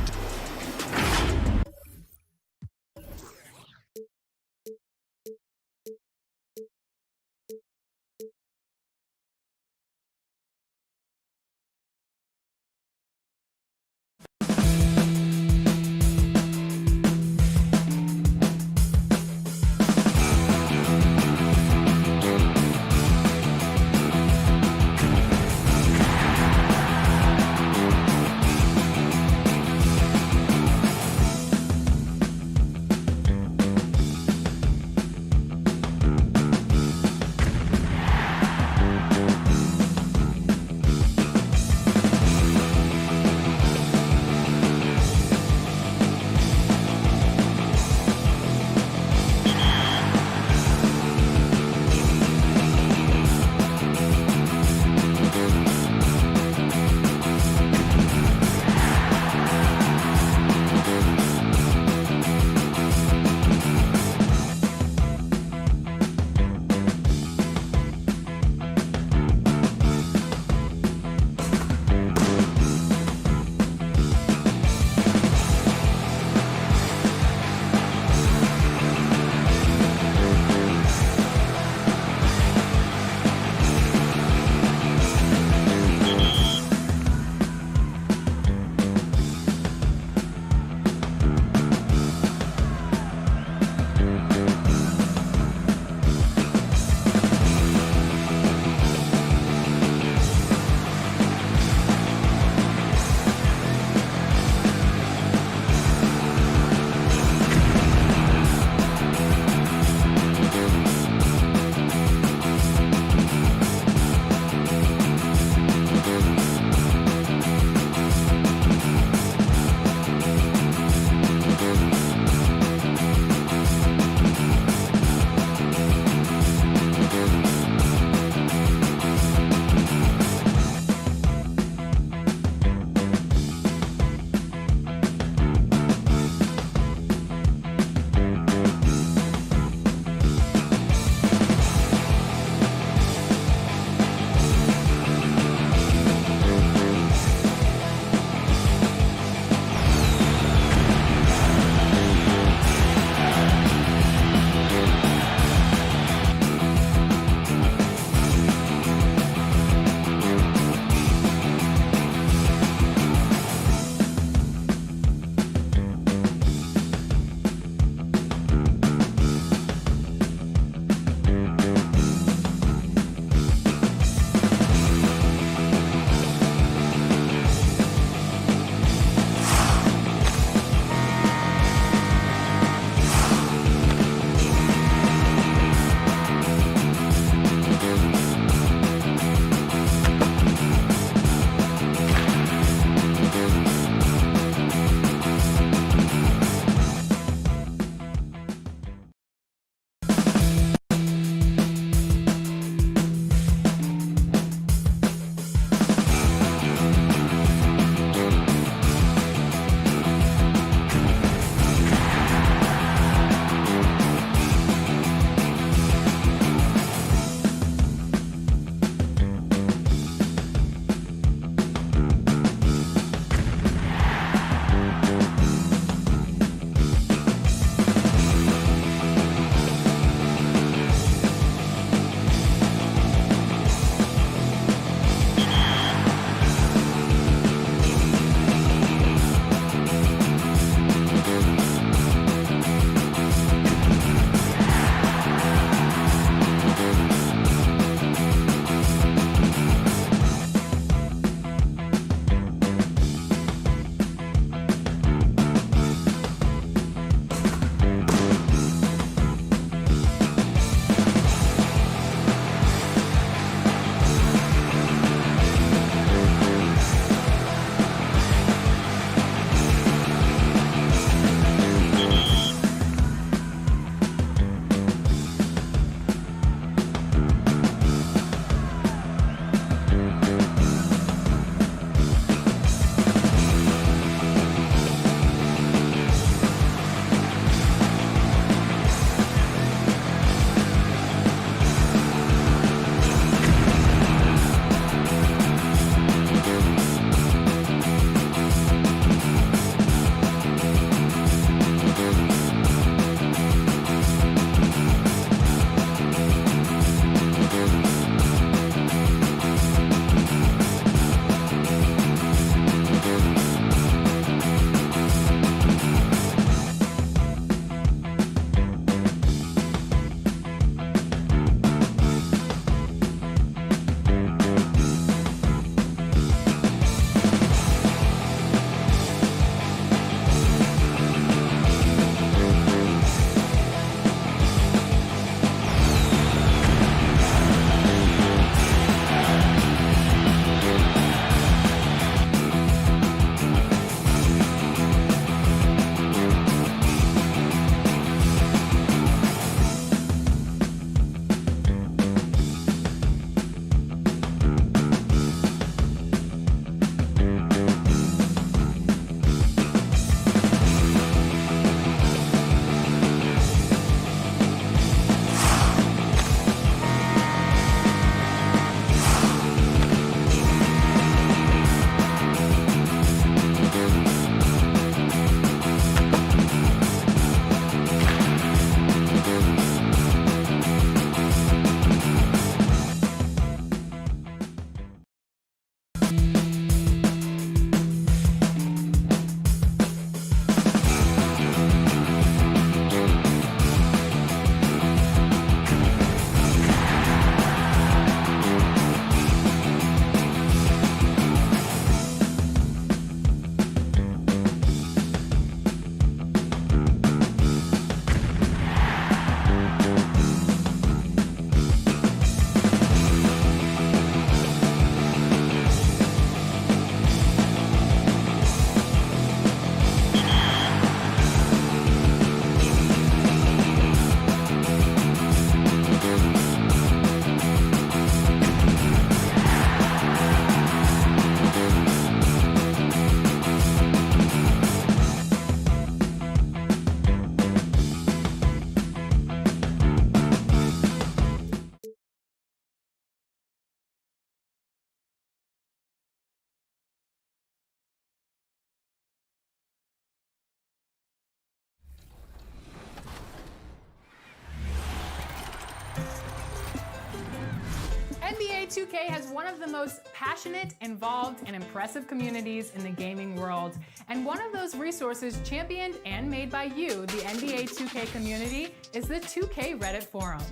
2K has one of the most passionate, involved, and impressive communities in the gaming world. And one of those resources championed and made by you, the NBA 2K community, is the 2K Reddit forum.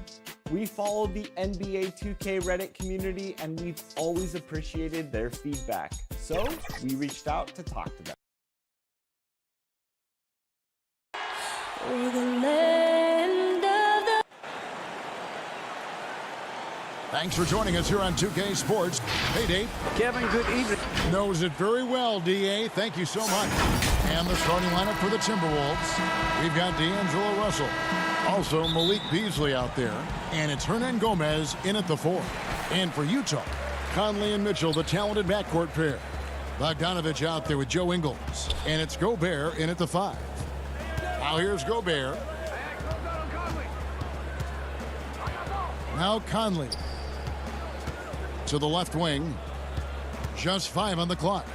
We follow the NBA 2K Reddit community, and we've always appreciated their feedback. So we reached out to talk to them. Thanks for joining us here on 2K Sports. Hey, Dave. Kevin, good evening. Knows it very well, D.A. Thank you so much. And the starting lineup for the Timberwolves. We've got D'Angelo Russell. Also, Malik Beasley out there. And it's Hernan Gomez in at the 4. And for Utah, Conley and Mitchell, the talented backcourt pair. Bogdanovich out there with Joe Ingles. And it's Gobert in at the 5. Now here's Gobert. Now Conley. To the left wing. Just 5 on the clock.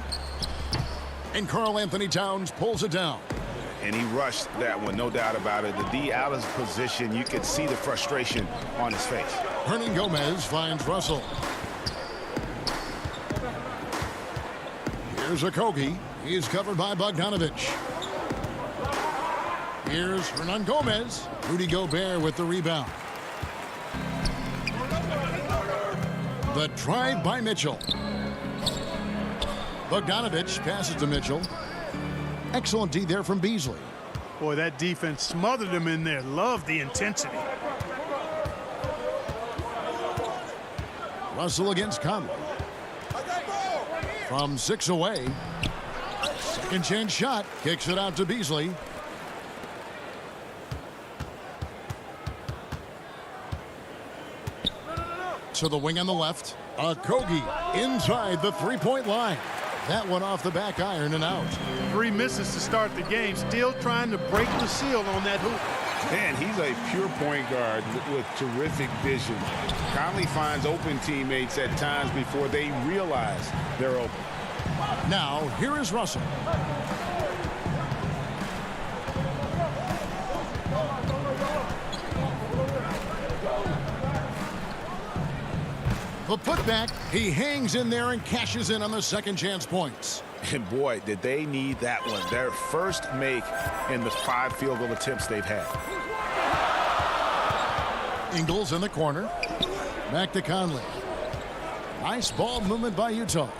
And Karl Anthony Towns pulls it down. And he rushed that one, no doubt about it. The D out of position, you could see the frustration on his face. Hernan Gomez finds Russell. Here's Okogie. He's covered by Bogdanovich. Here's Hernan Gomez. Rudy Gobert with the rebound. The drive by Mitchell. Bogdanovich passes to Mitchell. Excellent D there from Beasley. Boy, that defense smothered him in there. Love the intensity. Russell against Conley. From 6 away. Second chance shot. Kicks it out to Beasley. To the wing on the left. Okogie inside the three-point line. That one off the back iron and out. 3 misses to start the game. Still trying to break the seal on that hoop. Man, he's a pure point guard with terrific vision. Conley finds open teammates at times before they realize they're open. Now, here is Russell. The putback, he hangs in there and cashes in on the second chance points. And boy, did they need that one. Their first make in the 5 field goal attempts they've had. Ingles in the corner. Back to Conley. Nice ball movement by Utah.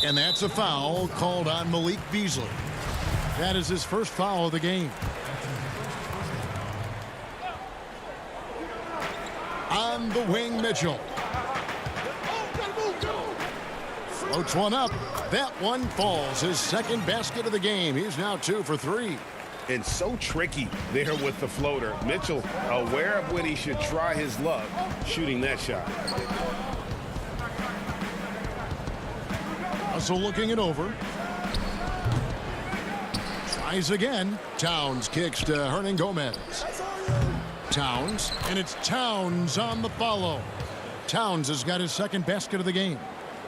And that's a foul called on Malik Beasley. That is his first foul of the game. On the wing, Mitchell. Floats one up. That one falls. His second basket of the game. He's now 2 for 3. And so tricky there with the floater. Mitchell aware of when he should try his luck shooting that shot. Russell looking it over. Tries again. Towns kicks to Hernan Gomez. Towns, and it's Towns on the follow. Towns has got his second basket of the game.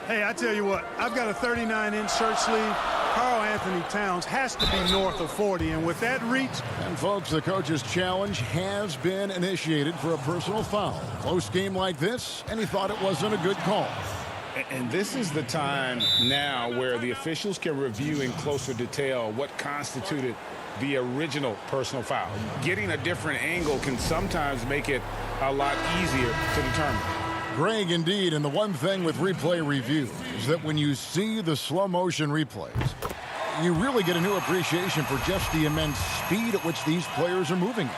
Hey, I tell you what, I've got a 39-inch shirt sleeve. Karl Anthony Towns has to be north of 40, and with that reach. And folks, the coach's challenge has been initiated for a personal foul. Close game like this, and he thought it wasn't a good call. And this is the time now where the officials can review in closer detail what constituted the original personal foul. Getting a different angle can sometimes make it a lot easier to determine. Greg, indeed, and the one thing with replay review is that when you see the slow motion replays, you really get a new appreciation for just the immense speed at which these players are moving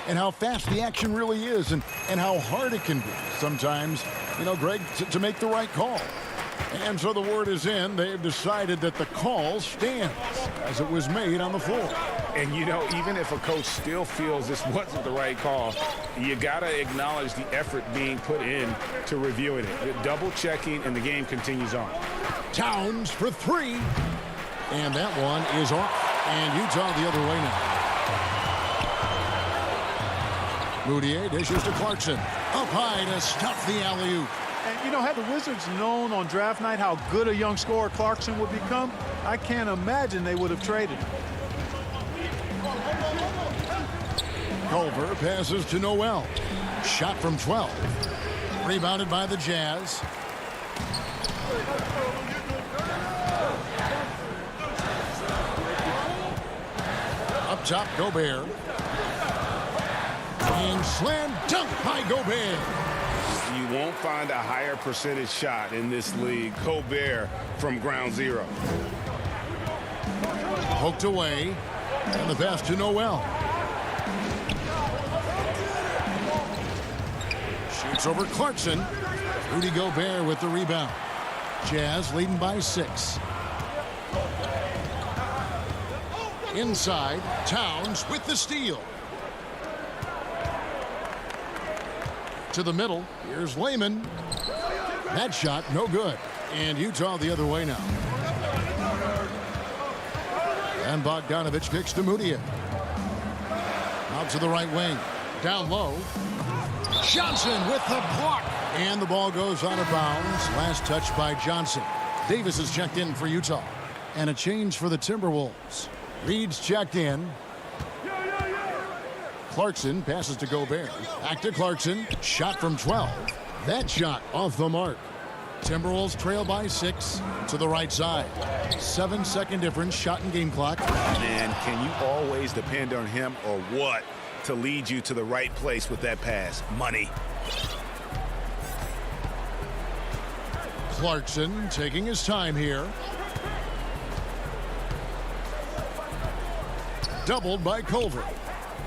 and how fast the action really is and how hard it can be sometimes, you know, Greg, to make the right call. And so the word is in. They've decided that the call stands as it was made on the floor. And, you know, even if a coach still feels this wasn't the right call, you got to acknowledge the effort being put in to reviewing it. Double checking, and the game continues on. Towns for 3. And that one is off. And Utah the other way now. Moutier dishes to Clarkson. Up high to stuff the alley-oop. And, you know, had the Wizards known on draft night how good a young scorer Clarkson would become, I can't imagine they would have traded him. Culver passes to Noel. Shot from 12. Rebounded by the Jazz. Up top, Gobert. And slam dunk by Gobert. You won't find a higher percentage shot in this league. Gobert from ground zero. Poked away. And the pass to Noel. Shoots over Clarkson. Rudy Gobert with the rebound. Jazz leading by 6. Inside, Towns with the steal. To the middle, here's Layman. That shot, no good. And Utah the other way now. And Bogdanovich kicks to Mudiay. Out to the right wing. Down low. Johnson with the block. And the ball goes out of bounds. Last touch by Johnson. Davis is checked in for Utah. And a change for the Timberwolves. Reed's checked in. Clarkson passes to Gobert. Back to Clarkson. Shot from 12. That shot off the mark. Timberwolves trail by 6 to the right side. 7-second difference, shot and game clock. And can you always depend on him or what to lead you to the right place with that pass? Money. Clarkson taking his time here. Doubled by Culver.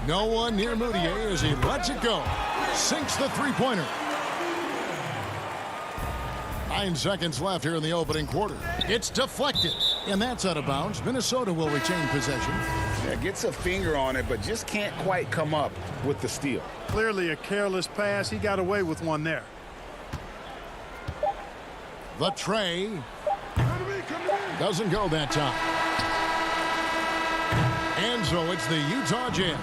No one near Mudiay as he lets it go. Sinks the three-pointer. 9 seconds left here in the opening quarter. It's deflected, and that's out of bounds. Minnesota will retain possession. Yeah, gets a finger on it, but just can't quite come up with the steal. Clearly a careless pass. He got away with one there. The tray doesn't go that time. And so it's the Utah Jazz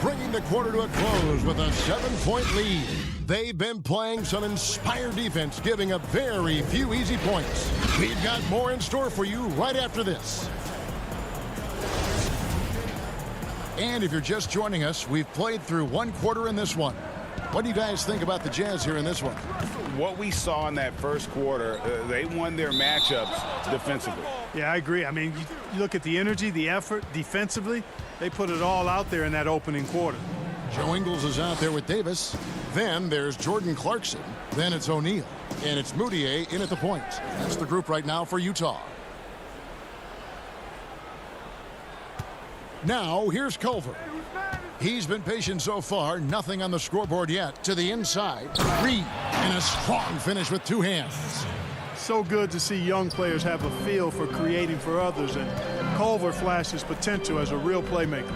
bringing the quarter to a close with a 7-point lead. They've been playing some inspired defense, giving up very few easy points. We've got more in store for you right after this. And if you're just joining us, we've played through one quarter in this one. What do you guys think about the Jazz here in this one? What we saw in that first quarter, they won their matchups defensively. Yeah, I agree. I mean, you look at the energy, the effort defensively, they put it all out there in that opening quarter. Joe Ingles is out there with Davis. Then there's Jordan Clarkson. Then it's O'Neal. And it's Mudiay in at the point. That's the group right now for Utah. Now, here's Culver. He's been patient so far. Nothing on the scoreboard yet. To the inside. Reed. And a strong finish with 2 hands. So good to see young players have a feel for creating for others. And Culver flashes potential as a real playmaker.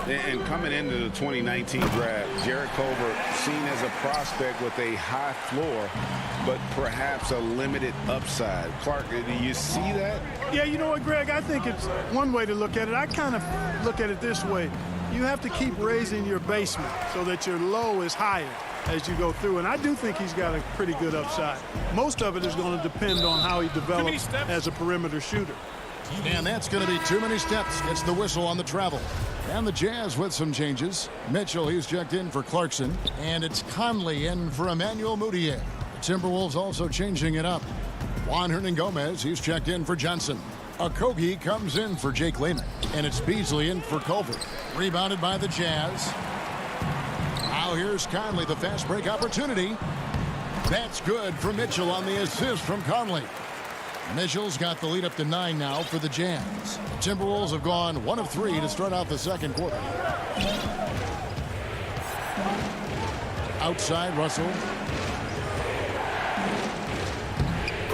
And coming into the 2019 draft, Jarrett Culver seen as a prospect with a high floor, but perhaps a limited upside. Clark, do you see that? Yeah, you know what, Greg? I think it's one way to look at it. I kind of look at it this way. You have to keep raising your basement so that your low is higher as you go through. And I do think he's got a pretty good upside. Most of it is going to depend on how he develops as a perimeter shooter. And that's going to be too many steps. Gets the whistle on the travel. And the Jazz with some changes. Mitchell, he's checked in for Clarkson. And it's Conley in for Emmanuel Mudiay. The Timberwolves also changing it up. Juan Hernangomez, he's checked in for Johnson. Okogie comes in for Jake Layman. And it's Beasley in for Culver. Rebounded by the Jazz. Now here's Conley, the fast break opportunity. That's good for Mitchell on the assist from Conley. Mitchell's got the lead up to 9 now for the Jazz. The Timberwolves have gone 1 of 3 to start out the second quarter. Outside, Russell.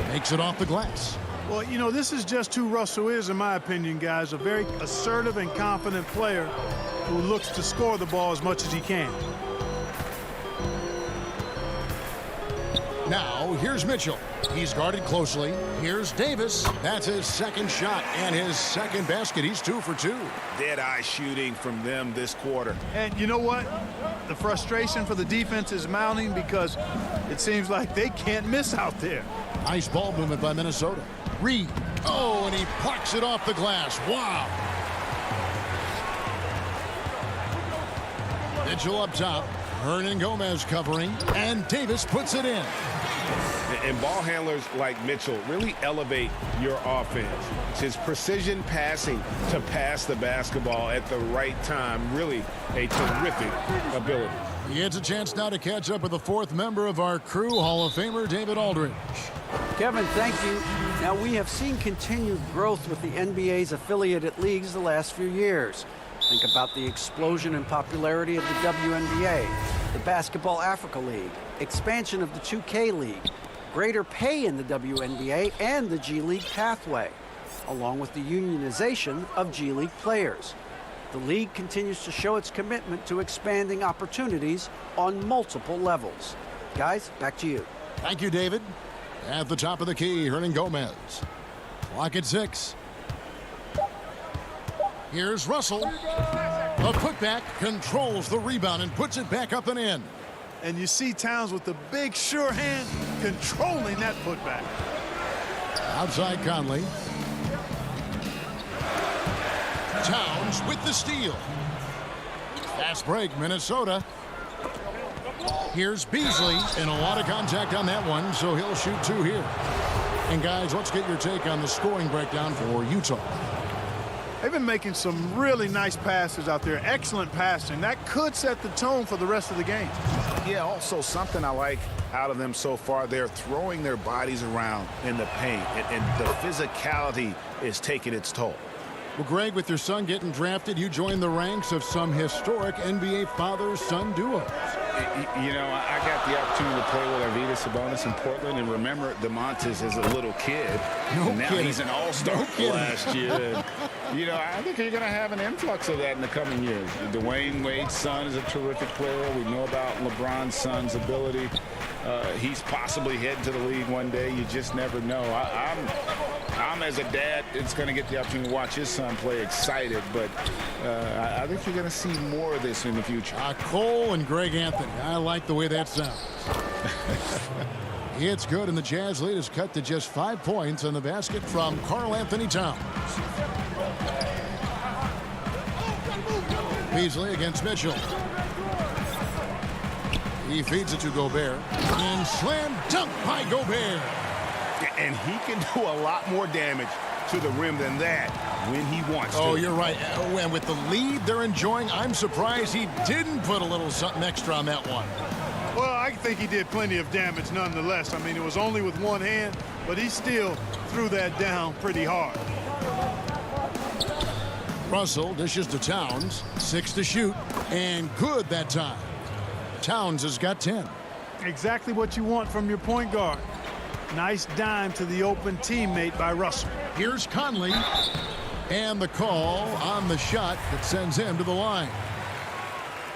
Makes it off the glass. Well, you know, this is just who Russell is, in my opinion, guys. A very assertive and confident player who looks to score the ball as much as he can. Now, here's Mitchell. He's guarded closely. Here's Davis. That's his second shot and his second basket. He's 2 for 2. Dead-eye shooting from them this quarter. And you know what? The frustration for the defense is mounting because it seems like they can't miss out there. Nice ball movement by Minnesota. Reed. Oh, and he plucks it off the glass. Wow. Mitchell up top. Hernangomez covering. And Davis puts it in. And ball handlers like Mitchell really elevate your offense. It's his precision passing to pass the basketball at the right time. Really a terrific ability. He gets a chance now to catch up with the fourth member of our crew, Hall of Famer David Aldridge. Kevin, thank you. Now, we have seen continued growth with the NBA's affiliated leagues the last few years. Think about the explosion in popularity of the WNBA, the Basketball Africa League, expansion of the 2K League, greater pay in the WNBA and the G League pathway, along with the unionization of G League players. The league continues to show its commitment to expanding opportunities on multiple levels. Guys, back to you. Thank you, David. At the top of the key, Hernan Gomez. Clock at 6. Here's Russell. A putback, controls the rebound and puts it back up and in. And you see Towns with the big sure hand controlling that putback. Outside Conley. Towns with the steal. Fast break, Minnesota. Here's Beasley, and a lot of contact on that one, so he'll shoot 2 here. And guys, let's get your take on the scoring breakdown for Utah. They've been making some really nice passes out there. Excellent passing. That could set the tone for the rest of the game. Yeah, also something I like out of them so far, they're throwing their bodies around in the paint, and the physicality is taking its toll. Well, Greg, with your son getting drafted, you joined the ranks of some historic NBA father-son duos. You know, I got the opportunity to play with Arvydas Sabonis in Portland, and remember DeMontis as a little kid. Now he's an all-star last year. You know, I think you're going to have an influx of that in the coming years. Dwayne Wade's son is a terrific player. We know about LeBron's son's ability. He's possibly heading to the league one day. You just never know. I'm as a dad, it's going to get the opportunity to watch his son play excited, but I think you're going to see more of this in the future. Cole and Greg Anthony. I like the way that sounds. It's good, and the Jazz lead is cut to just 5 points on the basket from Karl Anthony Towns. Beasley against Mitchell. He feeds it to Gobert. And slam dunk by Gobert. And he can do a lot more damage to the rim than that when he wants to. Oh, you're right. And with the lead they're enjoying, I'm surprised he didn't put a little something extra on that one. Well, I think he did plenty of damage nonetheless. I mean, it was only with one hand, but he still threw that down pretty hard. Russell dishes to Towns. 6 to shoot. And good that time. Towns has got 10. Exactly what you want from your point guard. Nice dime to the open teammate by Russell. Here's Conley. And the call on the shot that sends him to the line.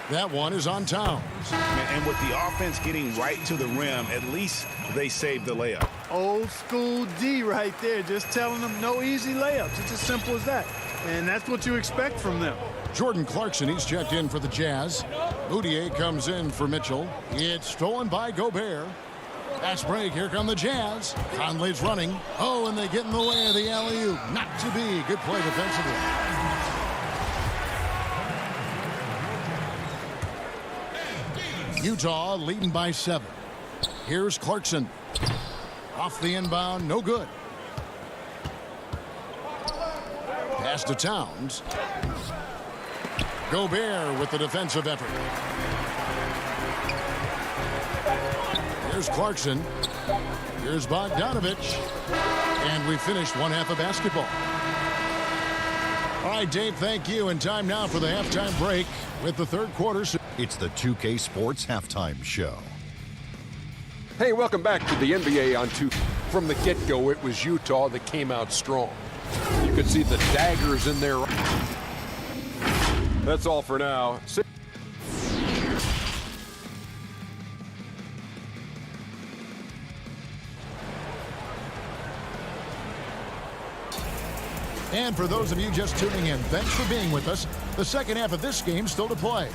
That one is on Towns. And with the offense getting right to the rim, at least they saved the layup. Old school D right there, just telling them no easy layups. It's as simple as that. And that's what you expect from them. Jordan Clarkson, he's checked in for the Jazz. Moutier comes in for Mitchell. It's stolen by Gobert. Fast break, here come the Jazz. Conley's running. Oh, and they get in the way of the alley-oop. Not to be. Good play defensively. Utah leading by 7. Here's Clarkson. Off the inbound, no good. Pass to Towns. Gobert with the defensive effort. Here's Clarkson. Here's Bogdanovich. And we finished one half of basketball. All right, Dave, thank you. And time now for the halftime break with the third quarter. It's the 2K Sports Halftime Show. Hey, welcome back to the NBA on 2. From the get-go, it was Utah that came out strong. You could see the daggers in there. That's all for now. And for those of you just tuning in, thanks for being with us. The second half of this game still to play.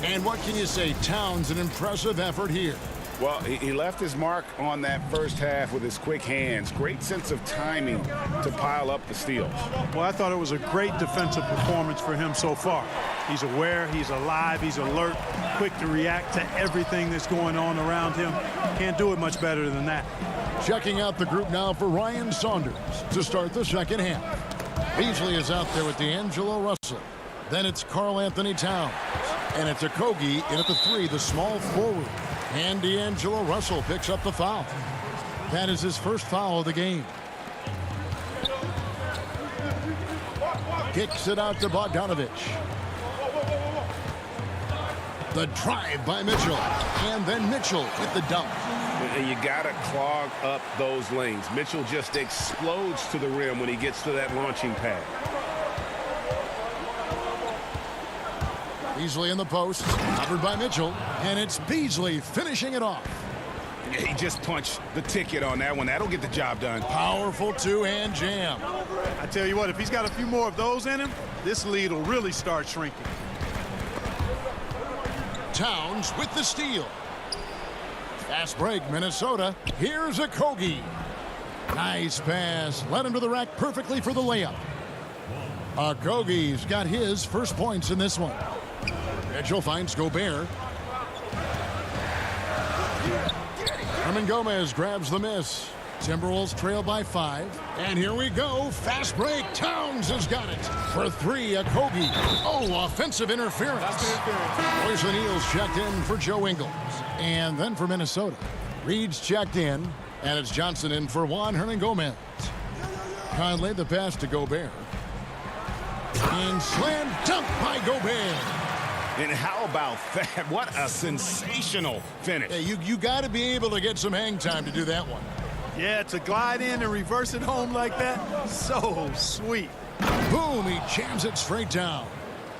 And what can you say? Towns, an impressive effort here. Well, he left his mark on that first half with his quick hands. Great sense of timing to pile up the steals. Well, I thought it was a great defensive performance for him so far. He's aware, he's alive, he's alert, quick to react to everything that's going on around him. Can't do it much better than that. Checking out the group now for Ryan Saunders to start the second half. Beasley is out there with D'Angelo Russell. Then it's Karl Anthony Towns. And it's Okogie in at the 3, the small forward. And D'Angelo Russell picks up the foul. That is his first foul of the game. Kicks it out to Bogdanovich. The drive by Mitchell. And then Mitchell with the dunk. You got to clog up those lanes. Mitchell just explodes to the rim when he gets to that launching pad. Beasley in the post, covered by Mitchell, and it's Beasley finishing it off. Yeah, he just punched the ticket on that one. That'll get the job done. Powerful two-hand jam. I tell you what, if he's got a few more of those in him, this lead will really start shrinking. Towns with the steal. Fast break, Minnesota. Here's Okogie. Nice pass. Led him to the rack perfectly for the layup. Okogie's got his first points in this one. Mitchell finds Gobert. Herman Gomez grabs the miss. Timberwolves trail by 5. And here we go. Fast break. Towns has got it. For 3, Okogie. Oh, offensive interference. Royce O'Neal's checked in for Joe Ingles. And then for Minnesota. Reed's checked in. And it's Johnson in for Juan Hernan Gomez. Conley the pass to Gobert. And slam dunk by Gobert. And how about that? What a sensational finish. Hey, you got to be able to get some hang time to do that one. Yeah, to glide in and reverse it home like that, so sweet. Boom, he jams it straight down.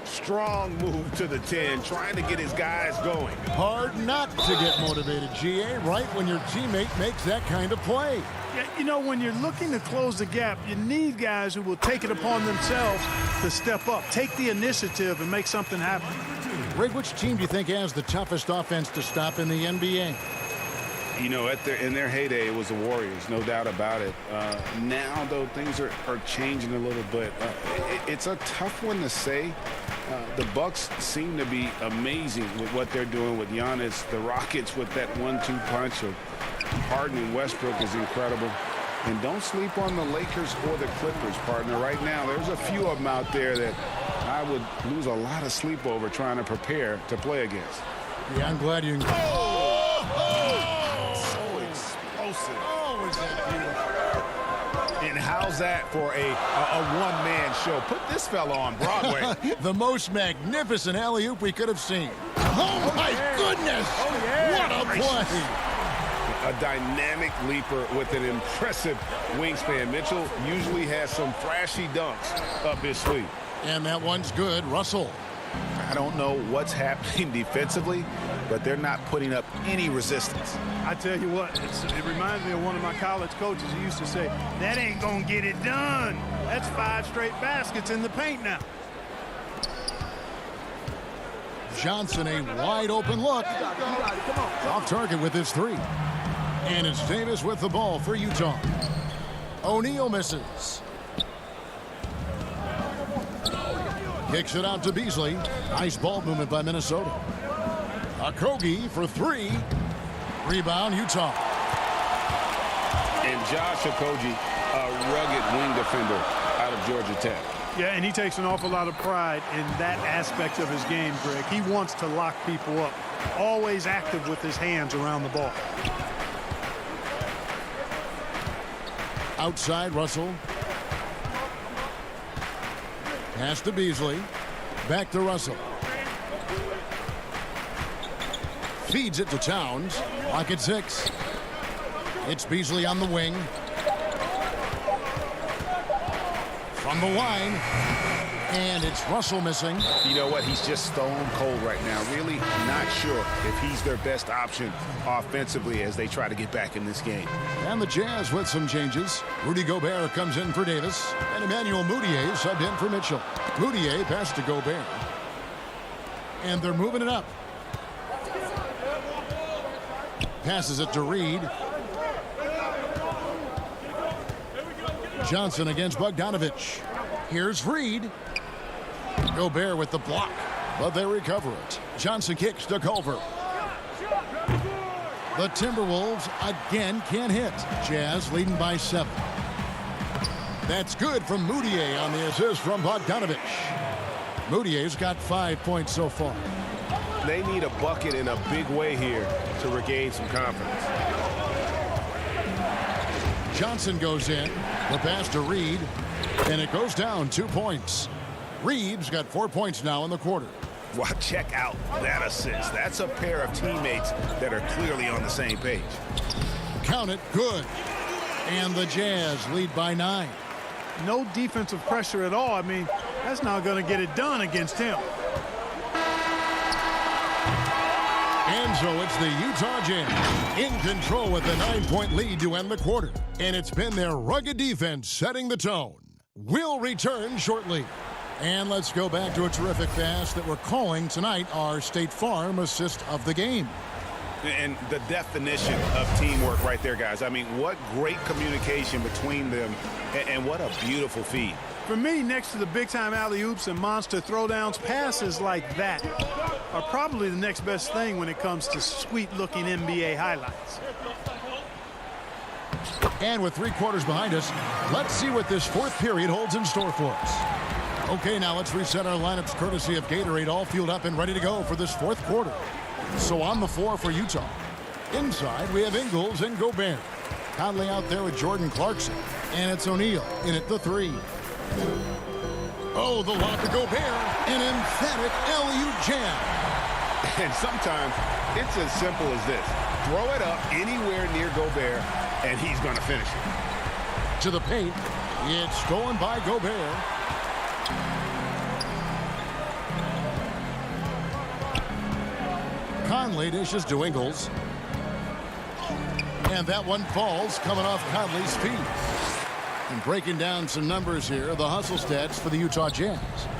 Strong move to the 10, trying to get his guys going. Hard not to get motivated, GA, right when your teammate makes that kind of play. Yeah, you know, when you're looking to close the gap, you need guys who will take it upon themselves to step up, take the initiative, and make something happen. Rig, which team do you think has the toughest offense to stop in the NBA? You know, in their heyday, it was the Warriors, no doubt about it. Now, though, things are changing a little bit. It's a tough one to say. The Bucks seem to be amazing with what they're doing with Giannis. The Rockets with that 1-2 punch of Harden and Westbrook is incredible. And don't sleep on the Lakers or the Clippers, partner. Right now, there's a few of them out there that I would lose a lot of sleep over trying to prepare to play against. Yeah, I'm glad you... So explosive. Oh, is that beautiful. And how's that for a one-man show? Put this fella on Broadway. The most magnificent alley-oop we could have seen. Oh, my goodness! Oh, yeah. What a play! A dynamic leaper with an impressive wingspan. Mitchell usually has some flashy dunks up his sleeve. And that one's good. Russell. I don't know what's happening defensively, but they're not putting up any resistance. I tell you what, it reminds me of one of my college coaches who used to say, that ain't going to get it done. That's 5 straight baskets in the paint now. Johnson, a wide open look. Off target with his 3. And it's Davis with the ball for Utah. O'Neal misses. Kicks it out to Beasley. Nice ball movement by Minnesota. Okogie for 3. Rebound, Utah. And Josh Okogie, a rugged wing defender out of Georgia Tech. Yeah, and he takes an awful lot of pride in that aspect of his game, Greg. He wants to lock people up. Always active with his hands around the ball. Outside, Russell. Pass to Beasley. Back to Russell. Feeds it to Towns. Lock at 6. It's Beasley on the wing. From the line. And it's Russell missing. You know what? He's just stone cold right now. Really not sure if he's their best option offensively as they try to get back in this game. And the Jazz with some changes. Rudy Gobert comes in for Davis. And Emmanuel Mudiay subbed in for Mitchell. Mudiay passed to Gobert. And they're moving it up. Passes it to Reed. Johnson against Bogdanovich. Here's Reed. Gobert with the block, but they recover it. Johnson kicks to Culver. The Timberwolves again can't hit. Jazz leading by 7. That's good from Moutier on the assist from Bogdanovich. Moutier's got 5 points so far. They need a bucket in a big way here to regain some confidence. Johnson goes in. The pass to Reed. And it goes down 2 points. Reed's got 4 points now in the quarter. Wow, check out that assist. That's a pair of teammates that are clearly on the same page. Count it, good. And the Jazz lead by 9. No defensive pressure at all. I mean, that's not going to get it done against him. And so it's the Utah Jazz in control with a 9-point lead to end the quarter. And it's been their rugged defense setting the tone. We'll return shortly. And let's go back to a terrific pass that we're calling tonight our State Farm assist of the game. And the definition of teamwork right there, guys. I mean, what great communication between them, and what a beautiful feed. For me, next to the big-time alley-oops and monster throwdowns, passes like that are probably the next best thing when it comes to sweet-looking NBA highlights. And with 3 quarters behind us, let's see what this fourth period holds in store for us. Okay, now let's reset our lineups courtesy of Gatorade, all fueled up and ready to go for this fourth quarter. So on the floor for Utah. Inside, we have Ingles and Gobert. Conley out there with Jordan Clarkson. And it's O'Neal in at the 3. Oh, the lob to Gobert. An emphatic alley-oop jam. And sometimes it's as simple as this. Throw it up anywhere near Gobert, and he's going to finish it. To the paint. It's stolen by Gobert. Conley dishes to Ingles. And that one falls coming off Conley's feet. And breaking down some numbers here, the hustle stats for the Utah Jazz.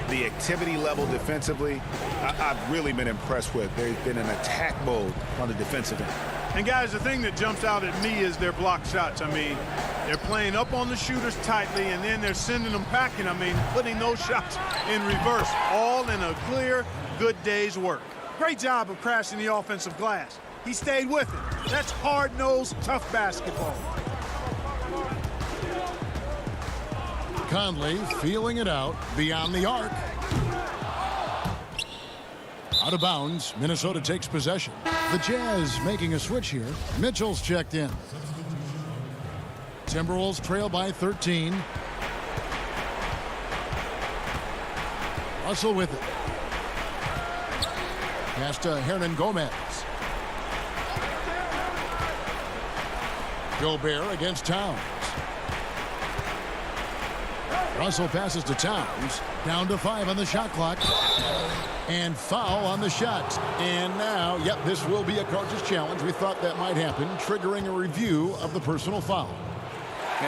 The activity level defensively, I've really been impressed with. They've been in attack mode on the defensive end. And guys, the thing that jumps out at me is their block shots. I mean, they're playing up on the shooters tightly, and then they're sending them packing. I mean, putting those shots in reverse, all in a clear, good day's work. Great job of crashing the offensive glass. He stayed with it. That's hard-nosed, tough basketball. Conley feeling it out beyond the arc. Out of bounds. Minnesota takes possession. The Jazz making a switch here. Mitchell's checked in. Timberwolves trail by 13. Russell with it. Pass to Hernan Gomez. Gobert against Towns. Russell passes to Towns. Down to 5 on the shot clock. And foul on the shot. And now, yep, this will be a coach's challenge. We thought that might happen, triggering a review of the personal foul.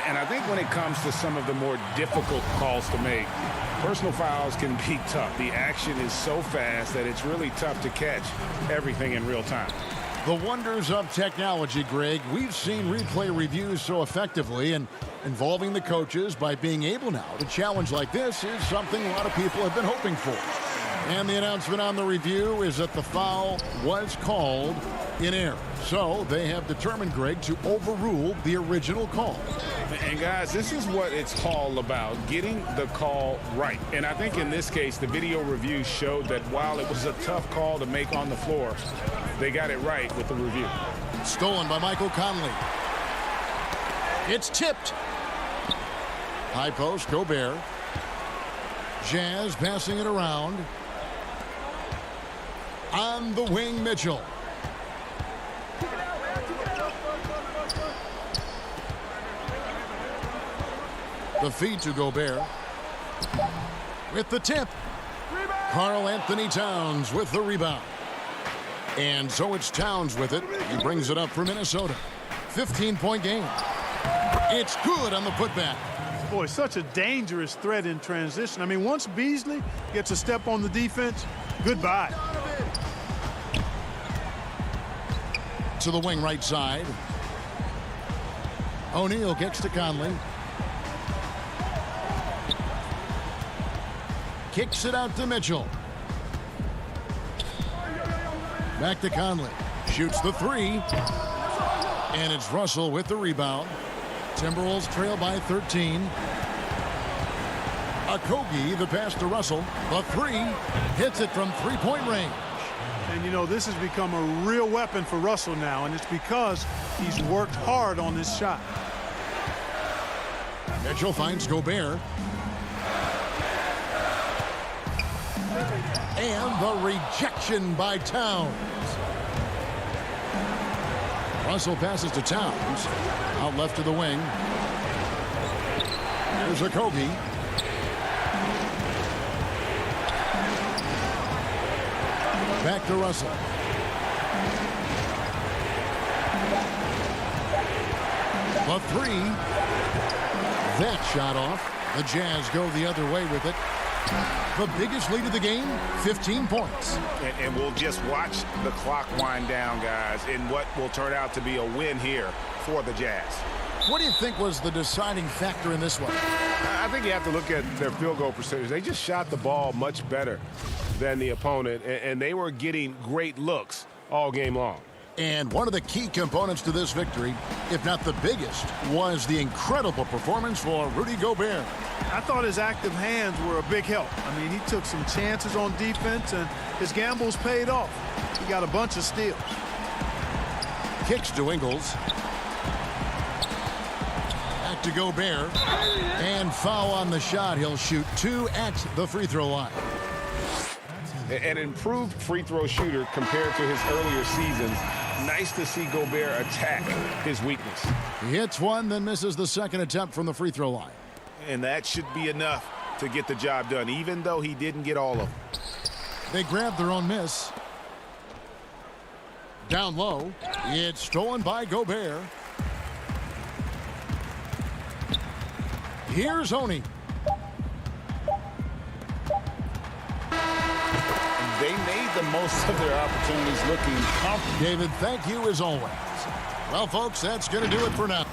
And I think when it comes to some of the more difficult calls to make, personal fouls can be tough. The action is so fast that it's really tough to catch everything in real time. The wonders of technology, Greg. We've seen replay reviews so effectively, and involving the coaches by being able now to challenge like this is something a lot of people have been hoping for. And the announcement on the review is that the foul was called in error. So they have determined, Greg, to overrule the original call. And guys, this is what it's all about, getting the call right. And I think in this case, the video review showed that while it was a tough call to make on the floor, they got it right with the review. Stolen by Michael Conley. It's tipped. High post, Gobert. Jazz passing it around. On the wing, Mitchell. The feed to Gobert. With the tip. Karl Anthony Towns with the rebound. And so it's Towns with it. He brings it up for Minnesota. 15-point game. It's good on the putback. Boy, such a dangerous threat in transition. I mean, once Beasley gets a step on the defense, goodbye. To the wing right side. O'Neal kicks to Conley. Kicks it out to Mitchell. Back to Conley. Shoots the 3. And it's Russell with the rebound. Timberwolves trail by 13. Okogie, the pass to Russell. The three. Hits it from three-point range. And, you know, this has become a real weapon for Russell now, and it's because he's worked hard on this shot. Mitchell finds Gobert. And the rejection by Towns. Russell passes to Towns. Out left to the wing. Here's Okogie. Back to Russell. The three. That shot off. The Jazz go the other way with it. The biggest lead of the game, 15 points. And we'll just watch the clock wind down, guys, in what will turn out to be a win here for the Jazz. What do you think was the deciding factor in this one? I think you have to look at their field goal percentage. They just shot the ball much better than the opponent, and they were getting great looks all game long. And one of the key components to this victory, if not the biggest, was the incredible performance for Rudy Gobert. I thought his active hands were a big help. I mean, he took some chances on defense, and his gambles paid off. He got a bunch of steals. Kicks to Ingles. Back to Gobert. And foul on the shot. He'll shoot 2 at the free throw line. An improved free throw shooter compared to his earlier seasons. Nice to see Gobert attack his weakness. He hits one, then misses the second attempt from the free throw line. And that should be enough to get the job done, even though he didn't get all of them. They grab their own miss. Down low. It's stolen by Gobert. Here's Oni. They made the most of their opportunities looking comfortable. David, thank you as always. Well, folks, that's going to do it for now.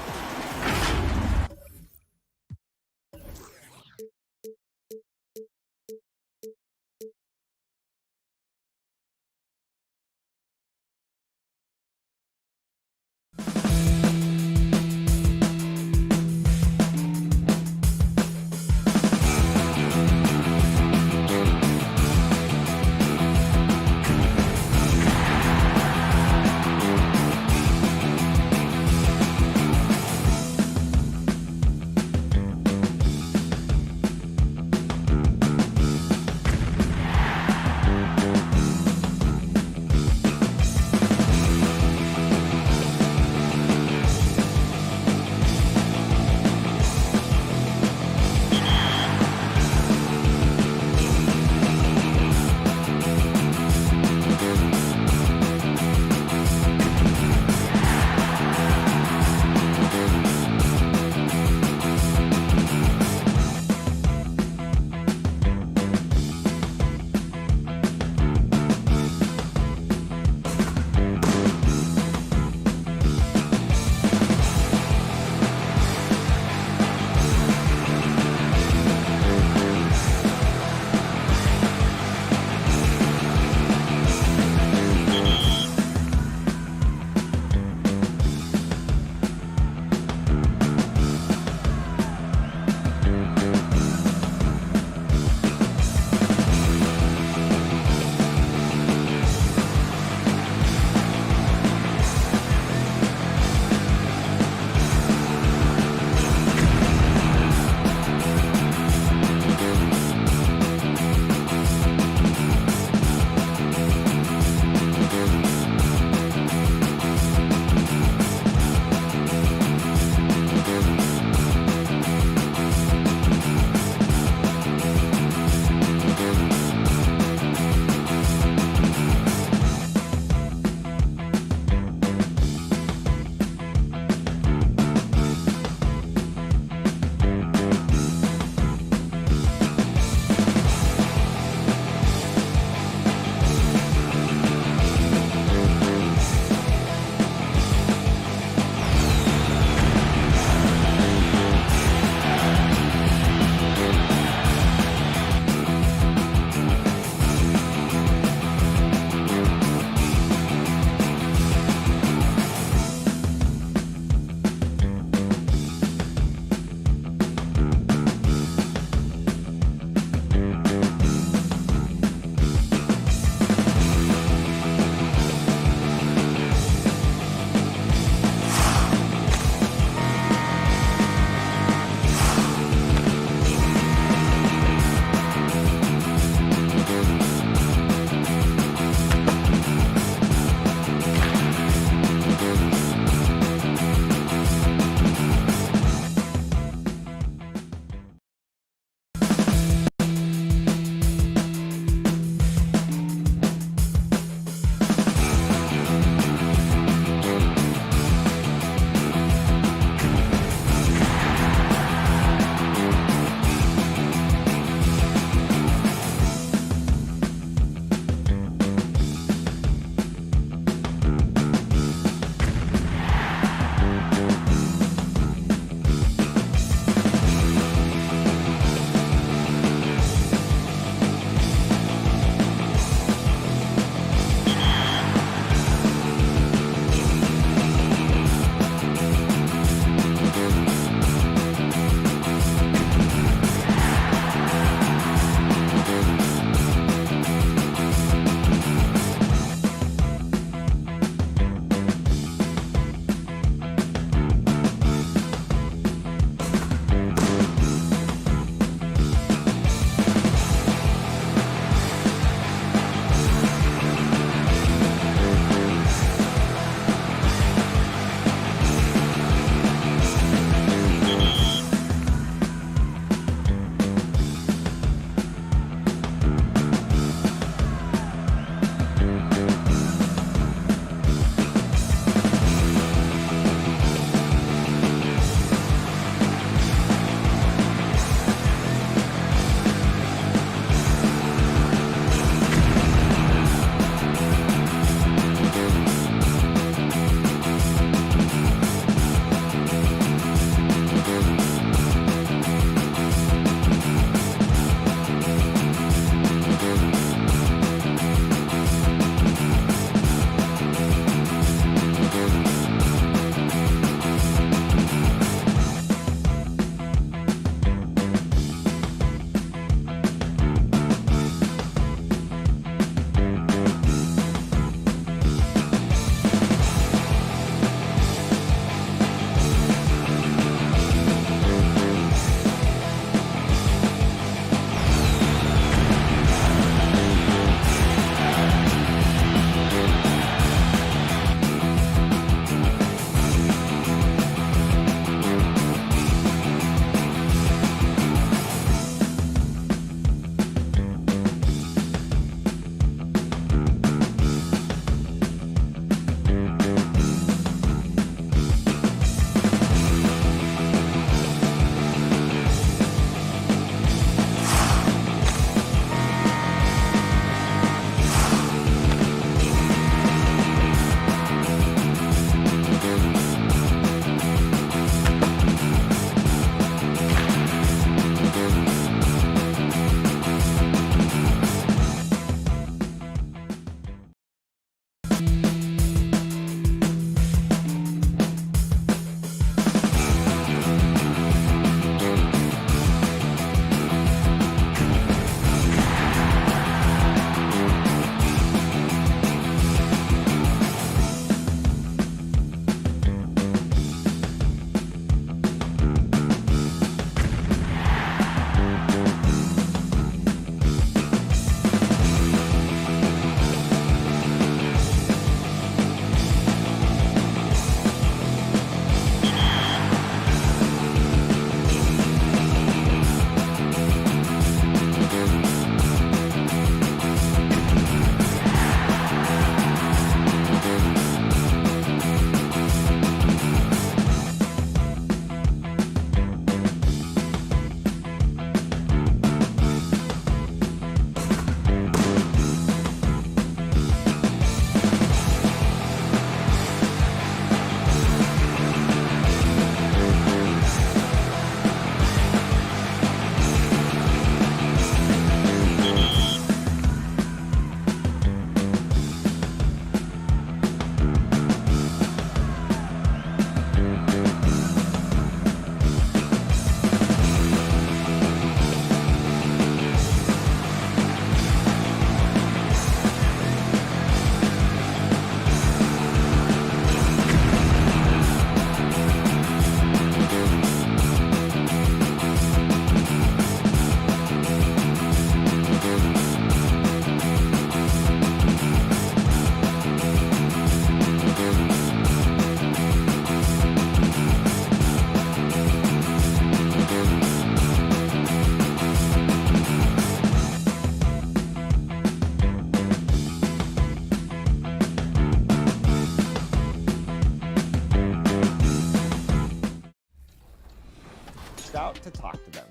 to talk to them.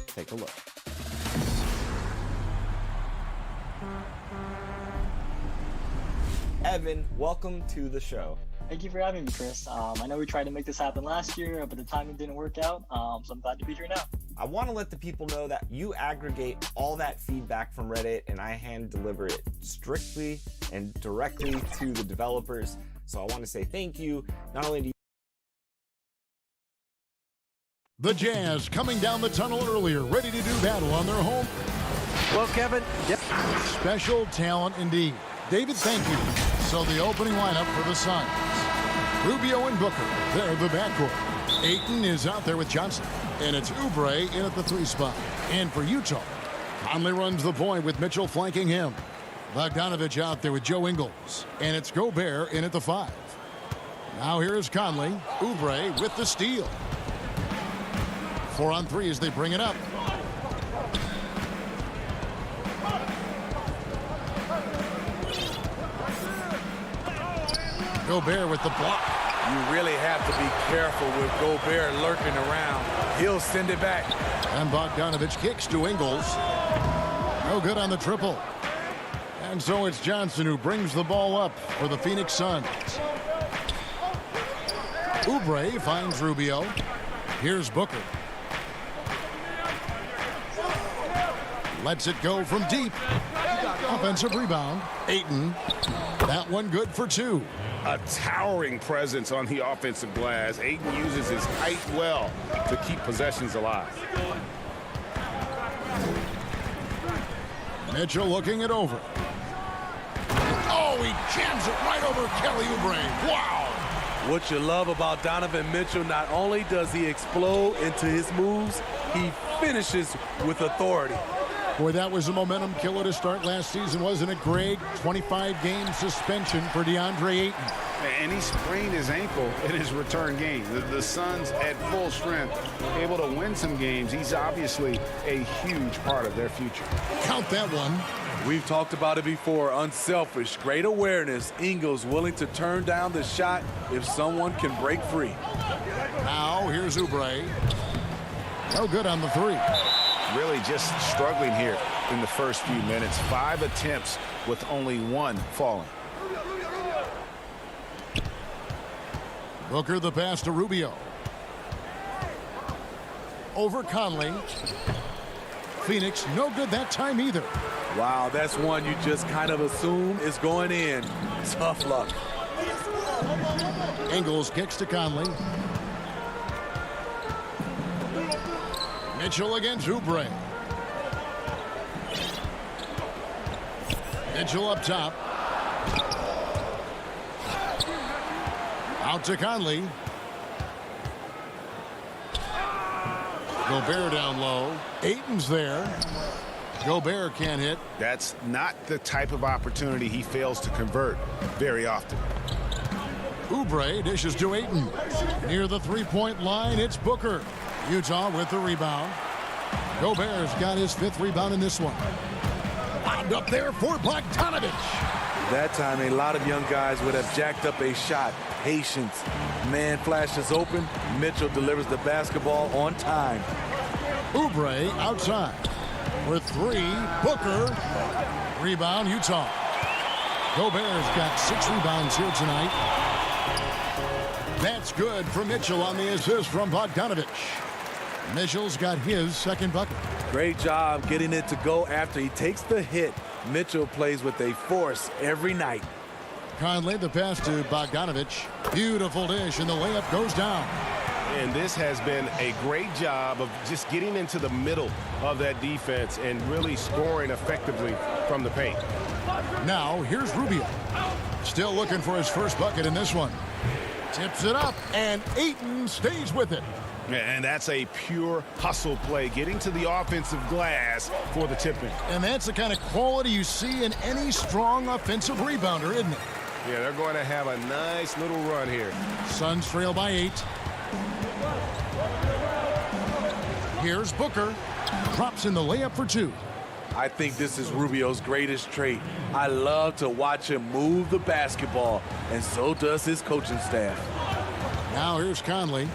Take a look. Evan, welcome to the show. Thank you for having me, Chris. I know we tried to make this happen last year, but the timing didn't work out, so I'm glad to be here now. I want to let the people know that you aggregate all that feedback from Reddit and I hand deliver it strictly and directly to the developers. So I want to say thank you. Not only do you... The Jazz coming down the tunnel earlier, ready to do battle on their home. Well, Kevin, special talent indeed. David, thank you. So the opening lineup for the Suns. Rubio and Booker, they're the backcourt. Ayton is out there with Johnson. And it's Oubre in at the 3 spot. And for Utah, Conley runs the point with Mitchell flanking him. Bogdanovich out there with Joe Ingles. And it's Gobert in at the 5. Now here's Conley. Oubre with the steal. 4 on 3 as they bring it up. Gobert with the block. You really have to be careful with Gobert lurking around. He'll send it back. And Bogdanovich kicks to Ingles. No good on the triple. And so it's Johnson who brings the ball up for the Phoenix Suns. Oubre finds Rubio. Here's Booker. Lets it go from deep. Offensive rebound. Ayton. That one good for 2. A towering presence on the offensive glass. Ayton uses his height well to keep possessions alive. Mitchell looking it over. Oh, he jams it right over Kelly Oubre. Wow. What you love about Donovan Mitchell, not only does he explode into his moves, he finishes with authority. Boy, that was a momentum killer to start last season, wasn't it, Greg? 25-game suspension for DeAndre Ayton. And he sprained his ankle in his return game. The Suns at full strength, able to win some games. He's obviously a huge part of their future. Count that one. We've talked about it before. Unselfish, great awareness. Ingles willing to turn down the shot if someone can break free. Now here's Oubre. No good on the 3. Really just struggling here in the first few minutes. 5 attempts with only 1 falling. Booker the pass to Rubio. Over Conley. Phoenix no good that time either. Wow, that's one you just kind of assume is going in. Tough luck. Ingles kicks to Conley. Mitchell against Oubre. Mitchell up top. Out to Conley. Gobert down low. Ayton's there. Gobert can't hit. That's not the type of opportunity he fails to convert very often. Oubre dishes to Ayton. Near the 3-point line, it's Booker. Utah with the rebound. Gobert's got his 5th rebound in this one. Lobbed up there for Bogdanovich. That time, a lot of young guys would have jacked up a shot. Patience. Man flashes open. Mitchell delivers the basketball on time. Oubre outside. For 3, Booker. Rebound, Utah. Gobert's got 6 rebounds here tonight. That's good for Mitchell on the assist from Bogdanovich. Mitchell's got his 2nd bucket. Great job getting it to go after he takes the hit. Mitchell plays with a force every night. Conley the pass to Bogdanovich. Beautiful dish, and the layup goes down. And this has been a great job of just getting into the middle of that defense and really scoring effectively from the paint. Now here's Rubio. Still looking for his 1st bucket in this one. Tips it up, and Ayton stays with it. And that's a pure hustle play, getting to the offensive glass for the tipping. And that's the kind of quality you see in any strong offensive rebounder, isn't it? Yeah, they're going to have a nice little run here. Suns trail by 8. Here's Booker. Drops in the layup for 2. I think this is Rubio's greatest trait. I love to watch him move the basketball, and so does his coaching staff. Now here's Conley.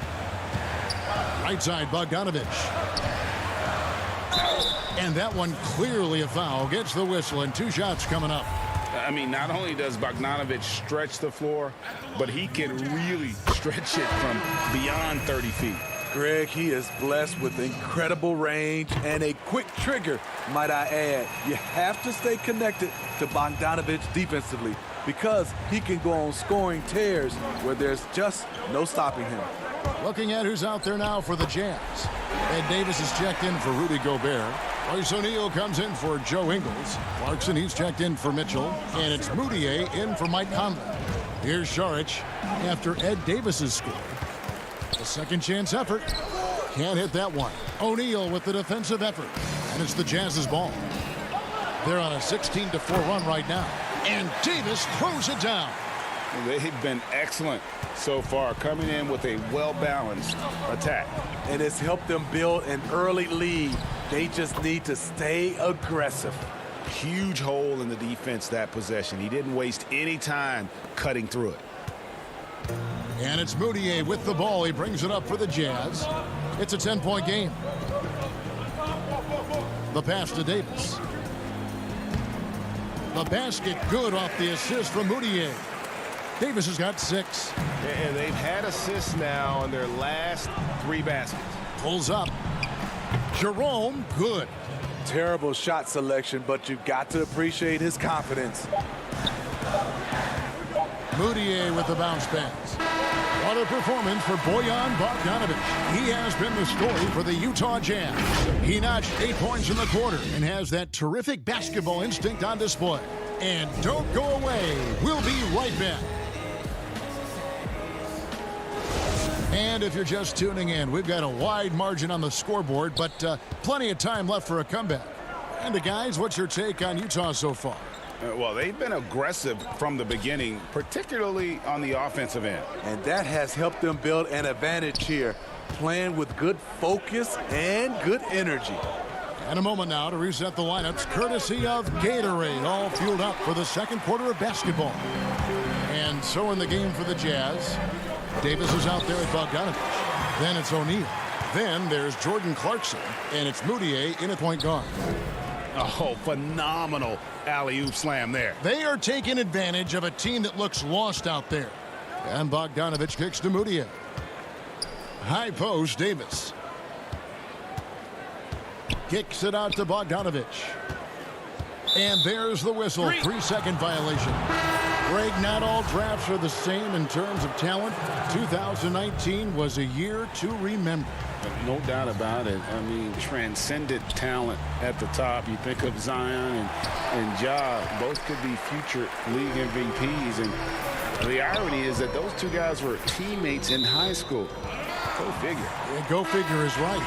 Right side, Bogdanovich. And that one clearly a foul. Gets the whistle, and 2 shots coming up. I mean, not only does Bogdanovich stretch the floor, but he can really stretch it from beyond 30 feet. Greg, he is blessed with incredible range and a quick trigger, might I add. You have to stay connected to Bogdanovich defensively because he can go on scoring tears where there's just no stopping him. Looking at who's out there now for the Jazz. Ed Davis is checked in for Rudy Gobert. Royce O'Neal comes in for Joe Ingles. Clarkson, he's checked in for Mitchell. And it's Moutier in for Mike Conley. Here's Saric after Ed Davis's score. A second chance effort. Can't hit that one. O'Neal with the defensive effort. And it's the Jazz's ball. They're on a 16-4 run right now. And Davis throws it down. They've been excellent so far, coming in with a well-balanced attack. And it's helped them build an early lead. They just need to stay aggressive. Huge hole in the defense that possession. He didn't waste any time cutting through it. And it's Moutier with the ball. He brings it up for the Jazz. It's a 10-point game. The pass to Davis. The basket good off the assist from Moutier. Davis has got 6. And they've had assists now on their last 3 baskets. Pulls up. Jerome, good. Terrible shot selection, but you've got to appreciate his confidence. Moutier with the bounce pass. What a performance for Bojan Bogdanovich. He has been the story for the Utah Jazz. He notched 8 points in the quarter and has that terrific basketball instinct on display. And don't go away. We'll be right back. And if you're just tuning in, we've got a wide margin on the scoreboard, but plenty of time left for a comeback. And guys, what's your take on Utah so far? Well, they've been aggressive from the beginning, particularly on the offensive end. And that has helped them build an advantage here, playing with good focus and good energy. And a moment now to reset the lineups, courtesy of Gatorade, all fueled up for the second quarter of basketball. And so in the game for the Jazz, Davis is out there with Bogdanovich. Then it's O'Neal. Then there's Jordan Clarkson, and it's Moutier in at point guard. Oh, phenomenal alley-oop slam there. They are taking advantage of a team that looks lost out there. And Bogdanovich kicks to Moutier. High post, Davis. Kicks it out to Bogdanovich. And there's the whistle. 3-second violation. Greg, not all drafts are the same in terms of talent. 2019 was a year to remember. No doubt about it. I mean, transcendent talent at the top. You think of Zion and Ja, both could be future league MVPs. And the irony is that those 2 guys were teammates in high school. Go figure. Yeah, go figure is right.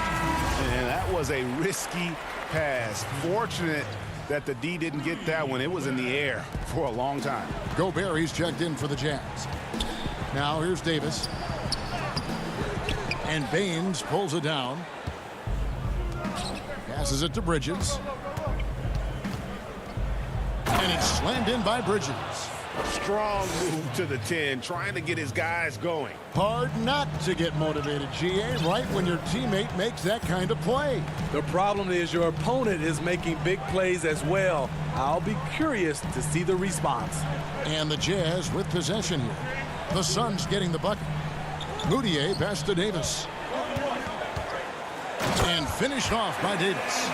And that was a risky pass. Fortunate that the D didn't get that one. It was in the air for a long time. Gobert, he's checked in for the Jazz. Now here's Davis. And Baines pulls it down. Passes it to Bridges. And it's slammed in by Bridges. Strong move to the 10, trying to get his guys going. Hard not to get motivated, GA, right when your teammate makes that kind of play. The problem is your opponent is making big plays as well. I'll be curious to see the response. And the Jazz with possession here. The Suns getting the bucket. Moutier pass to Davis. And finished off by Davis.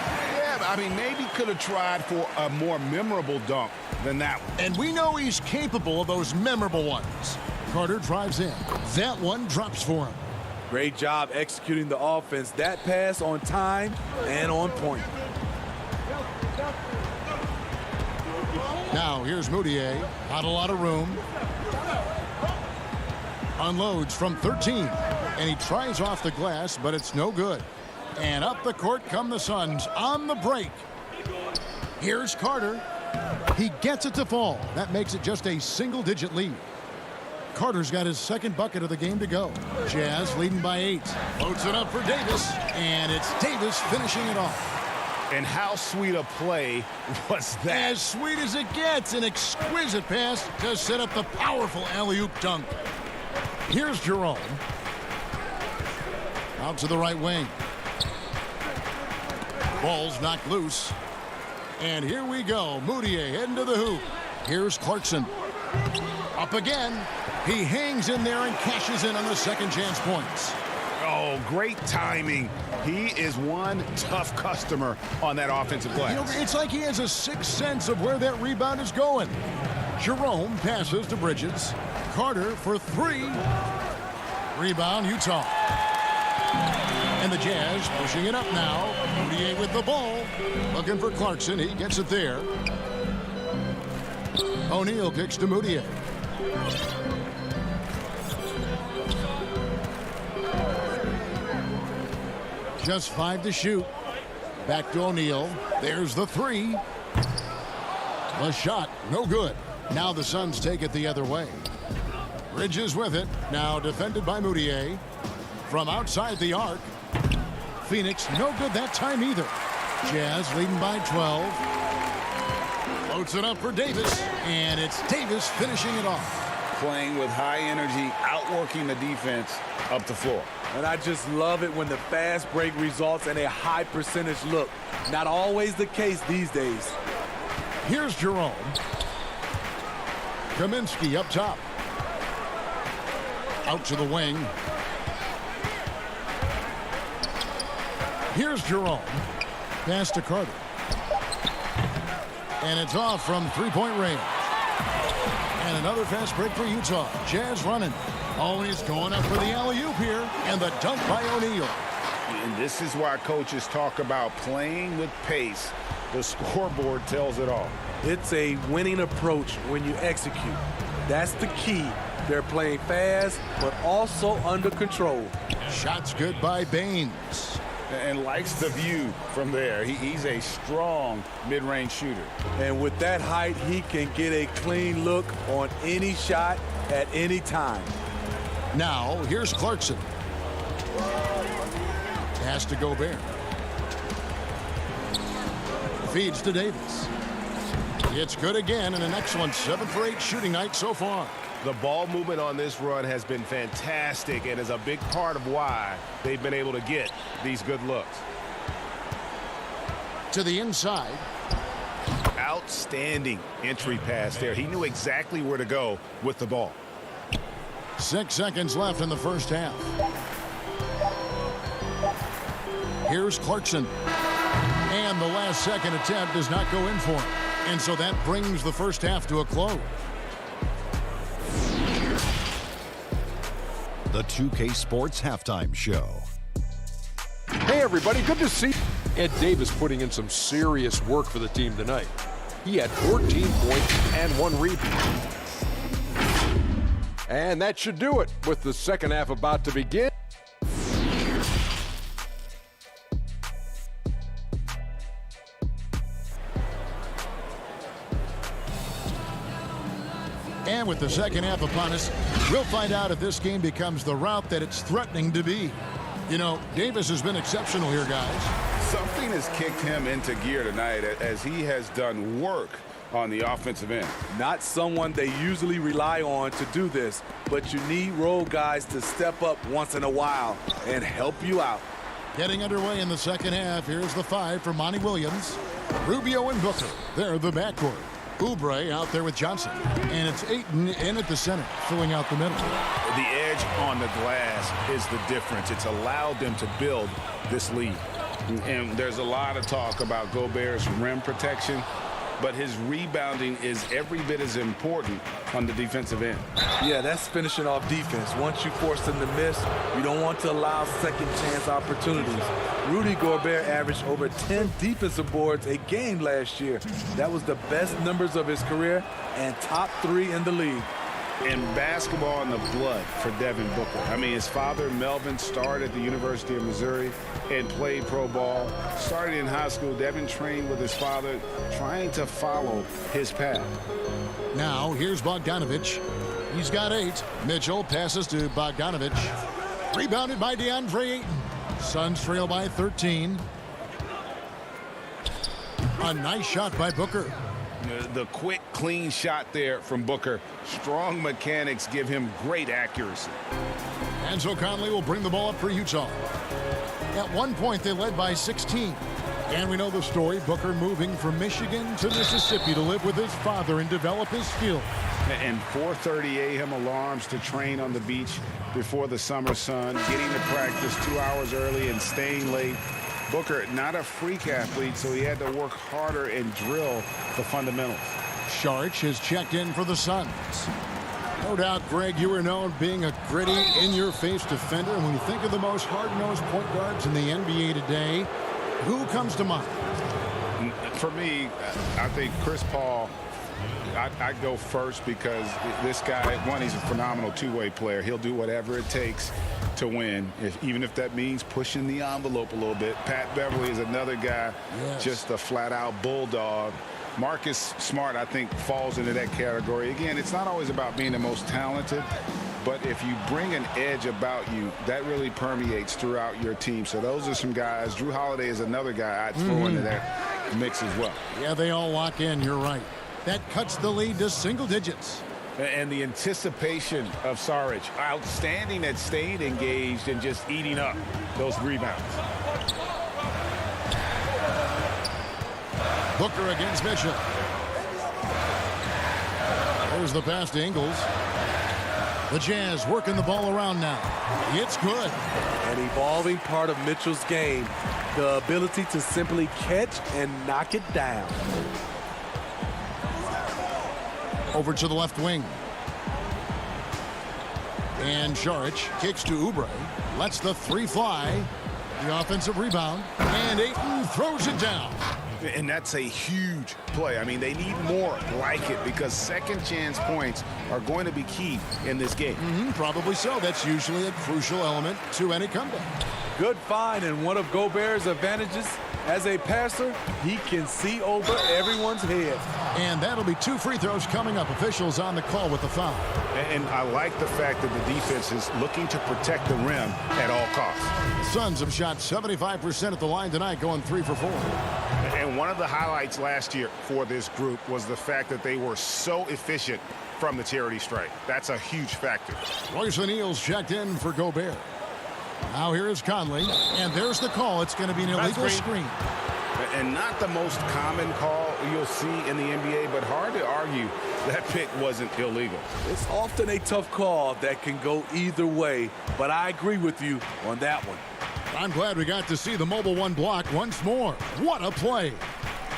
I mean, maybe could have tried for a more memorable dunk than that one. And we know he's capable of those memorable ones. Carter drives in. That one drops for him. Great job executing the offense. That pass on time and on point. Now here's Moutier. Not a lot of room. Unloads from 13. And he tries off the glass, but it's no good. And up the court come the Suns on the break. Here's Carter. He gets it to fall. That makes it just a single-digit lead. Carter's got his second bucket of the game to go. Jazz leading by 8. Floats it up for Davis. And it's Davis finishing it off. And how sweet a play was that? As sweet as it gets. An exquisite pass to set up the powerful alley-oop dunk. Here's Jerome. Out to the right wing. Ball's knocked loose. And here we go. Moutier heading to the hoop. Here's Clarkson. Up again. He hangs in there and cashes in on the second chance points. Oh, great timing. He is one tough customer on that offensive glass. You know, it's like he has a sixth sense of where that rebound is going. Jerome passes to Bridges. Carter for three. Rebound, Utah. And the Jazz pushing it up now. Moutier with the ball. Looking for Clarkson. He gets it there. O'Neal kicks to Moutier. Just 5 to shoot. Back to O'Neal. There's the three. The shot, no good. Now the Suns take it the other way. Bridges with it. Now defended by Moutier. From outside the arc. Phoenix, no good that time either. Jazz leading by 12. Floats it up for Davis. And it's Davis finishing it off. Playing with high energy, outworking the defense up the floor. And I just love it when the fast break results in a high percentage look. Not always the case these days. Here's Jerome. Kaminsky up top. Out to the wing. Here's Jerome. Pass to Carter. And it's off from three-point range. And another fast break for Utah. Jazz running. Always going up for the alley-oop here. And the dunk by O'Neal. And this is why coaches talk about playing with pace. The scoreboard tells it all. It's a winning approach when you execute. That's the key. They're playing fast, but also under control. Shots good by Baines. And likes the view from there. He's a strong mid-range shooter. And with that height, he can get a clean look on any shot at any time. Now, here's Clarkson. Pass to Gobert. Feeds to Davis. It's good again, and an excellent 7 for 8 shooting night so far. The ball movement on this run has been fantastic and is a big part of why they've been able to get these good looks. To the inside. Outstanding entry pass there. He knew exactly where to go with the ball. 6 seconds left in the first half. Here's Clarkson. And the last second attempt does not go in for him. And so that brings the first half to a close. The 2K Sports Halftime Show. Hey, everybody. Good to see Ed Davis putting in some serious work for the team tonight. He had 14 points and 1 rebound. And that should do it with the second half about to begin. And with the second half upon us, we'll find out if this game becomes the route that it's threatening to be. You know, Davis has been exceptional here, guys. Something has kicked him into gear tonight as he has done work on the offensive end. Not someone they usually rely on to do this, but you need role guys to step up once in a while and help you out. Getting underway in the second half. Here's the 5 for Monty Williams. Rubio and Booker. They're the backcourt. Oubre out there with Johnson. And it's Ayton in at the center, filling out the middle. The edge on the glass is the difference. It's allowed them to build this lead. And there's a lot of talk about Gobert's rim protection, but his rebounding is every bit as important on the defensive end. Yeah, that's finishing off defense. Once you force them to miss, you don't want to allow second chance opportunities. Rudy Gobert averaged over 10 defensive boards a game last year. That was the best numbers of his career and top 3 in the league. And basketball in the blood for Devin Booker. I mean, his father, Melvin, started at the University of Missouri and played pro ball. Started in high school. Devin trained with his father, trying to follow his path. Now, here's Bogdanovich. He's got 8. Mitchell passes to Bogdanovich. Rebounded by DeAndre Ayton. Suns trail by 13. A nice shot by Booker. The quick, clean shot there from Booker. Strong mechanics give him great accuracy. And so Conley will bring the ball up for Utah. At one point, they led by 16. And we know the story, Booker moving from Michigan to Mississippi to live with his father and develop his skills. And 4:30 a.m. alarms to train on the beach before the summer sun, getting to practice 2 hours early and staying late. Booker, not a freak athlete, so he had to work harder and drill the fundamentals. Saric has checked in for the Suns. No doubt, Greg, you are known being a gritty, in-your-face defender. And when you think of the most hard-nosed point guards in the NBA today, who comes to mind? For me, I think Chris Paul. I'd go first because this guy, one, he's a phenomenal two-way player. He'll do whatever it takes to win, even if that means pushing the envelope a little bit. Pat Beverly is another guy, just a flat-out bulldog. Marcus Smart, I think, falls into that category. Again, it's not always about being the most talented, but if you bring an edge about you, that really permeates throughout your team. So those are some guys. Drew Holiday is another guy I'd throw into that mix as well. Yeah, they all lock in. You're right. That cuts the lead to single digits. And the anticipation of Saric, outstanding at staying engaged and just eating up those rebounds. Booker against Mitchell. There's the pass to Ingles. The Jazz working the ball around now. It's good. An evolving part of Mitchell's game, the ability to simply catch and knock it down. Over to the left wing. And Saric kicks to Oubre. Lets the three fly. The offensive rebound. And Ayton throws it down. And that's a huge play. I mean, they need more like it because second chance points are going to be key in this game. Probably so. That's usually a crucial element to any comeback. Good find, and one of Gobert's advantages as a passer, he can see over everyone's head. And that'll be 2 free throws coming up. Officials on the call with the foul. And I like the fact that the defense is looking to protect the rim at all costs. Suns have shot 75% at the line tonight, going 3 for 4. And one of the highlights last year for this group was the fact that they were so efficient from the charity stripe. That's a huge factor. Royce O'Neal's checked in for Gobert. Now here is Conley, and there's the call. It's going to be an illegal screen. And not the most common call you'll see in the NBA, but hard to argue that pick wasn't illegal. It's often a tough call that can go either way, but I agree with you on that one. I'm glad we got to see the mobile one block once more. What a play.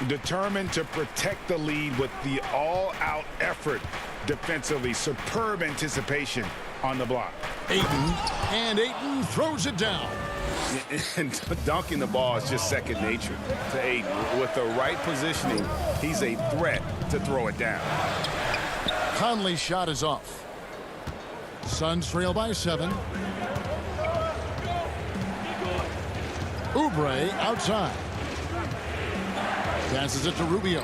Determined to protect the lead with the all-out effort defensively. Superb anticipation on the block. Ayton throws it down. And dunking the ball is just second nature to Ayton. With the right positioning, he's a threat to throw it down. Conley's shot is off. Suns trail by 7. Oubre outside. Passes it to Rubio.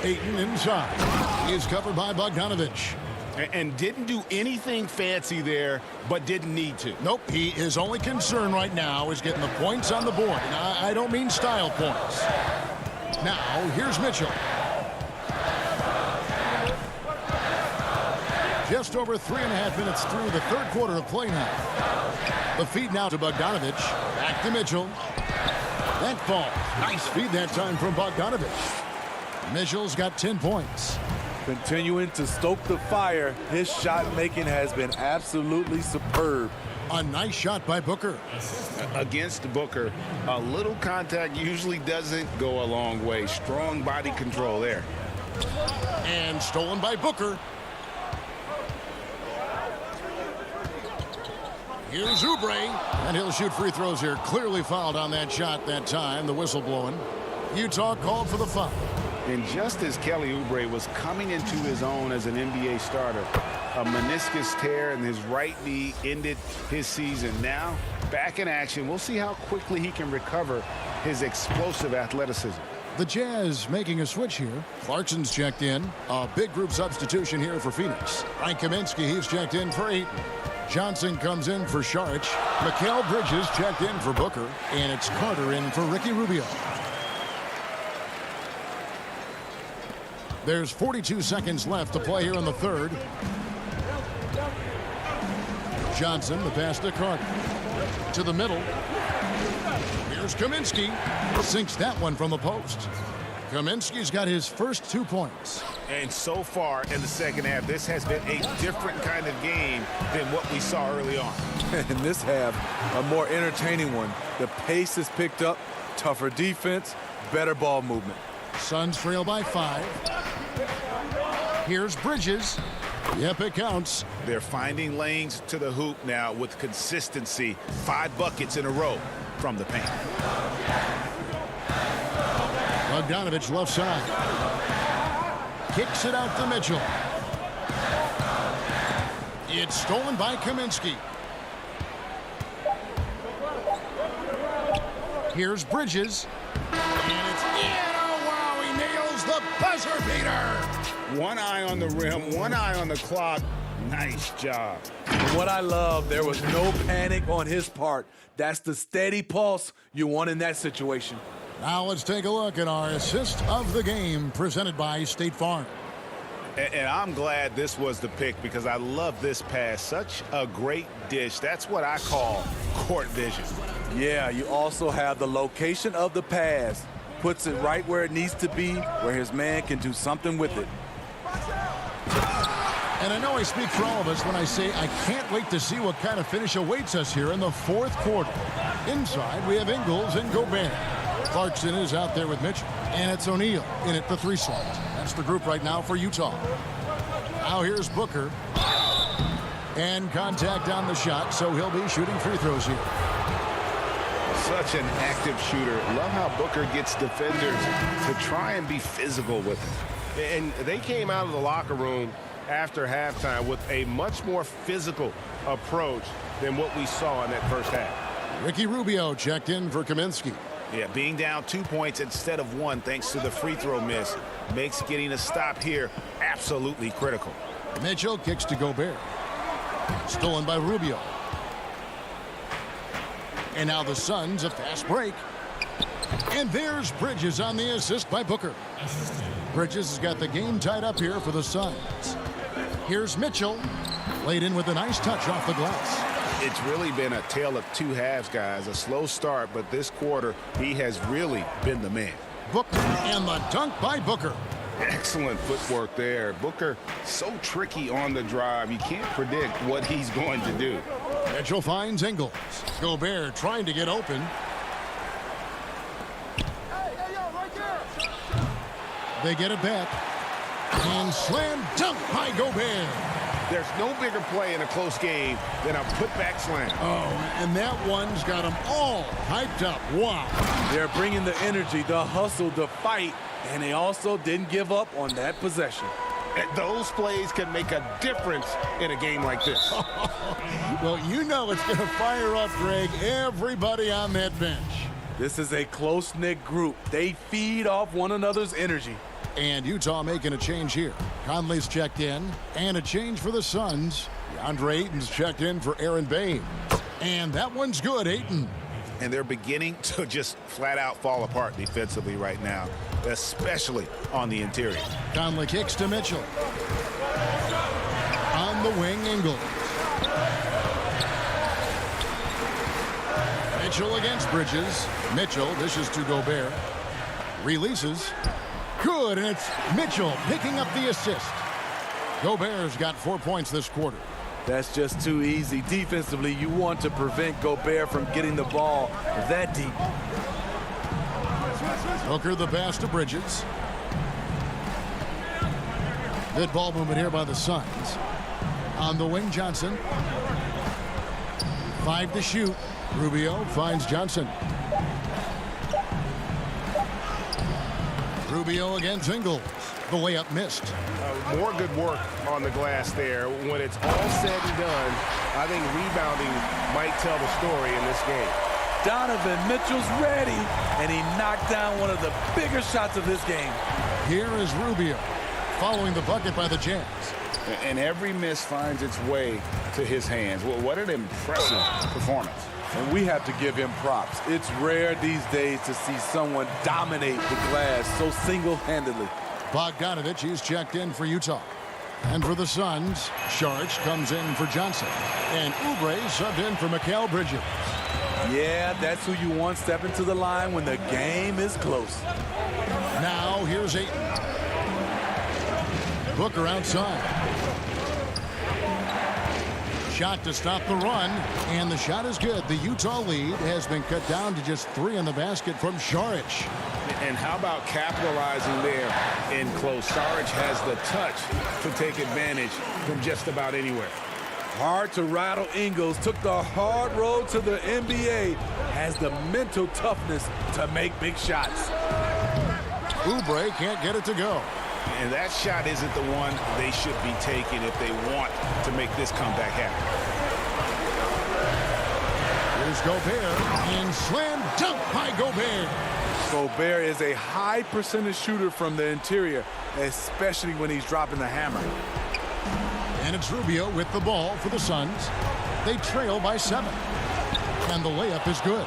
Ayton inside. He is covered by Bogdanovich. And didn't do anything fancy there, but didn't need to. Nope, his only concern right now is getting the points on the board. And I don't mean style points. Now, here's Mitchell. Just over 3.5 minutes through the third quarter of play now. The feed now to Bogdanovich. Back to Mitchell. That falls. Nice feed that time from Bogdanovich. Mitchell's got 10 points. Continuing to stoke the fire, his shot making has been absolutely superb. A nice shot by Booker. Against Booker, a little contact usually doesn't go a long way. Strong body control there. And stolen by Booker. Here's Oubre, and he'll shoot free throws here. Clearly fouled on that shot that time, the whistle blowing. Utah called for the foul. And just as Kelly Oubre was coming into his own as an NBA starter, a meniscus tear in his right knee ended his season. Now, back in action. We'll see how quickly he can recover his explosive athleticism. The Jazz making a switch here. Clarkson's checked in. A big group substitution here for Phoenix. Frank Kaminsky, he's checked in for Ayton. Johnson comes in for Saric. Mikal Bridges checked in for Booker. And it's Carter in for Ricky Rubio. There's 42 seconds left to play here in the third. Johnson, the pass to Carter. To the middle. Here's Kaminsky. Sinks that one from the post. Kaminsky's got his first 2 points. And so far in the second half, this has been a different kind of game than what we saw early on. In this half, a more entertaining one. The pace is picked up, tougher defense, better ball movement. Suns trail by 5. Here's Bridges. Yep, it counts. They're finding lanes to the hoop now with consistency. 5 buckets in a row from the paint. Bogdanovich left side. Kicks it out to Mitchell. It's stolen by Kaminsky. Here's Bridges. And it's in. Oh, wow, he nails the buzzer beater. One eye on the rim, one eye on the clock. Nice job. And what I love, there was no panic on his part. That's the steady pulse you want in that situation. Now let's take a look at our assist of the game presented by State Farm. And I'm glad this was the pick because I love this pass. Such a great dish. That's what I call court vision. Yeah, you also have the location of the pass. Puts it right where it needs to be, where his man can do something with it. And I know I speak for all of us when I say I can't wait to see what kind of finish awaits us here in the fourth quarter. Inside, we have Ingles and Gobert. Clarkson is out there with Mitchell. And it's O'Neal in at the 3 slot. That's the group right now for Utah. Now here's Booker. And contact on the shot, so he'll be shooting free throws here. Such an active shooter. Love how Booker gets defenders to try and be physical with him. And they came out of the locker room after halftime with a much more physical approach than what we saw in that first half. Ricky Rubio checked in for Kaminsky. Yeah, being down 2 points instead of 1 thanks to the free throw miss makes getting a stop here absolutely critical. Mitchell kicks to Gobert. Stolen by Rubio. And now the Suns, a fast break. And there's Bridges on the assist by Booker. Bridges has got the game tied up here for the Suns. Here's Mitchell. Laid in with a nice touch off the glass. It's really been a tale of 2 halves, guys. A slow start, but this quarter, he has really been the man. Booker and the dunk by Booker. Excellent footwork there. Booker so tricky on the drive. You can't predict what he's going to do. Mitchell finds Ingles. Gobert trying to get open. They get it back. And slam dunk by Gobert. There's no bigger play in a close game than a putback slam. Oh, and that one's got them all hyped up. Wow. They're bringing the energy, the hustle, the fight, and they also didn't give up on that possession. Those plays can make a difference in a game like this. Well, you know it's going to fire up, Greg, everybody on that bench. This is a close-knit group. They feed off one another's energy. And Utah making a change here. Conley's checked in, and a change for the Suns. DeAndre Ayton's checked in for Aaron Bain. And that one's good, Ayton. And they're beginning to just flat-out fall apart defensively right now, especially on the interior. Conley kicks to Mitchell. On the wing, Ingles. Mitchell against Bridges. Mitchell dishes to Gobert. Releases. Good, and it's Mitchell picking up the assist. Gobert's got 4 points this quarter. That's just too easy. Defensively, you want to prevent Gobert from getting the ball that deep. Booker the pass to Bridges. Good ball movement here by the Suns. On the wing, Johnson. 5 to shoot. Rubio finds Johnson. Rubio against Ingles. The layup missed. More good work on the glass there. When it's all said and done, I think rebounding might tell the story in this game. Donovan Mitchell's ready, and he knocked down one of the bigger shots of this game. Here is Rubio, following the bucket by the Jazz. And every miss finds its way to his hands. Well, what an impressive performance. And we have to give him props. It's rare these days to see someone dominate the glass so single-handedly. Bogdanovich is checked in for Utah. And for the Suns, Saric comes in for Johnson. And Oubre subbed in for Mikal Bridges. Yeah, that's who you want stepping to the line when the game is close. Now here's Ayton. Booker outside. Shot to stop the run, and the shot is good. The Utah lead has been cut down to just 3 in the basket from Saric. And how about capitalizing there in close? Saric has the touch to take advantage from just about anywhere. Hard to rattle Ingles. Took the hard road to the NBA. Has the mental toughness to make big shots. Oubre can't get it to go. And that shot isn't the one they should be taking if they want to make this comeback happen. Here's Gobert, and slam dunk by Gobert. Gobert is a high percentage shooter from the interior, especially when he's dropping the hammer. And it's Rubio with the ball for the Suns. They trail by 7. And the layup is good.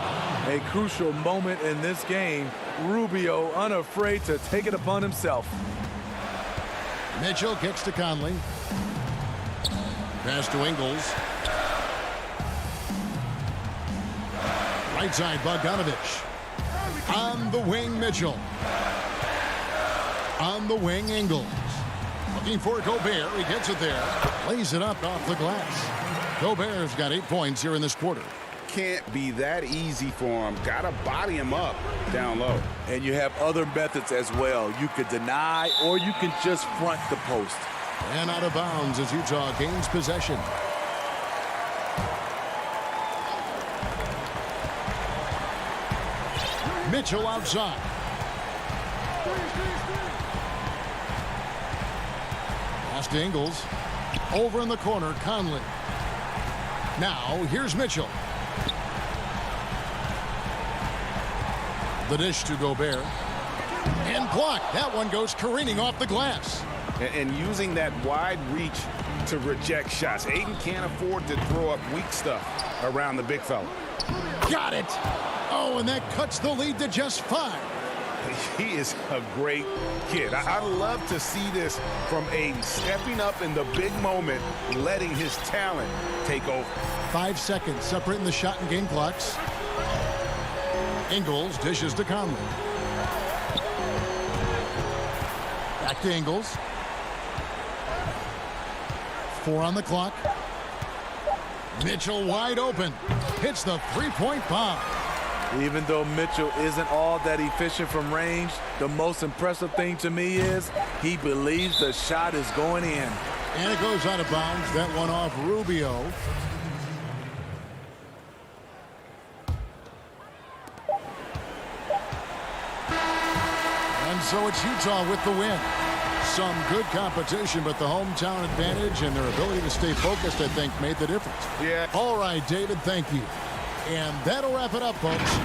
A crucial moment in this game. Rubio unafraid to take it upon himself. Mitchell kicks to Conley. Pass to Ingles. Right side, Bogdanovich. On the wing, Mitchell. On the wing, Ingles. Looking for Gobert. He gets it there. Lays it up off the glass. Gobert's got 8 points here in this quarter. Can't be that easy for him. Got to body him up down low. And you have other methods as well. You could deny or you can just front the post. And out of bounds as Utah gains possession. Mitchell outside. Pass to Ingles. Over in the corner, Conley. Now, here's Mitchell. The dish to Gobert. And blocked. That one goes careening off the glass. And using that wide reach to reject shots. Ayton can't afford to throw up weak stuff around the big fella. Got it. Oh, and that cuts the lead to just 5. He is a great kid. I love to see this from Ayton, stepping up in the big moment, letting his talent take over. 5 seconds separating the shot and game clocks. Ingles dishes to Conley. Back to Ingles. 4 on the clock. Mitchell wide open. Hits the three-point bomb. Even though Mitchell isn't all that efficient from range, the most impressive thing to me is he believes the shot is going in. And it goes out of bounds. That one off Rubio. And so it's Utah with the win. Some good competition, but the hometown advantage and their ability to stay focused, I think, made the difference. Yeah. All right, David, thank you. And that'll wrap it up, folks.